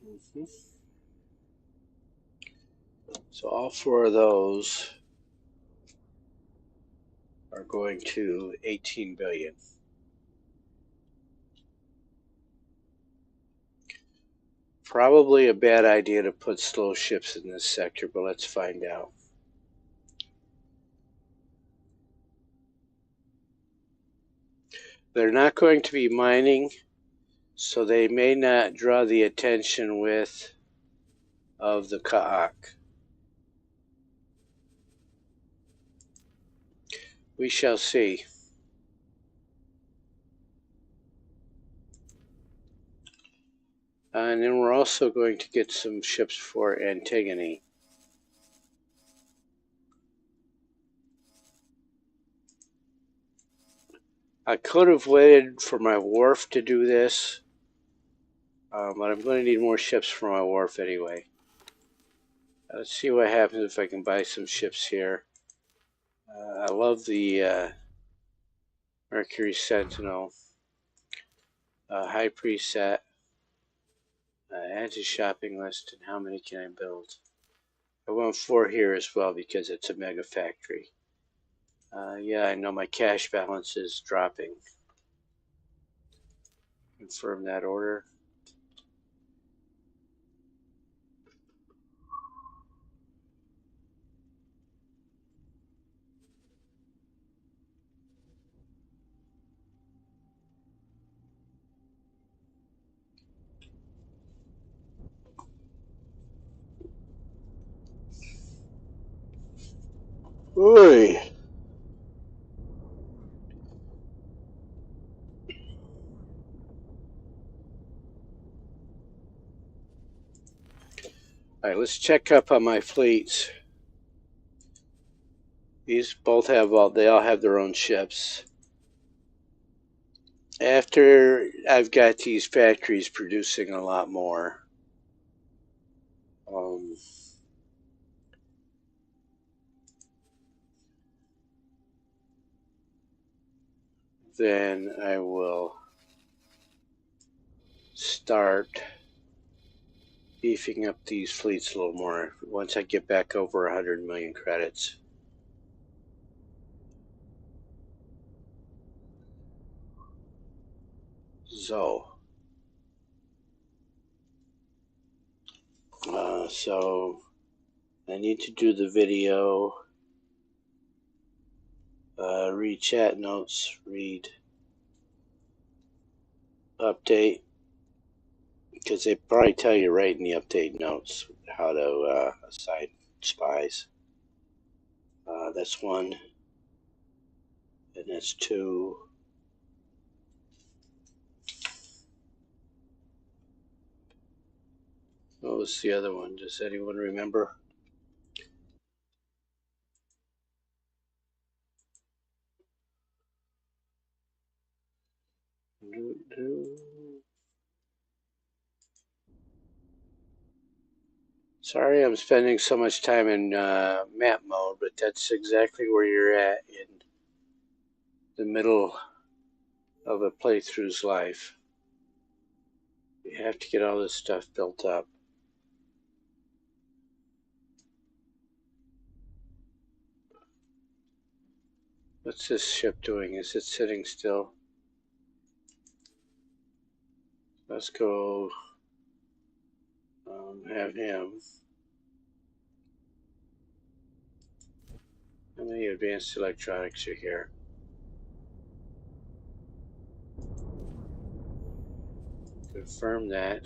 Mhm. So all 4 of those are going to 18 billion. Probably a bad idea to put slow ships in this sector, but let's find out. They're not going to be mining, so they may not draw the attention of the Ka'ak. We shall see. And then we're also going to get some ships for Antigone. I could have waited for my wharf to do this, but I'm going to need more ships for my wharf anyway. Let's see what happens if I can buy some ships here. I love the Mercury Sentinel, High Preset, add to shopping list, and how many can I build? I want 4 here as well because it's a mega factory. Yeah, I know my cash balance is dropping. Confirm that order. Oy. All right, let's check up on my fleets. These both have they all have their own ships. After I've got these factories producing a lot more, then I will start beefing up these fleets a little more once I get back over 100 million credits. So I need to do the video, read chat notes, read update, because they probably tell you right in the update notes how to assign spies. That's 1, and that's 2. What was the other one? Does anyone remember? Sorry I'm spending so much time in map mode, but that's exactly where you're at in the middle of a playthrough's life. You have to get all this stuff built up. What's this ship doing? Is it sitting still? Let's go have him. How many advanced electronics are here? Confirm that.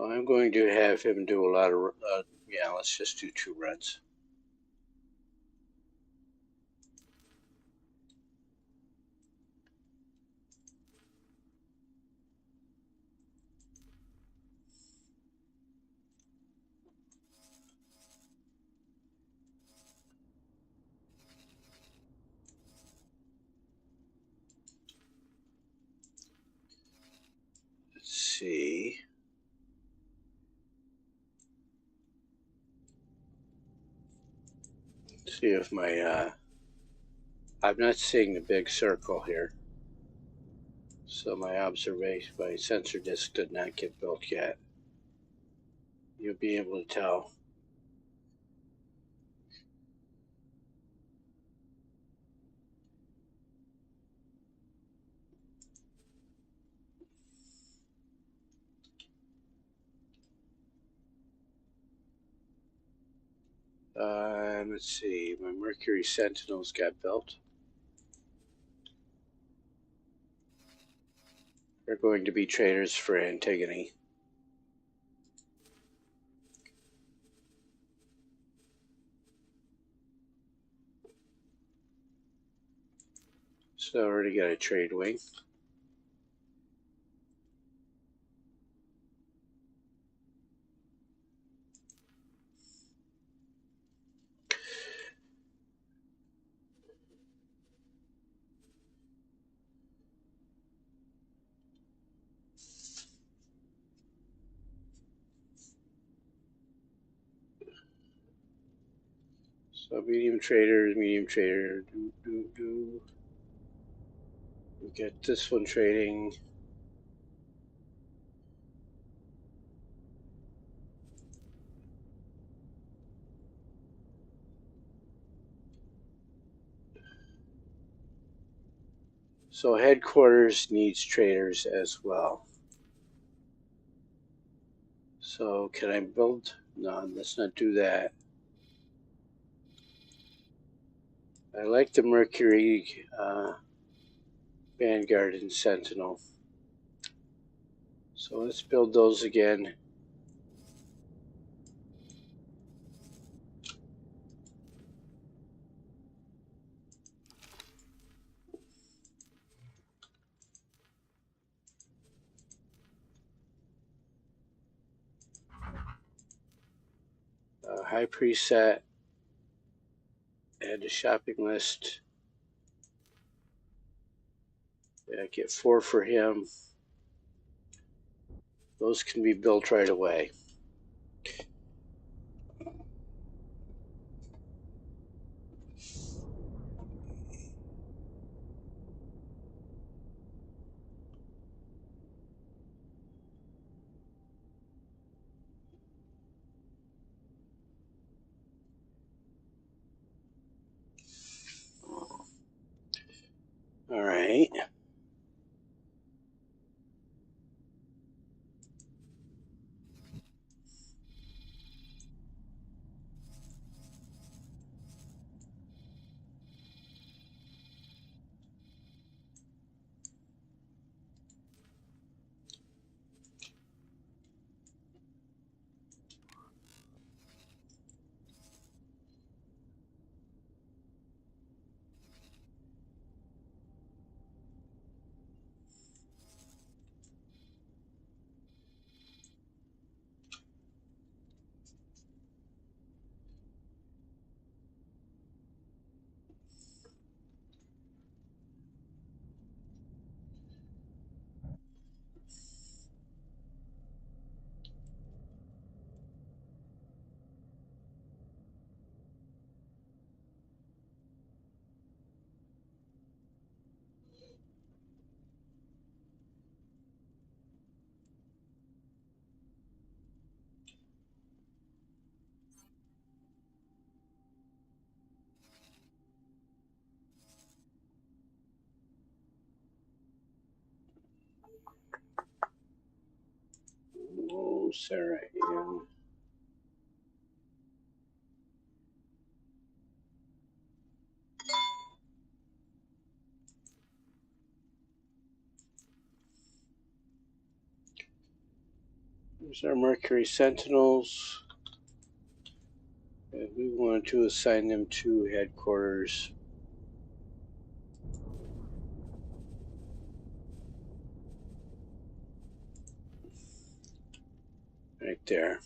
So I'm going to have him do a lot of, yeah, let's just do 2 runs. Let's see. See if my, I'm not seeing the big circle here. So my observation, my sensor disk did not get built yet. You'll be able to tell. Let's see, my Mercury Sentinels got built. They're going to be traders for Antigone. So I already got a trade wing. So medium trader, do. We get this one trading. So headquarters needs traders as well. So can I build? No, let's not do that. I like the Mercury Vanguard and Sentinel. So let's build those again. High preset, add to shopping list. Yeah, get 4 for him. Those can be built right away. All right. Oh, Sarah Ann. There's our Mercury Sentinels. And we want to assign them to headquarters. Right there.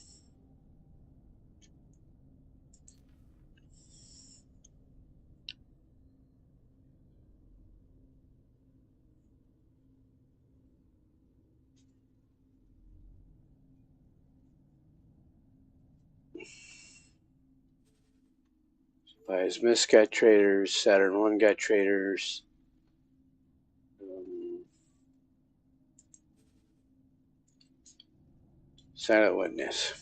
Biosmith got traders, Saturn 1 got traders. Silent Witness.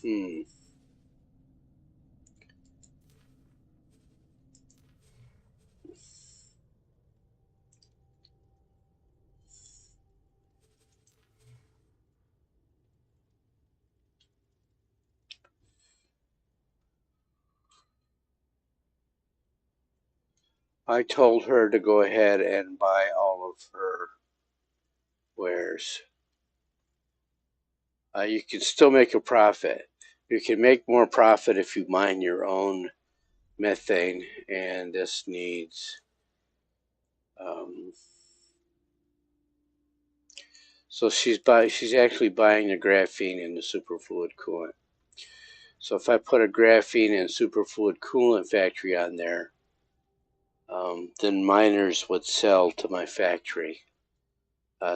I told her to go ahead and buy all of her wares. You can still make a profit. You can make more profit if you mine your own methane, and this needs so she's actually buying the graphene and the superfluid coolant. So if I put a graphene and superfluid coolant factory on there, then miners would sell to my factory.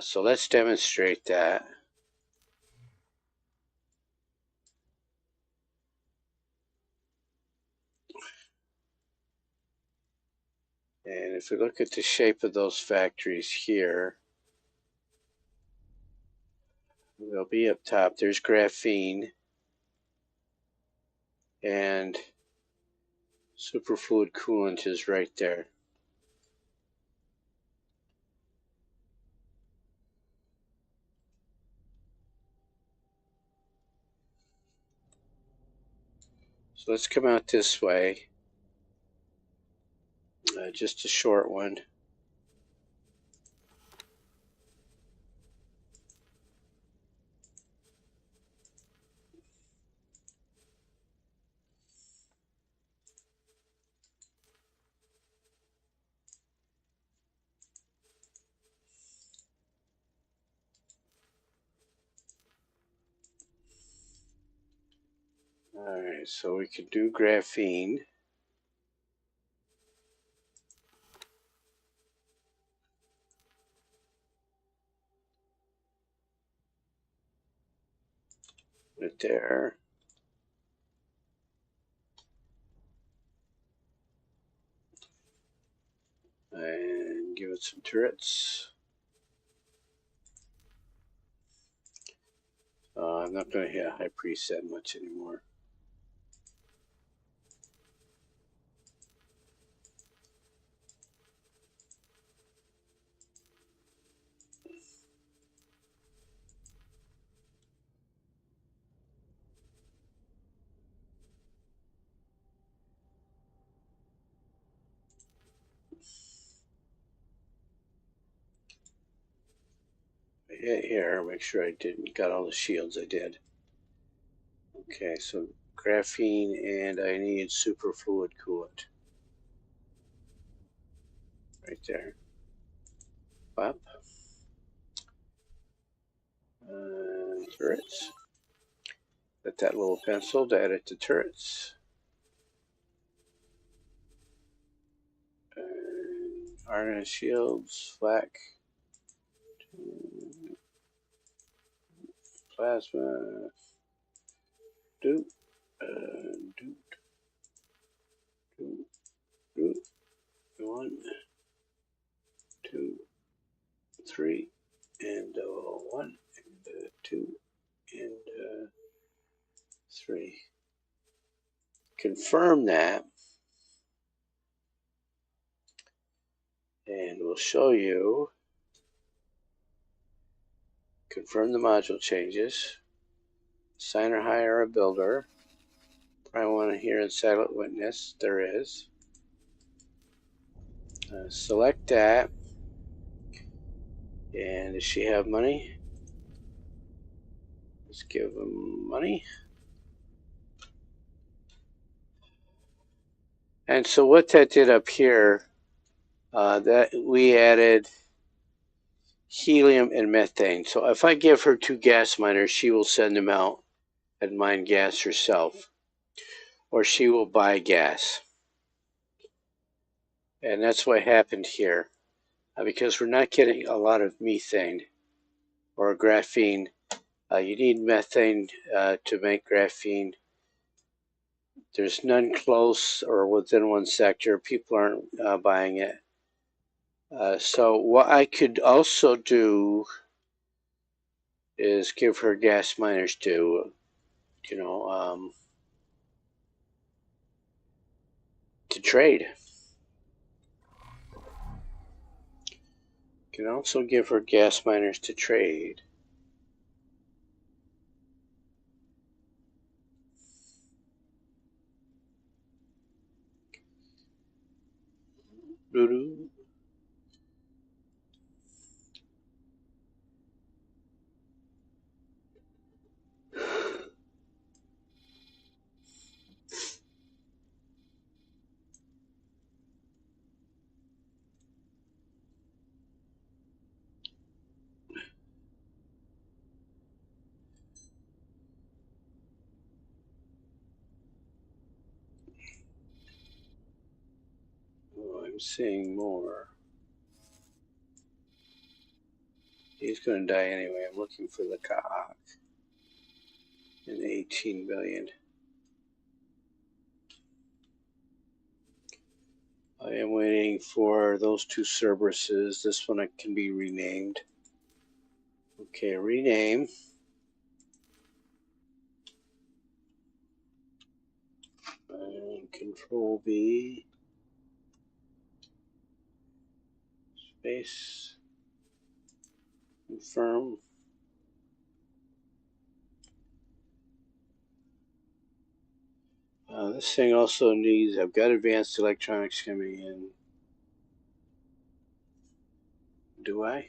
So let's demonstrate that. And if we look at the shape of those factories here, they'll be up top. There's graphene and superfluid coolant is right there. So let's come out this way. Just a short one. Alright, so we can do graphene. Right there. And give it some turrets. I'm not going to hit high preset much anymore. I hit here, make sure I didn't got all the shields. I did. Okay, so graphene, and I need superfluid coolant. Right there. Up. Turrets. Got that little pencil to add it to turrets. Iron and shields, flak, plasma, doop, doop, doop, doop. 1, 2, 3, and 1, and 2, and 3. Confirm that, and we'll show you. Confirm the module changes. Assign or hire a builder. Probably want to hear in Silent Witness. There is. Select that. And does she have money? Let's give them money. And so what that did up here, that we added helium and methane. So if I give her 2 gas miners, she will send them out and mine gas herself, or she will buy gas. And that's what happened here, because we're not getting a lot of methane or graphene. You need methane to make graphene. There's none close or within one sector. People aren't buying it. So what I could also do is give her gas miners to, to trade. Can also give her gas miners to trade. Doo-doo. Oh, I'm seeing more. He's going to die anyway. I'm looking for the Kahak in 18 billion. I am waiting for those 2 Cerberuses. This one can be renamed. Okay, rename. And Control V. Space. Confirm. This thing also needs, I've got advanced electronics coming in. Do I?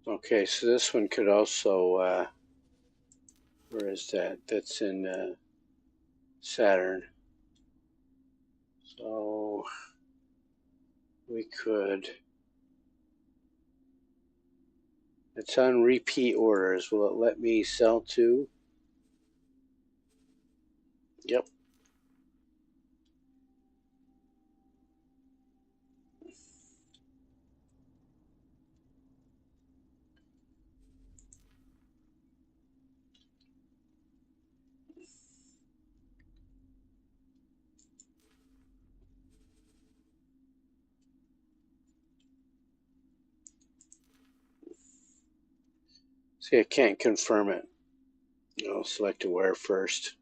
Okay, so this one could also, where is that? That's in Saturn. So we could, it's on repeat orders. Will it let me sell to? Yep. See, I can't confirm it. I'll select where first.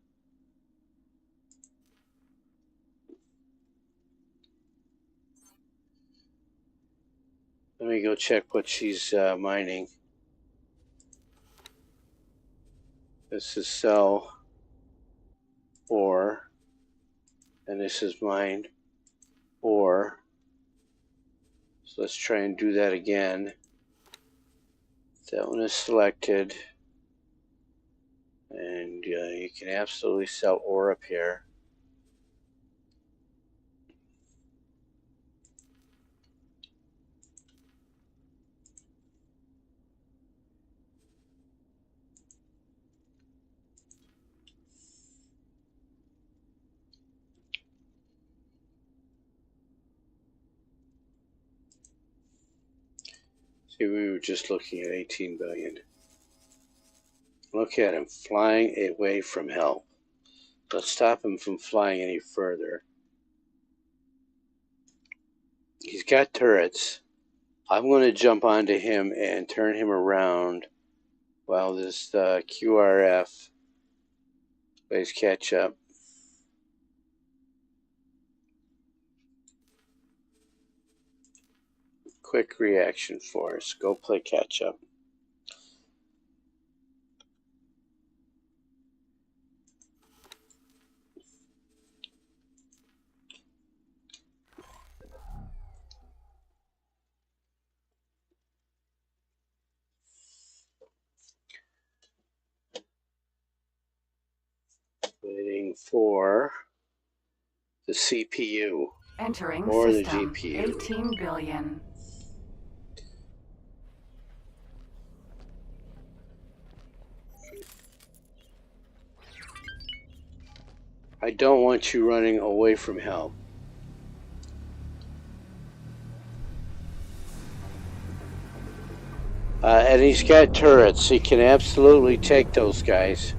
Let me go check what she's mining. This is cell ore, and this is mine ore. So let's try and do that again. That one is selected, and you can absolutely sell ore up here. See, we were just looking at 18 billion. Look at him flying away from help. Let's stop him from flying any further. He's got turrets. I'm going to jump onto him and turn him around while this QRF plays catch up. Quick reaction force. Go play catch up. Waiting for the CPU Entering or system. the GPU. 18 billion. I don't want you running away from help. And he's got turrets. He can absolutely take those guys.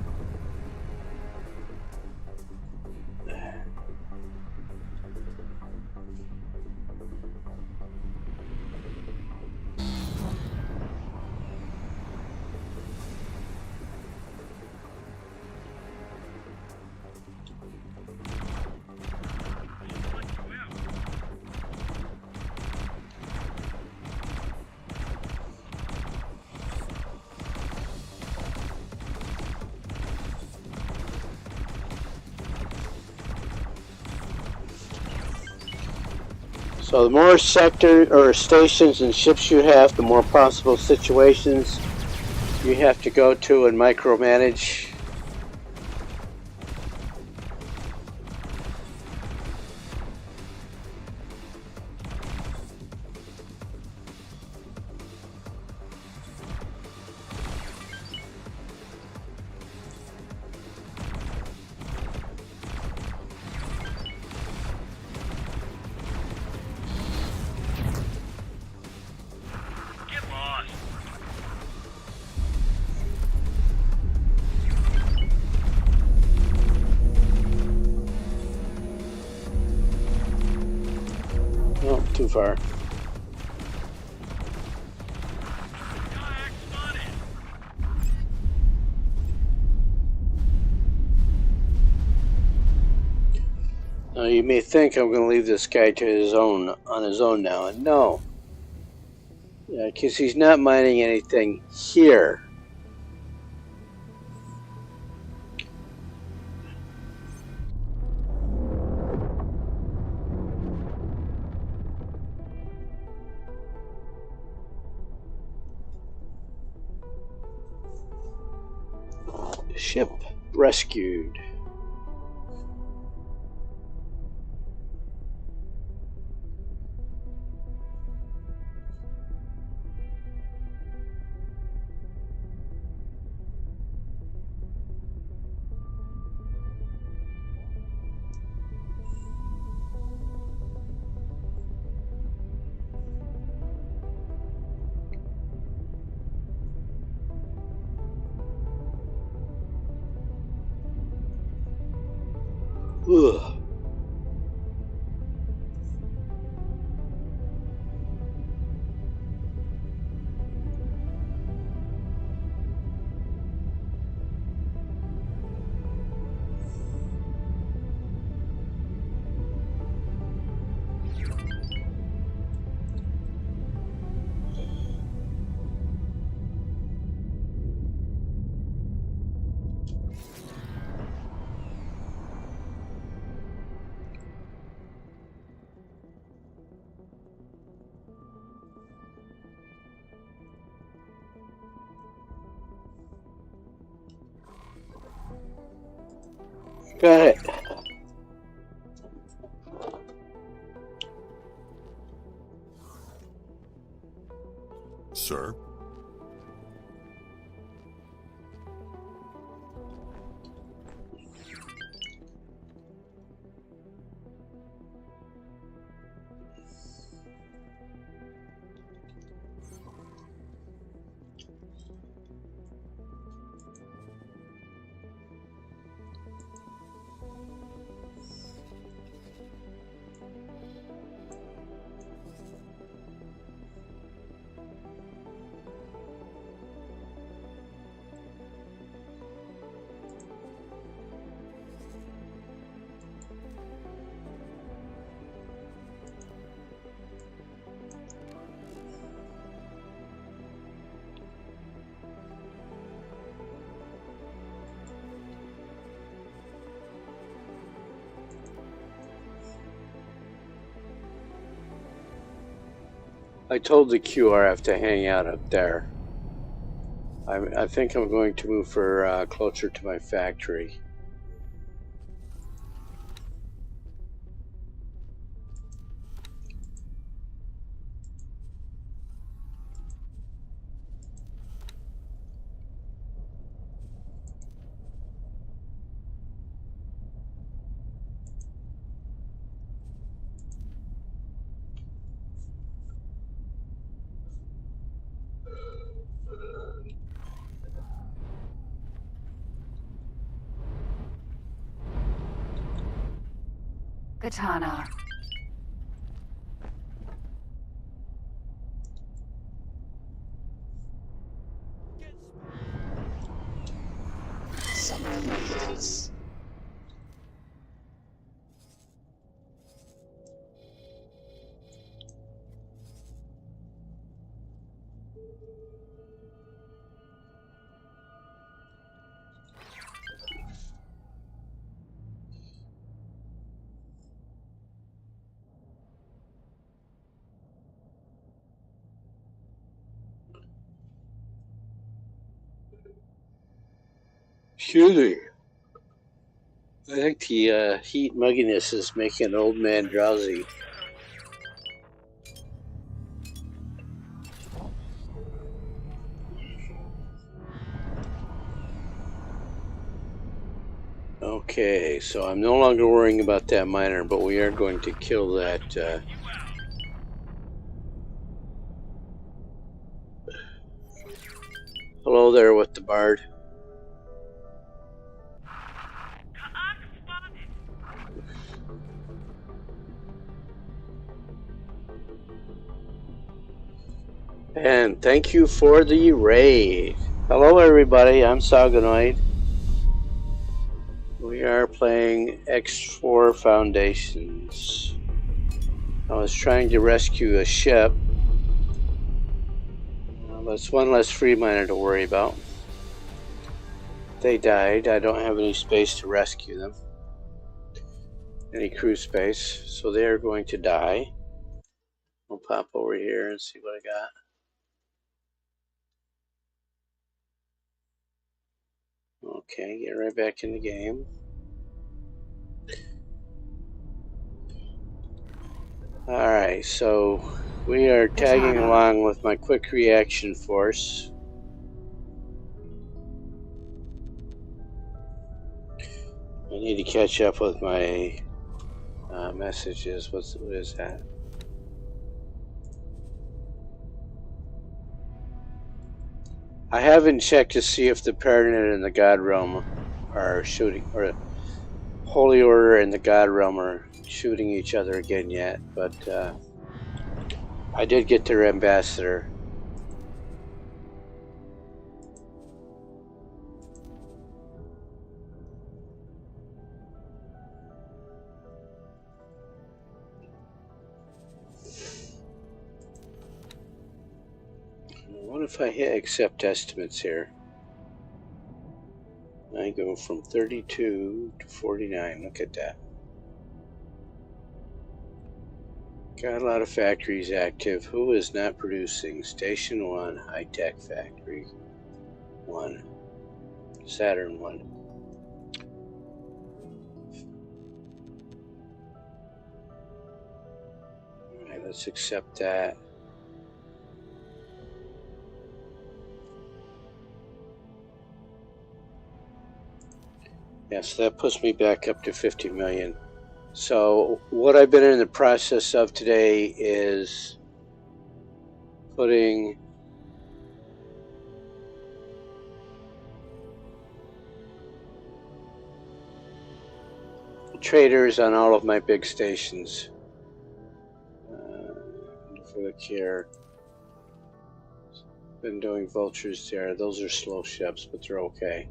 So the more sector or stations and ships you have, the more possible situations you have to go to and micromanage. Oh, too far. Now you may think I'm going to leave this guy to his own on his own now, and no, because he's not mining anything here. Ship rescued. Ugh. Go ahead. Sir? I told the QRF to hang out up there. I think I'm going to move for closer to my factory. Katana. Excuse me. I think the heat mugginess is making an old man drowsy. Okay, so I'm no longer worrying about that miner, but we are going to kill that. Hello there with the bard. And thank you for the raid. Hello everybody, I'm Sauganoid. We are playing X4 Foundations. I was trying to rescue a ship. Well, that's one less free miner to worry about. They died. I don't have any space to rescue them. Any crew space. So they are going to die. I'll pop over here and see what I got. Okay, get right back in the game. Alright, so we are tagging Katana. along with my quick reaction force. I need to catch up with my messages. What is that? I haven't checked to see if the Paranid and the God Realm are shooting, or Holy Order and the God Realm are shooting each other again yet, but I did get their ambassador. What if I hit accept estimates here? I go from 32 to 49. Look at that. Got a lot of factories active. Who is not producing? Station 1, High Tech Factory 1, Saturn 1. Let's accept that. Yeah, so that puts me back up to 50 million. So what I've been in the process of today is putting traders on all of my big stations. Look here. Been doing vultures there. Those are slow ships, but they're okay.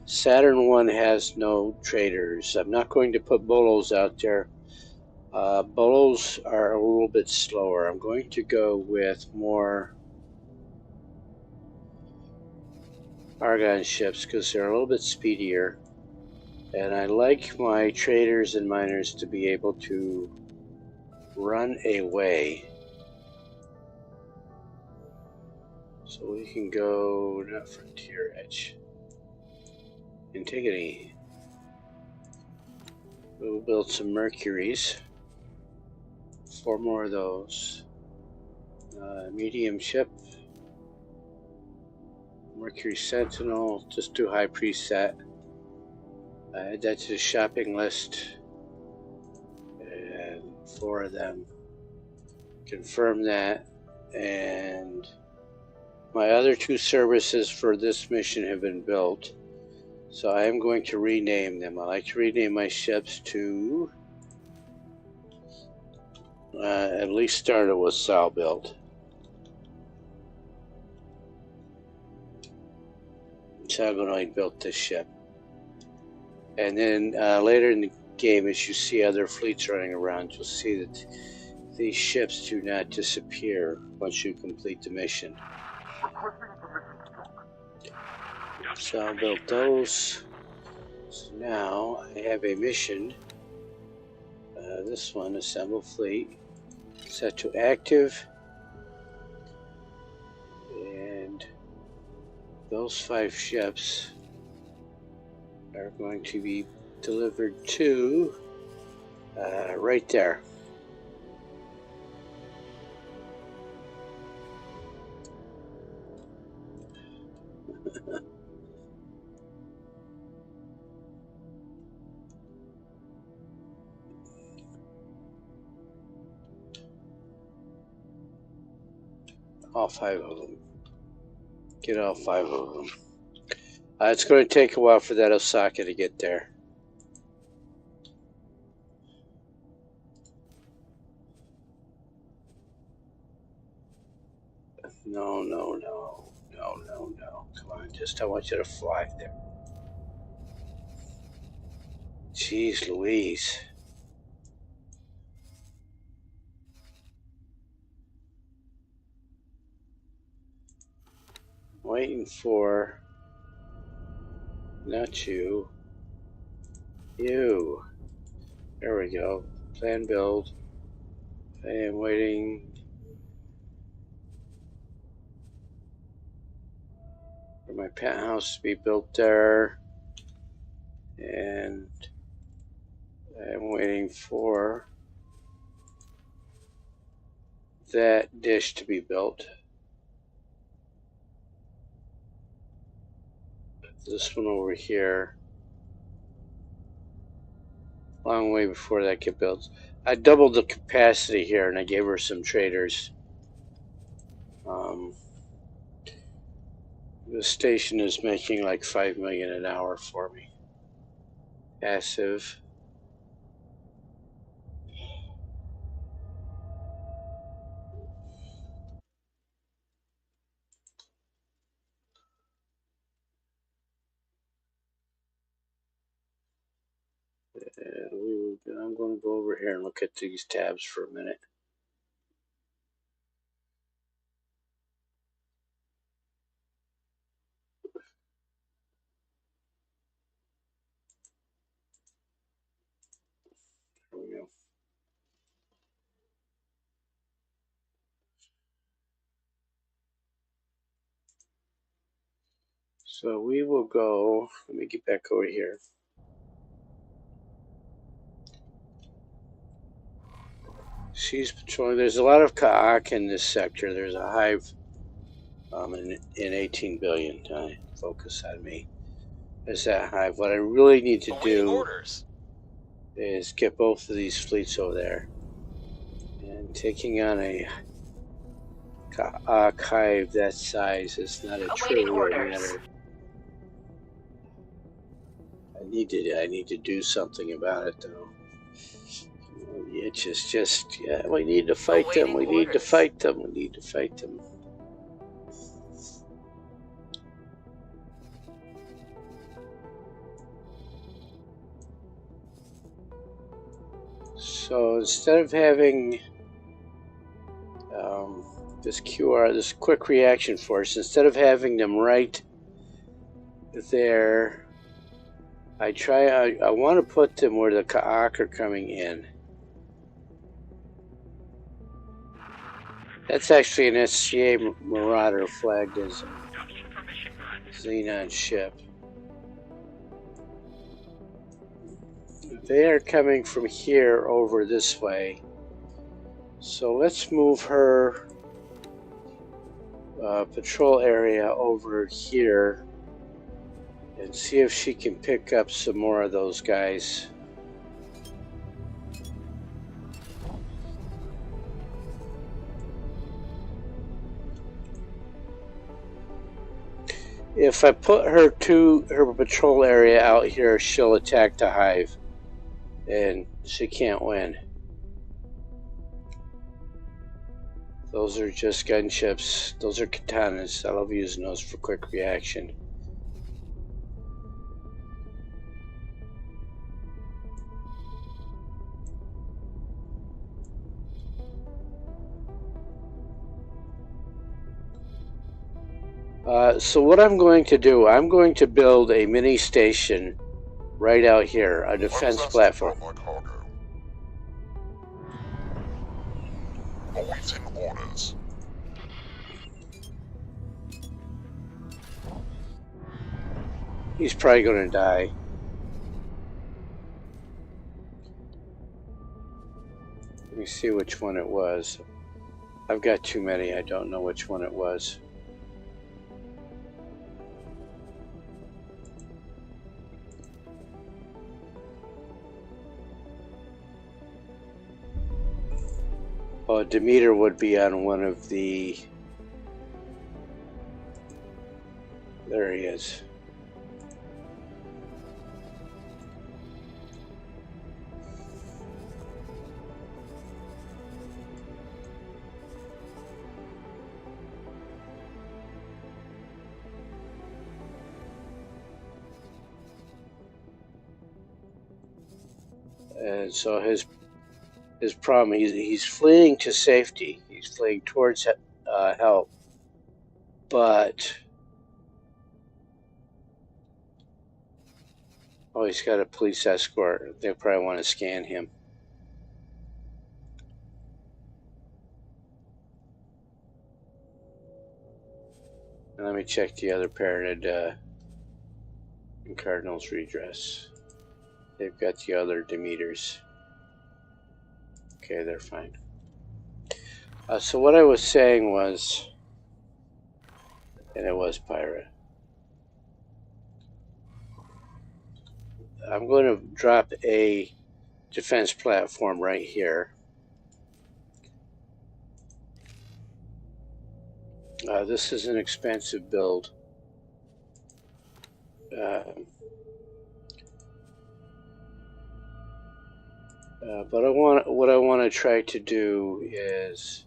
Saturn 1 has no traders. I'm not going to put bolos out there. Bolos are a little bit slower. I'm going to go with more Argon ships because they're a little bit speedier. And I like my traders and miners to be able to run away. So we can go, not Frontier Edge. Antigone. We'll build some Mercuries. 4 more of those. Medium ship. Mercury Sentinel. Just do high preset. Add that to the shopping list. And 4 of them. Confirm that. And my other 2 services for this mission have been built. So I am going to rename them. I like to rename my ships to at least start it with Sal build. Hexagonal built this ship. And then later in the game, as you see other fleets running around, you'll see that these ships do not disappear once you complete the mission. So I built those. So now I have a mission. This one, assemble fleet, set to active. And those 5 ships are going to be delivered to right there. All 5 of them. Get all 5 of them. It's going to take a while for that Osaka to get there. No, no, no. No, no, no. Come on, I want you to fly there. Jeez Louise. Waiting for... Not you. You. There we go. Plan build. I am waiting for my penthouse to be built there. And I'm waiting for that dish to be built. This one over here. Long way before that get built. I doubled the capacity here and I gave her some traders. The station is making like 5 million an hour for me. Passive. I'm going to go over here and look at these tabs for a minute. There we go. So we will go, let me get back over here. She's patrolling. There's a lot of Ka'ak in this sector. There's a hive in 18 billion. Focus on me. There's that hive. What I really need to do is get both of these fleets over there. And taking on a Ka'ak hive that size is not a trivial matter. I need to do something about it, though. It's just, yeah, we need to fight them. We need to fight them. We need to fight them. So instead of having this this quick reaction force, instead of having them right there, I want to put them where the Ka'ak are coming in. That's actually an SCA Marauder flagged as a Xenon ship. They are coming from here over this way. So let's move her patrol area over here and see if she can pick up some more of those guys. If I put her patrol area out here, she'll attack the hive, and she can't win. Those are just gunships. Those are katanas. I love using those for quick reaction. So what I'm going to do, I'm going to build a mini station right out here, a defense platform. Awaiting orders. He's probably going to die. Let me see which one it was. I've got too many. I don't know which one it was. Oh, Demeter would be on one of the... There he is. And so his problem, he's fleeing to safety. He's fleeing towards help, but he's got a police escort. They probably want to scan him. And let me check the other Paranid in Cardinal's redress. They've got the other Demeters. Okay, they're fine. So what I was saying was, and it was Pyra, I'm going to drop a defense platform right here. This is an expensive build. But what I want to try to do is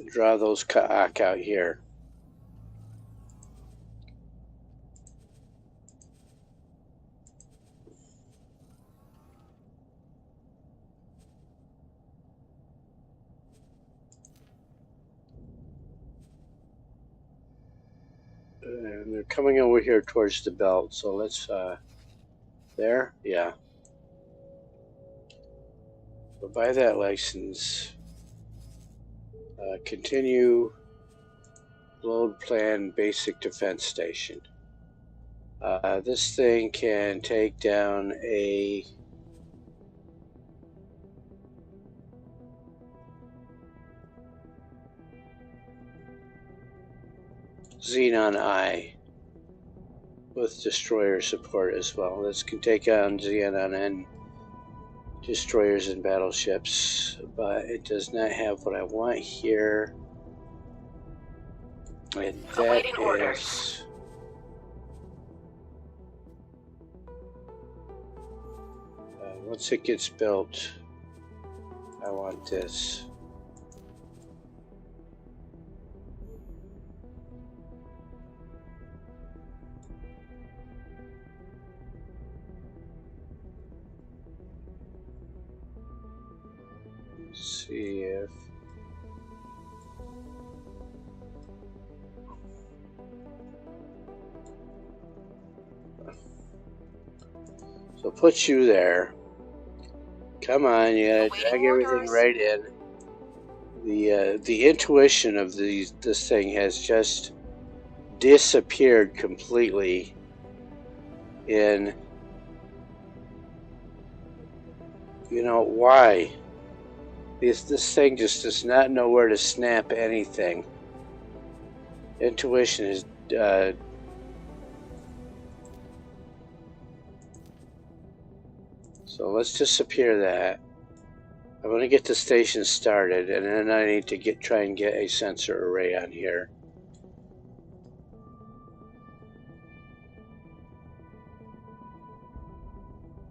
draw those Ka'ak out here. And they're coming over here towards the belt, so let's, there? Yeah. So buy that license. Continue load plan basic defense station. This thing can take down a Xenon Eye with destroyer support as well. This can take on Xenon and destroyers and battleships, but it does not have what I want here. And that Awaiting is orders. once it gets built, I want this. See if so put you there. Come on, you gotta drag everything right in. The intuition of this thing has just disappeared completely in, you know, why? This thing just does not know where to snap anything. Intuition is so let's disappear that. I'm going to get the station started, and then I need to try and get a sensor array on here.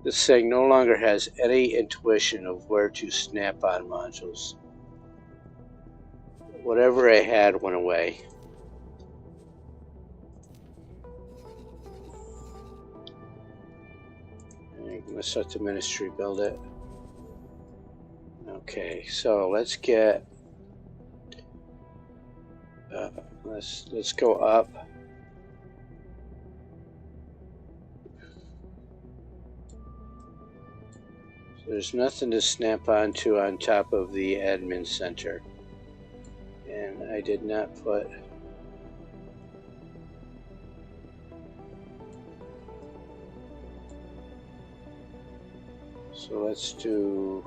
This thing no longer has any intuition of where to snap on modules. Whatever I had went away. I'm going to set the ministry build it. Okay, so let's get let's go up. So there's nothing to snap onto on top of the admin center, and I did not put. So let's do.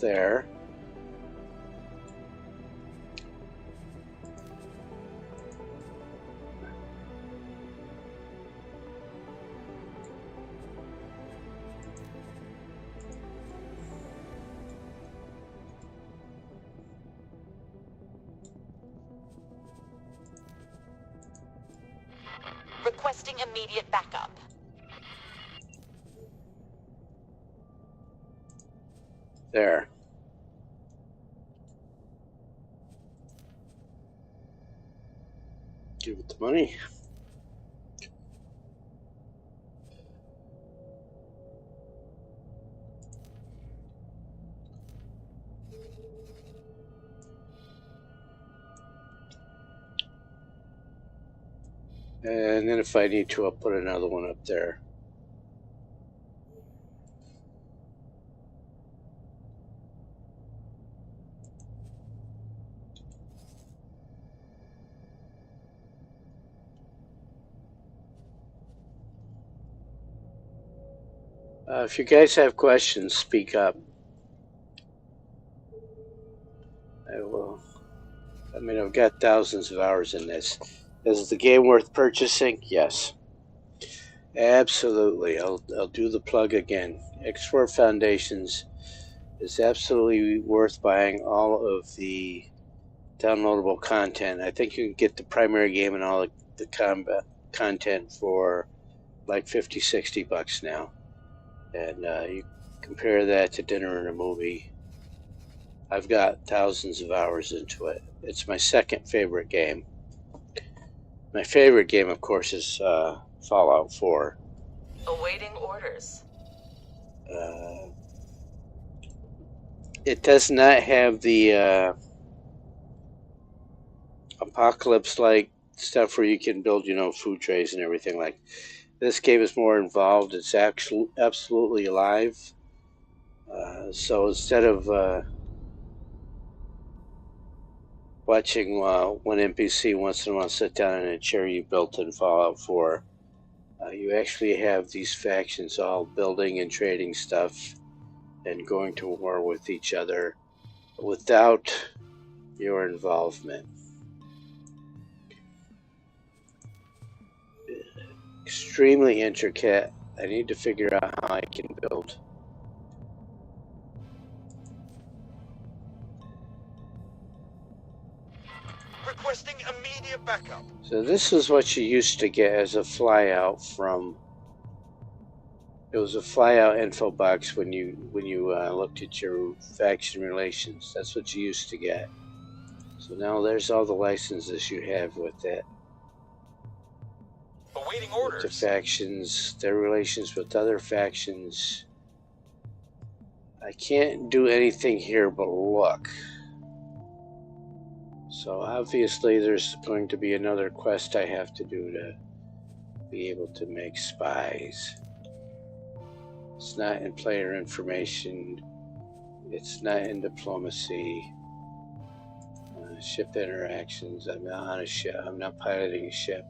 There. Requesting immediate backup. There. Give it the money. And then if I need to, I'll put another one up there. If you guys have questions, speak up. I will. I mean, I've got thousands of hours in this. Is the game worth purchasing? Yes. Absolutely. I'll do the plug again. X4 Foundations is absolutely worth buying all of the downloadable content. I think you can get the primary game and all the combat content for like 50-60 bucks now. And you compare that to dinner and a movie. I've got thousands of hours into it. It's my second favorite game. My favorite game, of course, is Fallout 4. Awaiting orders. It does not have the apocalypse-like stuff where you can build, food trays and everything like. This game is more involved. It's actually absolutely alive. So instead of watching one NPC once in a while sit down in a chair you built in Fallout 4, you actually have these factions all building and trading stuff and going to war with each other without your involvement. Extremely intricate. I need to figure out how I can build. Requesting immediate backup. So this is what you used to get as a flyout from. It was a flyout info box when you looked at your faction relations. That's what you used to get. So now there's all the licenses you have with it. Awaiting With orders. the factions, their relations with other factions. I can't do anything here but look. So obviously there's going to be another quest I have to do to be able to make spies. It's not in player information. It's not in diplomacy. Ship interactions. I'm not on a ship. I'm not piloting a ship.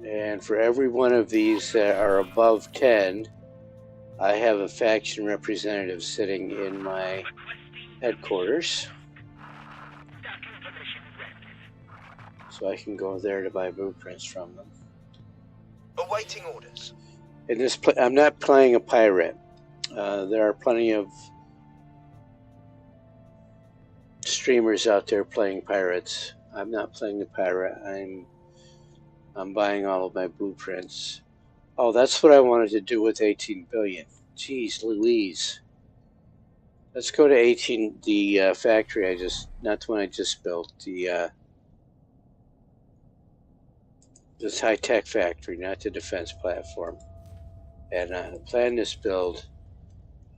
And for every one of these that are above 10, I have a faction representative sitting in my headquarters. So I can go there to buy blueprints from them. Awaiting orders. In this, I'm not playing a pirate. There are plenty of streamers out there playing pirates. I'm not playing the pirate. I'm buying all of my blueprints. Oh, that's what I wanted to do with 18 billion. Jeez Louise. Let's go to 18, the factory not the one I just built, this high-tech factory, not the defense platform. And plan this build.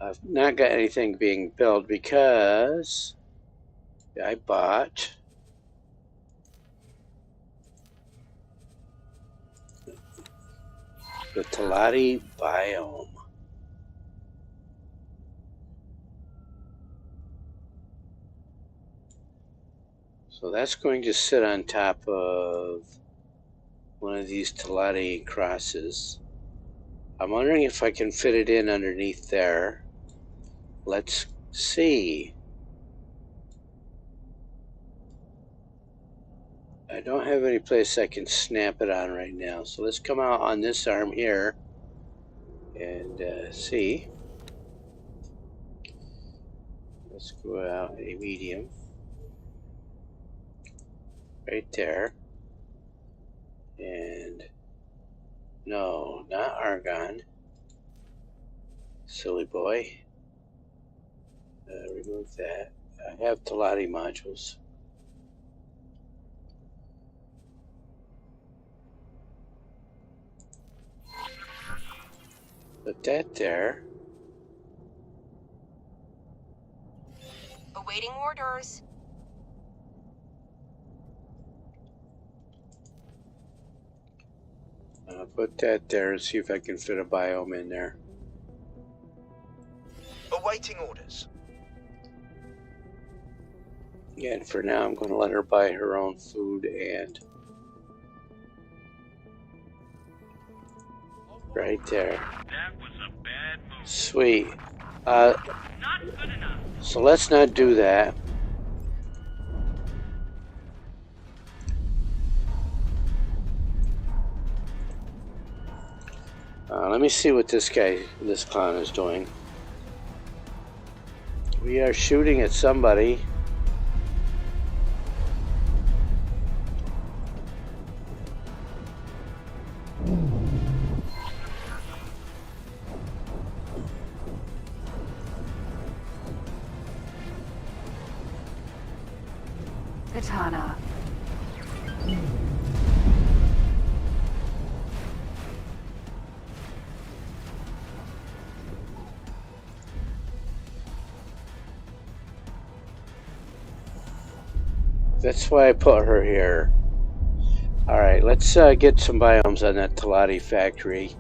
I've not got anything being built because I bought the Talati biome. So that's going to sit on top of one of these Talati crosses. I'm wondering if I can fit it in underneath there. Let's see. I don't have any place I can snap it on right now. So let's come out on this arm here and see. Let's go out a medium. Right there. And no, not argon. Silly boy. Remove that. I have Talati modules. Put that there. Awaiting orders. I'll put that there and see if I can fit a biome in there. Awaiting orders. Yeah, and for now I'm going to let her buy her own food and right there. That was a bad move. Sweet. Not good enough. So let's not do that. Let me see what this pawn is doing. We are shooting at somebody. Katana. That's why I put her here. Alright, let's get some biomes on that Talati factory.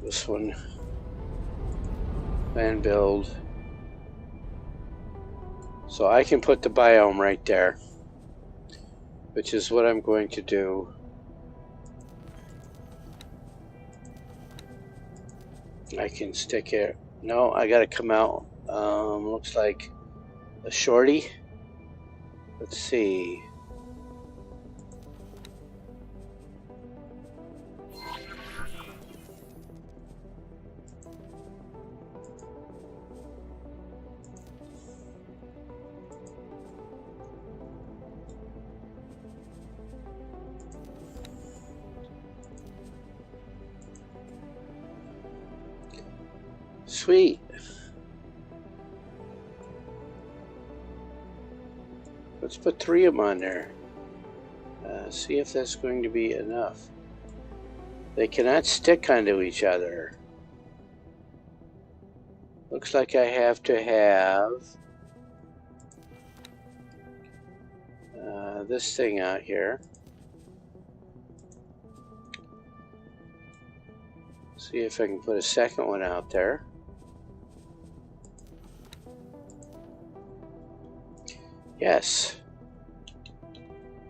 This one. Plan build. So I can put the biome right there. which is what I'm going to do. I can stick it. No, I gotta come out. Looks like a shorty. Let's see. Sweet. Let's put 3 of them on there. See if that's going to be enough. They cannot stick onto each other. Looks like I have to have this thing out here. See if I can put a second one out there. Yes.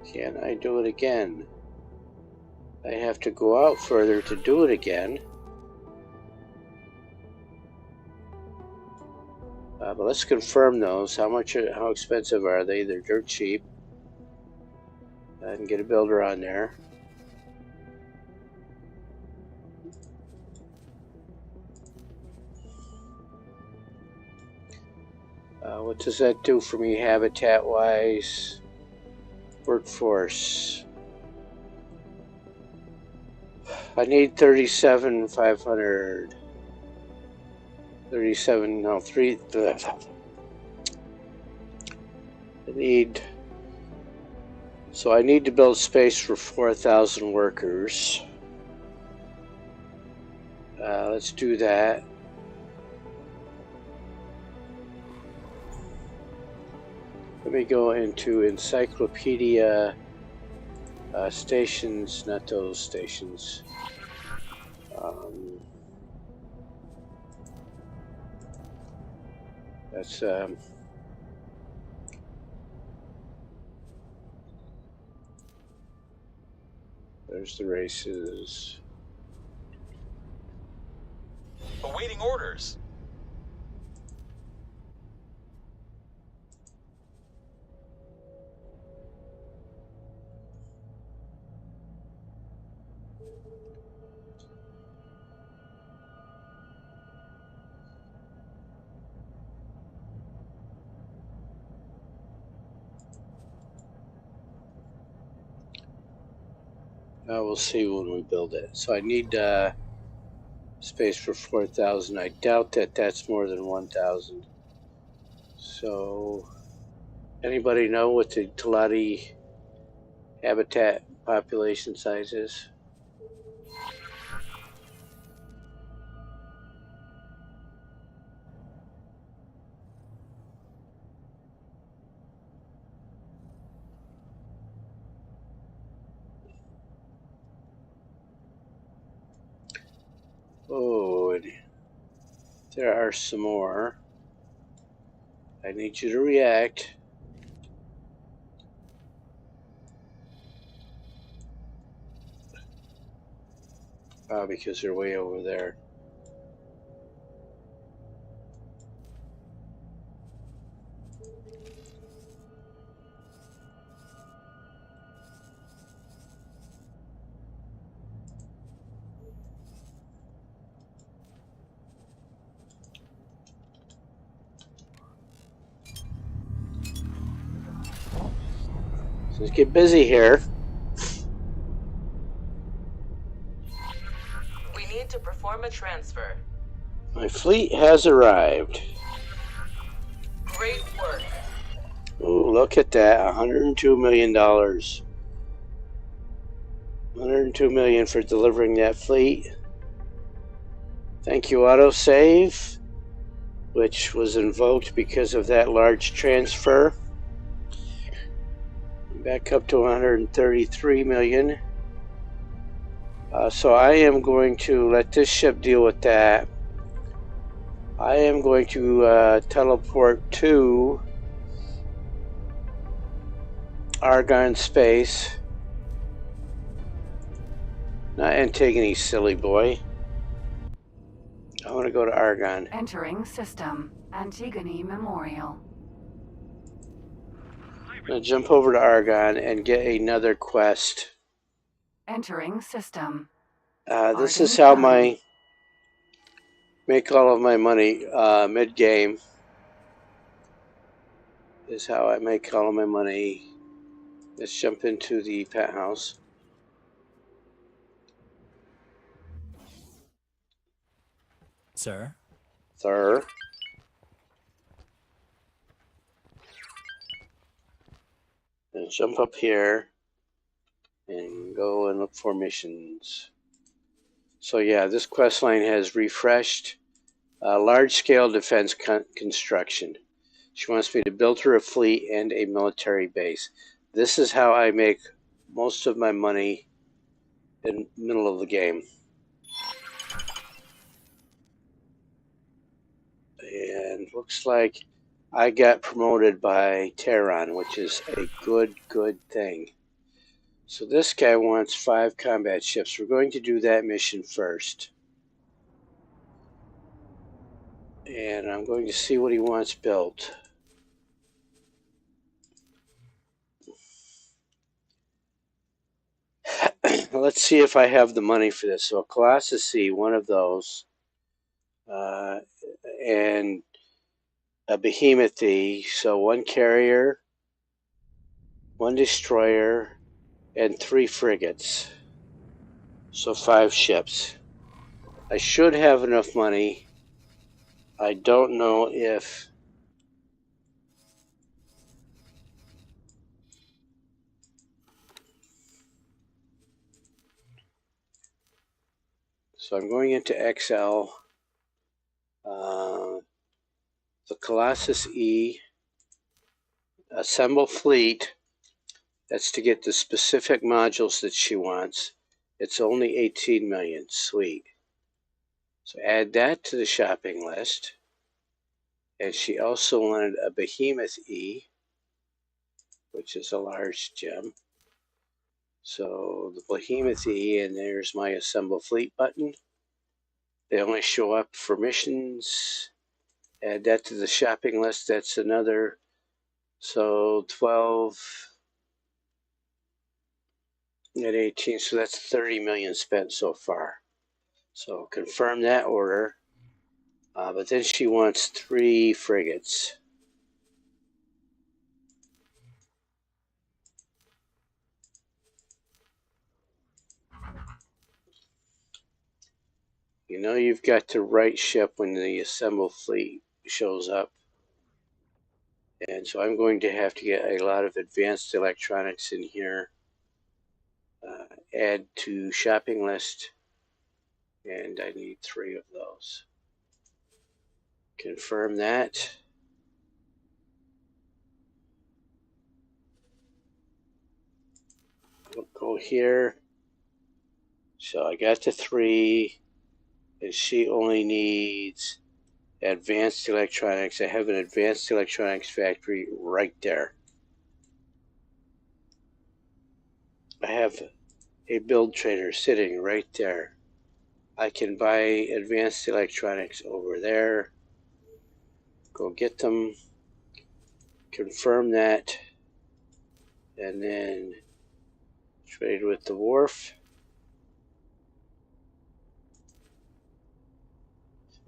Can I do it again? I have to go out further to do it again. But let's confirm those. How expensive are they? They're dirt cheap. I can get a builder on there. What does that do for me habitat-wise? Workforce. I need 37,500. 37, no, 3. I need. So I need to build space for 4,000 workers. Let's do that. Let me go into encyclopedia stations, not those stations. That's there's the races. Awaiting orders. We'll see when we build it. So I need space for 4,000. I doubt that that's more than 1,000. So, anybody know what the Talati habitat population size is? Oh, there are some more. I need you to react. Because they're way over there. So let's get busy here. We need to perform a transfer. My fleet has arrived. Great work. Ooh, look at that, $102 million. $102 million for delivering that fleet. Thank you, autosave, which was invoked because of that large transfer. Back up to 133 million. So I am going to let this ship deal with that. I am going to teleport to Argon space. Not Antigone, silly boy. I want to go to Argon. Entering system. Antigone Memorial. I'm going to jump over to Argon and get another quest. Entering system. This is Argon how Prime. make all of my money mid-game. Is how I make all of my money. Let's jump into the penthouse. Sir? Sir. And jump up here and go and look for missions. So yeah, this quest line has refreshed. Large-scale defense construction. She wants me to build her a fleet and a military base. This is how I make most of my money in the middle of the game. And looks like I got promoted by Terran, which is a good thing. So this guy wants 5 combat ships. We're going to do that mission first. And I'm going to see what he wants built. Let's see if I have the money for this. So a Colossus C, one of those, and a Behemoth E. So 1 carrier, 1 destroyer, and 3 frigates. So 5 ships. I should have enough money. I don't know if... So I'm going into XL. The Colossus E. Assemble fleet. That's to get the specific modules that she wants. It's only 18 million. Sweet. So add that to the shopping list. And she also wanted a Behemoth E, which is a large gem. So the Behemoth E, and there's my Assemble Fleet button. They only show up for missions. Add that to the shopping list. That's another. So 12 at 18. So that's 30 million spent so far. So confirm that order. But then she wants 3 frigates. You know you've got the right ship when the Assemble Fleet shows up. And so I'm going to have to get a lot of advanced electronics in here. Add to shopping list. And I need 3 of those. Confirm that. We'll go here. So I got the 3. And she only needs advanced electronics. I have an advanced electronics factory right there. I have a build trader sitting right there. I can buy advanced electronics over there. Go get them. Confirm that. And then trade with the wharf.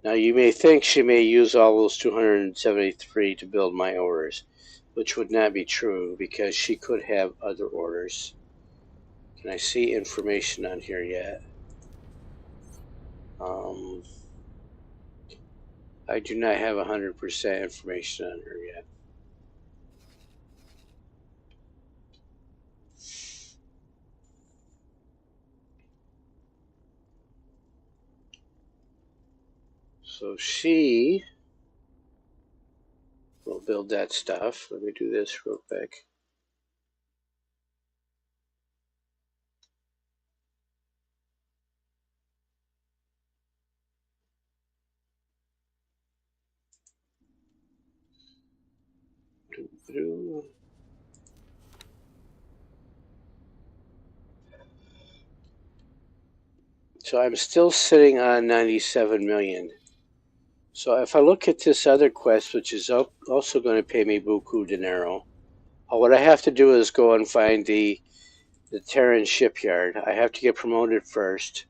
Now you may think she may use all those 273 to build my orders, which would not be true because she could have other orders. Can I see information on here yet? I do not have 100% information on her yet. So she will build that stuff. Let me do this real quick. So I'm still sitting on 97 million. So if I look at this other quest, which is also going to pay me buku dinero, what I have to do is go and find the Terran shipyard. I have to get promoted first.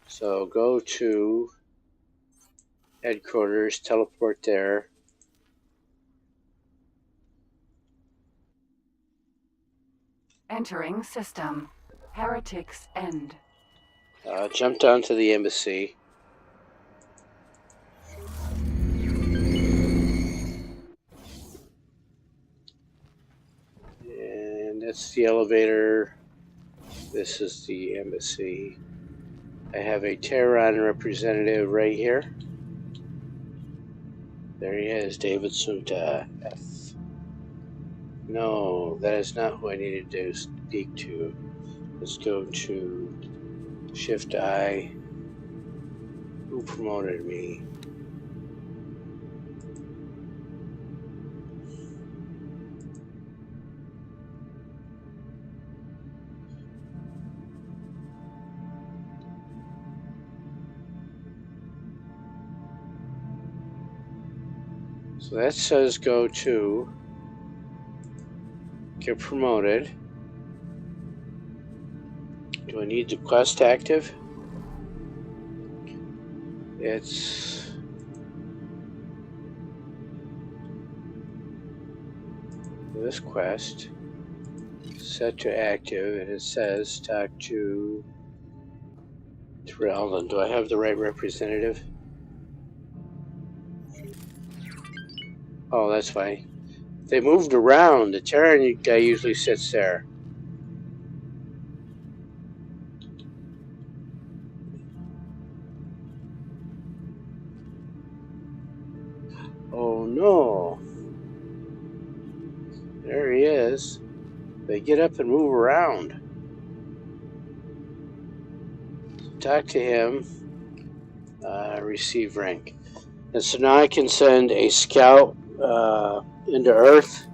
So go to headquarters, teleport there. Entering system. Heretics End. Jump down to the embassy. And that's the elevator. This is the embassy. I have a Terran representative right here. There he is, David Sunta. F. No, that is not who I needed to speak to. Let's go to Shift I. Who promoted me? So that says go to get promoted. Do I need the quest active? It's this quest set to active, and it says talk to Terrell. Do I have the right representative? Oh, that's fine. They moved around. The Terran guy usually sits there. Oh no. There he is. They get up and move around. Talk to him. Receive rank. And so now I can send a scout into Earth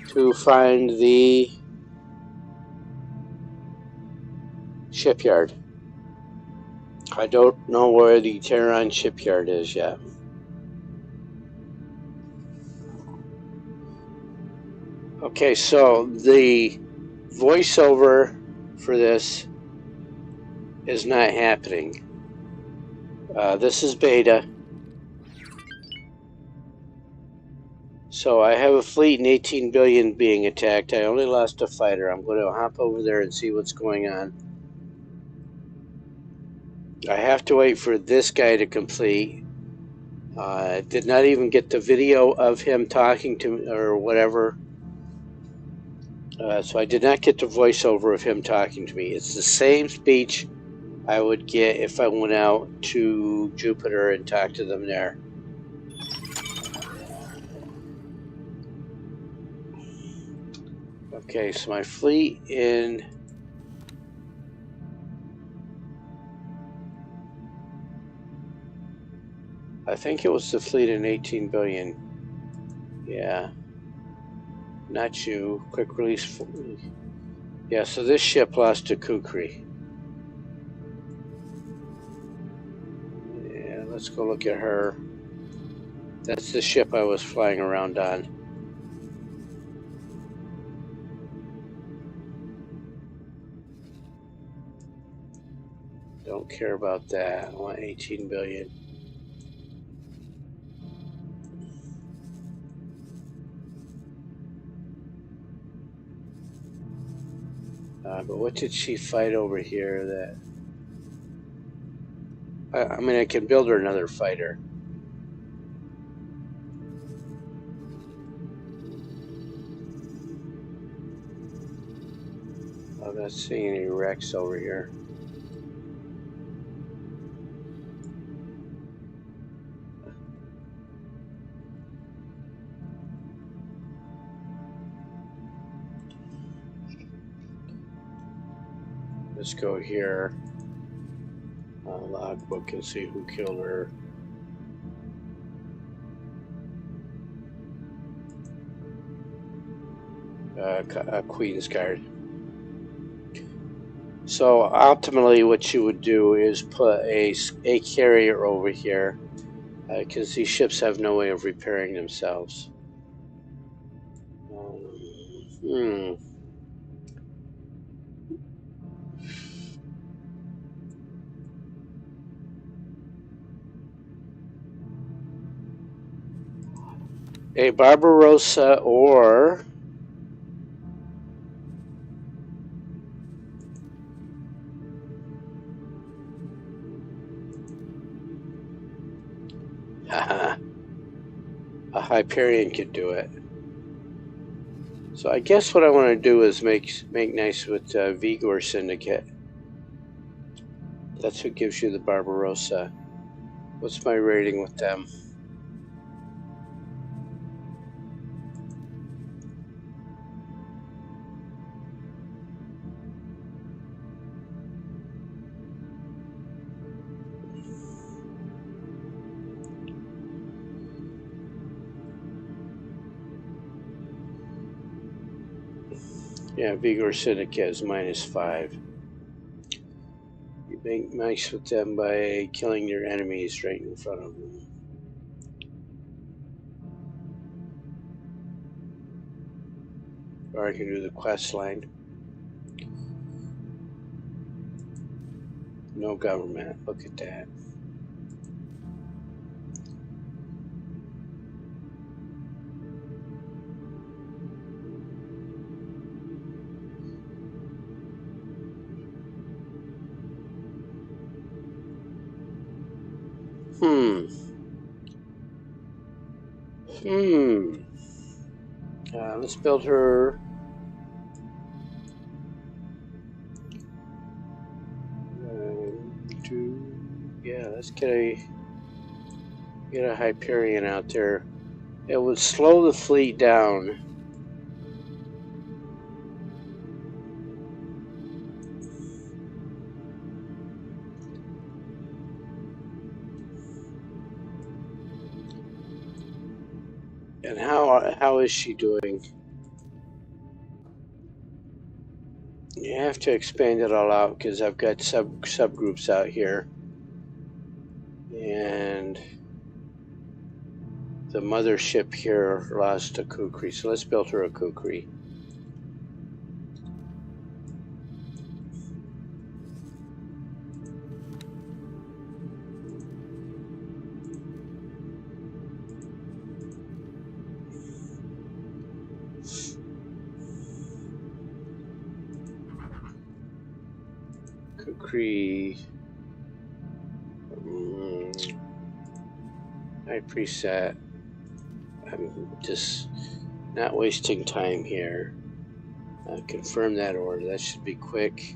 to find the shipyard. I don't know where the Terran shipyard is yet. Okay, so the voiceover for this is not happening. This is beta. So I have a fleet and 18 billion being attacked. I only lost a fighter. I'm going to hop over there and see what's going on. I have to wait for this guy to complete. I did not even get the video of him talking to me or whatever. So I did not get the voiceover of him talking to me. It's the same speech I would get if I went out to Jupiter and talked to them there. Okay, so my fleet in... I think it was the fleet in 18 billion. Yeah. Not you. Quick release. Yeah, so this ship lost to Kukri. Yeah, let's go look at her. That's the ship I was flying around on. Don't care about that. I want 18 billion. But what did she fight over here that... I mean, I can build her another fighter. I'm not seeing any wrecks over here. Let's go here. Logbook and see who killed her. Queen's Guard. So ultimately what you would do is put a carrier over here, because these ships have no way of repairing themselves. Hmm. A Barbarossa or a Hyperion could do it. So I guess what I want to do is make nice with Vigor Syndicate. That's who gives you the Barbarossa. What's my rating with them? Yeah, Vigor Syndicate is -5. You make nice with them by killing your enemies right in front of them. Or I can do the quest line. No government. Look at that. Let's build her. Yeah, let's get a Hyperion out there. It would slow the fleet down. And how is she doing? You have to expand it all out because I've got subgroups out here, and the mothership here lost a kukri. So let's build her a kukri. Kukri. I preset. I'm just not wasting time here. Confirm that order. That should be quick.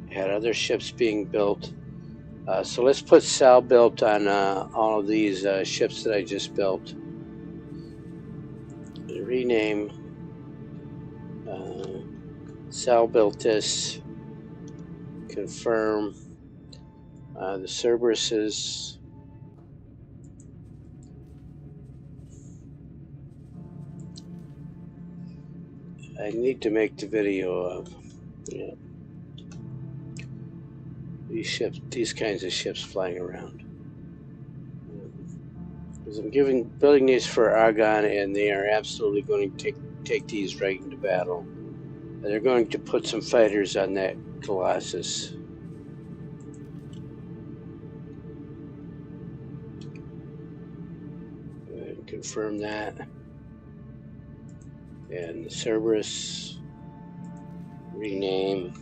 I had other ships being built. So let's put Sal built on all of these ships that I just built. Rename. Sal built this. Confirm. The Cerberuses. I need to make the video of these ships, these kinds of ships flying around. Because I'm building these for Argon, and they are absolutely going to take these right into battle. And they're going to put some fighters on that Colossus. And confirm that. And the Cerberus, rename.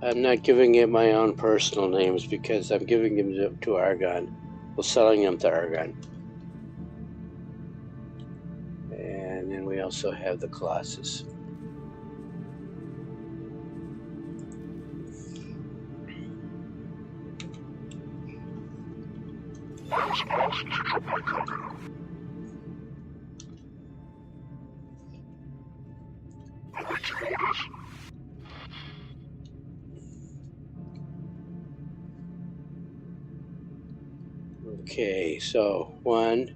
I'm not giving it my own personal names because I'm giving them to Argon. Well, selling them to Argon. And then we also have the Colossus. Okay, so one,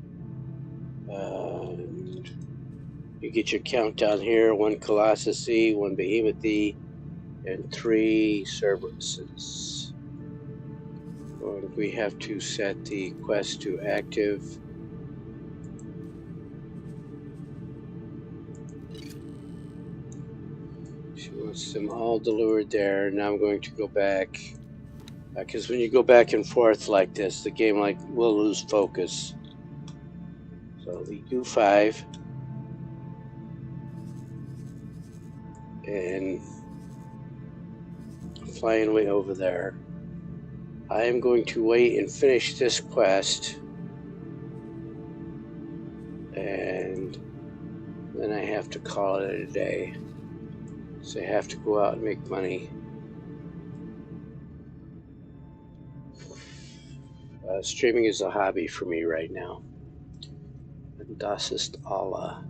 you get your count down here, one Colossus E, one Behemoth E, and 3 services. We have to set the quest to active. She wants them all delivered there. Now I'm going to go back, because when you go back and forth like this, the game will lose focus. So we do 5, and flying way over there. I am going to wait and finish this quest, and then I have to call it a day. So I have to go out and make money. Streaming is a hobby for me right now. And das ist Allah.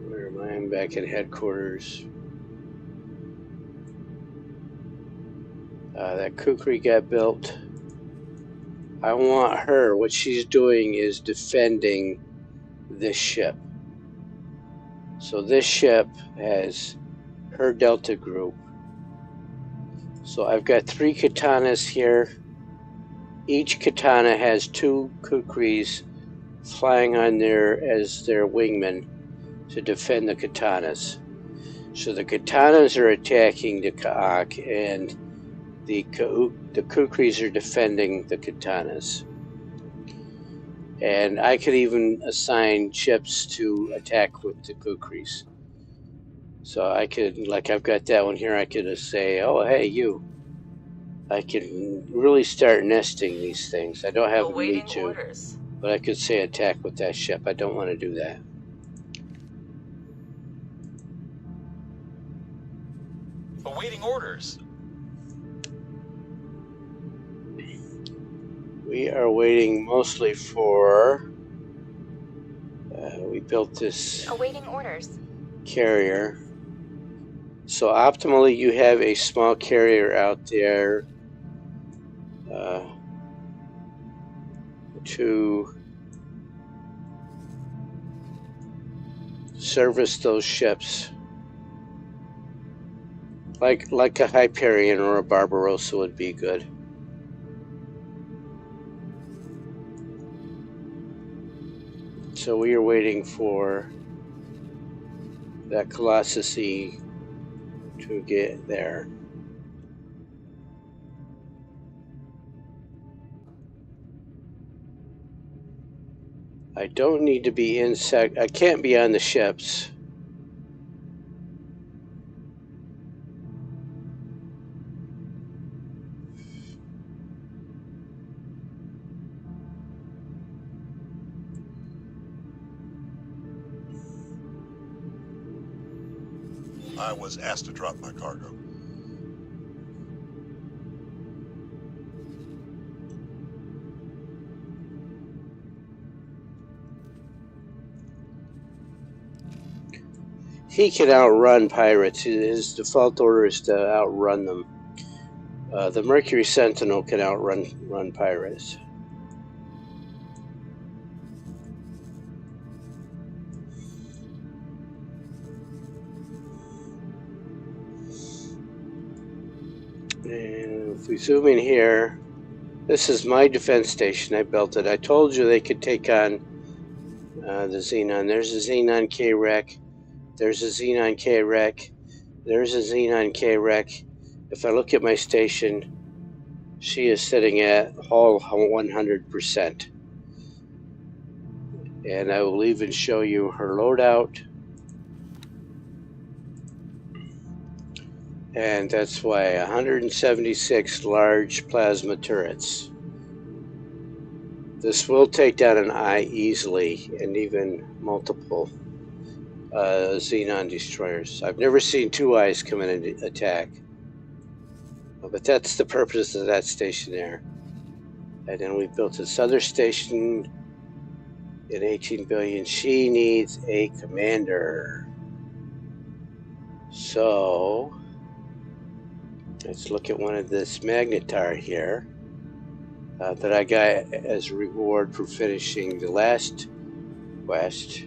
Where am I? I'm back at headquarters. That kukri got built. I want her. What she's doing is defending this ship. So this ship has her Delta group. So I've got 3 katanas here. Each katana has 2 kukris flying on there as their wingmen to defend the katanas. So the katanas are attacking the Ka'ak, and the kukris are defending the katanas. And I could even assign ships to attack with the kukris. So I could, like I've got that one here, I could say, oh, hey, you. I can really start nesting these things. I don't have a Awaiting need to, orders. but I could say attack with that ship. I don't want to do that. Awaiting orders. We are waiting mostly for, we built this Awaiting orders. carrier. So optimally you have a small carrier out there to service those ships. Like a Hyperion or a Barbarossa would be good. So we are waiting for that Colossus-y to get there. I don't need to be I can't be on the ships. I was asked to drop my cargo. He can outrun pirates. His default order is to outrun them. The Mercury Sentinel can outrun pirates. And if we zoom in here, this is my defense station. I built it. I told you they could take on the Xenon. There's a Xenon K-Rec. There's a Xenon K-Rec. There's a Xenon K-Rec. If I look at my station, she is sitting at hull 100%. And I will even show you her loadout. And that's why 176 large plasma turrets. This will take down an eye easily, and even multiple Xenon destroyers. I've never seen 2 eyes come in and attack. But that's the purpose of that station there. And then we built this other station at 18 billion. She needs a commander. So let's look at one of this magnetar here that I got as a reward for finishing the last quest.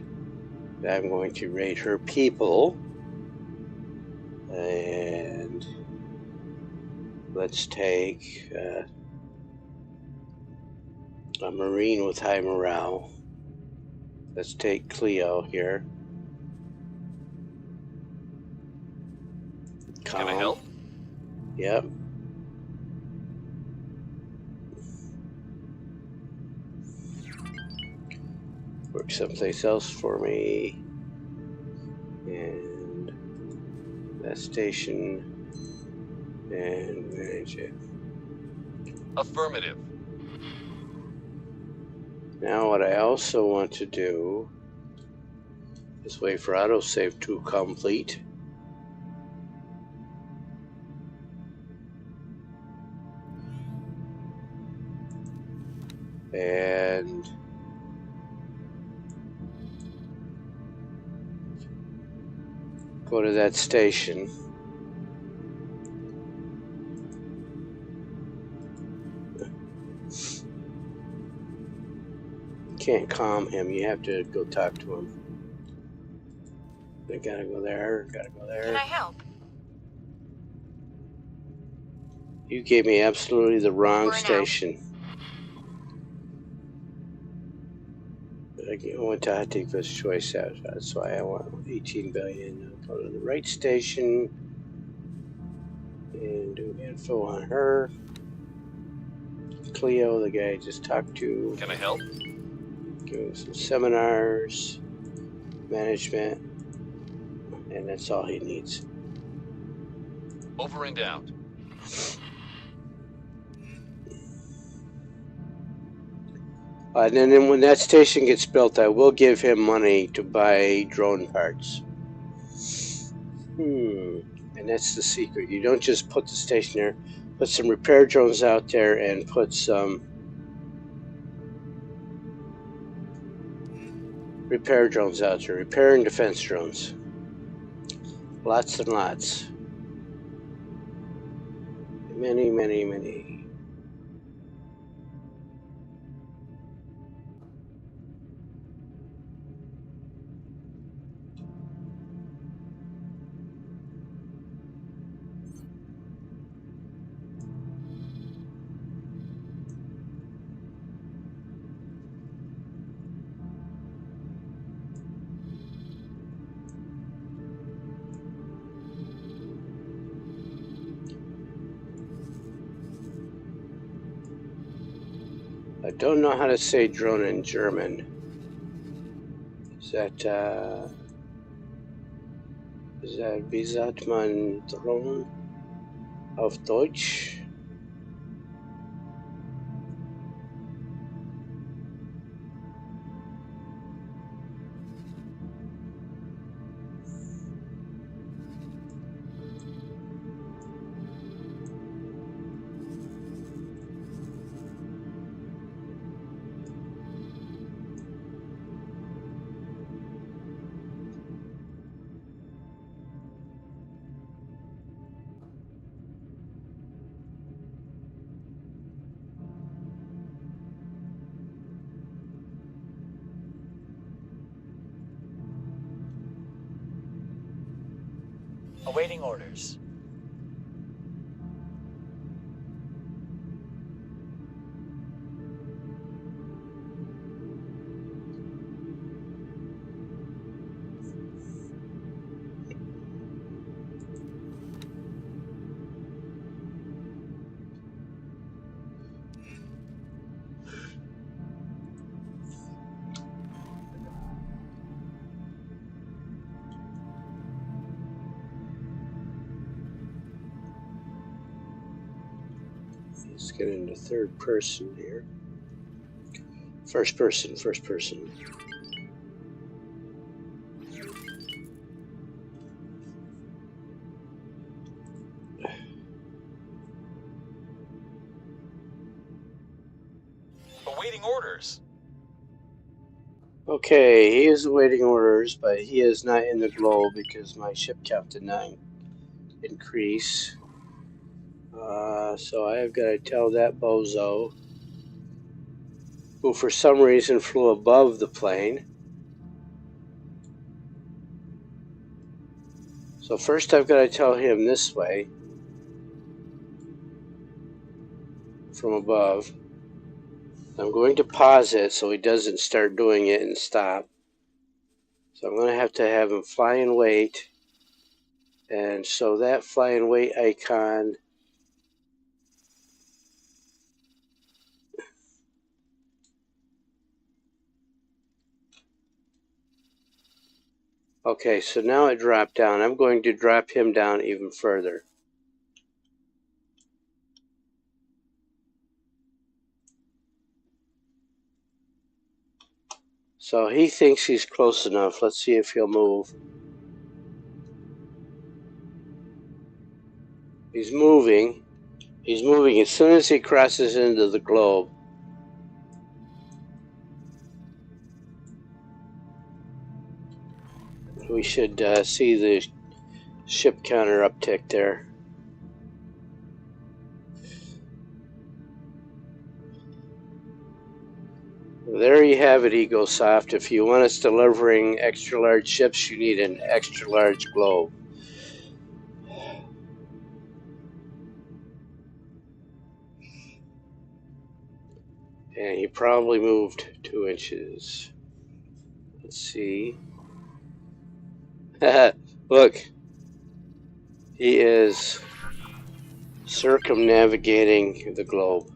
I'm going to raid her people, and let's take a marine with high morale. Let's take Cleo here. Can I Calm. help? Yep. Work someplace else for me. And that station. And manage it. Affirmative. Now what I also want to do is wait for autosave to complete. And go to that station. You can't calm him, you have to go talk to him. I gotta go there, gotta go there. Can I help? You gave me absolutely the wrong Over and out. station. I went to take first choice out. That's why I want 18 billion. I'll go to the right station and do info on her. Cleo, the guy I just talked to. Can I help? Give him some seminars, management, and that's all he needs. Over and out. And then when that station gets built, I will give him money to buy drone parts. And that's the secret. You don't just put the station there. Put some repair drones out there and put some repair drones out there. Repair and defense drones. Lots and lots. Many, many, many. I don't know how to say drone in German. Is that wie sagt man Drone auf Deutsch? Awaiting orders. Let's get into third person here. First person, first person. Awaiting orders. Okay, he is awaiting orders, but he is not in the globe because my ship count did not increase. So I've got to tell that bozo, who for some reason flew above the plane. So first I've got to tell him this way, from above. I'm going to pause it so he doesn't start doing it and stop. So I'm going to have him fly and wait. And so that fly and wait icon, okay, so now it dropped down. I'm going to drop him down even further. So he thinks he's close enough. Let's see if he'll move. He's moving. He's moving as soon as he crosses into the globe. We should see the ship counter uptick there. There you have it, EgoSoft. If you want us delivering extra large ships, you need an extra large globe. And he probably moved 2 inches. Let's see. Look, he is circumnavigating the globe.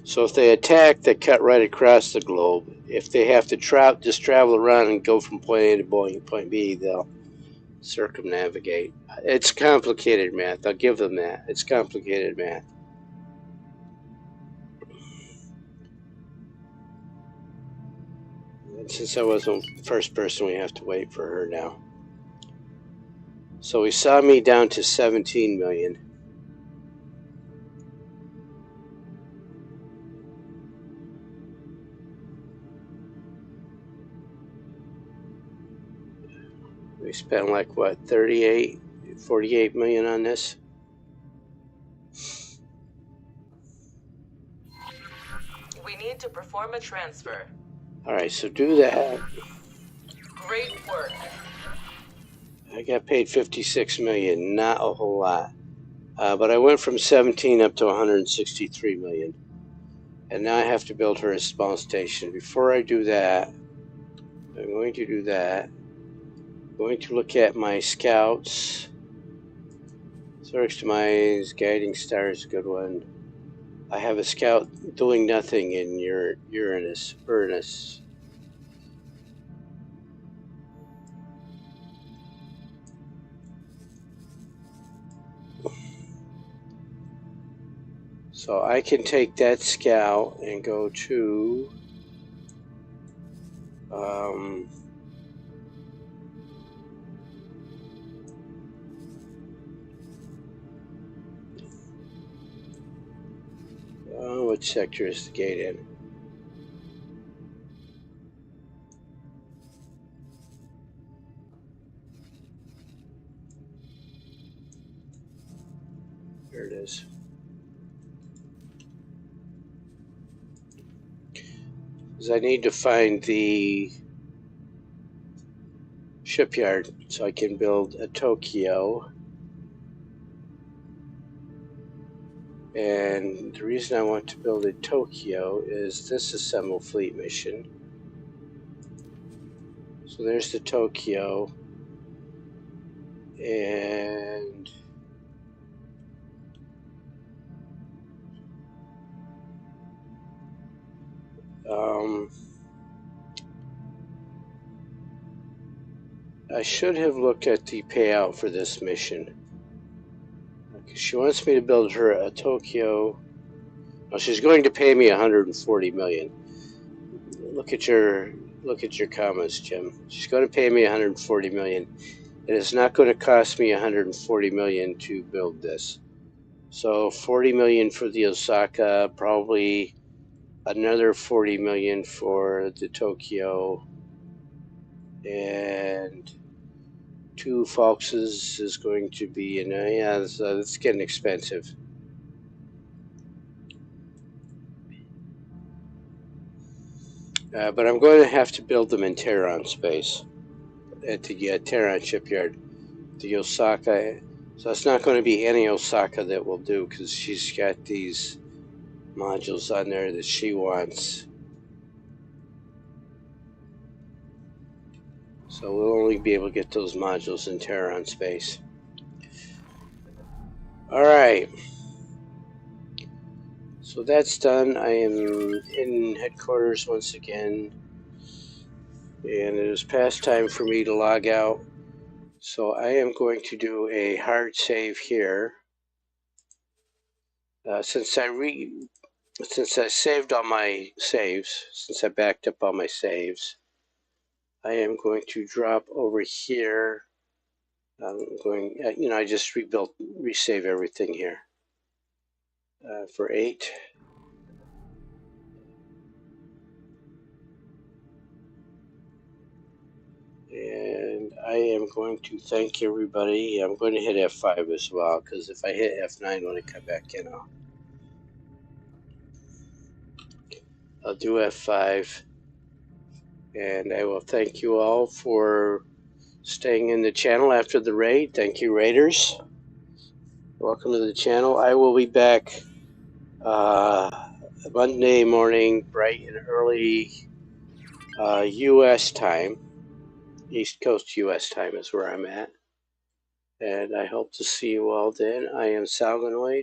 So if they attack, they cut right across the globe. If they have to just travel around and go from point A to point B, they'll circumnavigate. It's complicated math. I'll give them that. It's complicated math. And since I wasn't the first person, we have to wait for her now. So we saw me down to 17 million. We spent like what, 48 million on this? We need to perform a transfer. Alright, so do that. Great work. I got paid 56 million, not a whole lot. But I went from 17 up to 163 million. And now I have to build her a spawn station. Before I do that, I'm going to do that. I'm going to look at my scouts. Search to my guiding star is a good one. I have a scout doing nothing in Uranus. So I can take that scout and go to which sector is the gate in? There it is. Because I need to find the shipyard so I can build a Tokyo. And the reason I want to build a Tokyo is this assemble fleet mission. So there's the Tokyo. And I should have looked at the payout for this mission. She wants me to build her a Tokyo. Well, she's going to pay me 140 million. Look at your comments, Jim. She's going to pay me 140 million. It is not going to cost me 140 million to build this. So 40 million for the Osaka, probably another 40 million for the Tokyo, and 2 Foxes is going to be, yeah, it's getting expensive. But I'm going to have to build them in Tehran space at the Tehran shipyard. The Osaka, so it's not going to be any Osaka that will do, because she's got these modules on there that she wants. So we'll only be able to get those modules in Tehran space. Alright. So that's done. I am in headquarters once again. And it is past time for me to log out. So I am going to do a hard save here. Since I saved all my saves, since I backed up all my saves, I am going to drop over here. I'm going, I just resave everything here for 8. And I am going to thank everybody. I'm going to hit F5 as well, because if I hit F9 when I come back in, I'll do F5. And I will thank you all for staying in the channel after the raid. Thank you, raiders. Welcome to the channel. I will be back Monday morning, bright and early U.S. time. East Coast U.S. time is where I'm at. And I hope to see you all then. I am Salgonoid.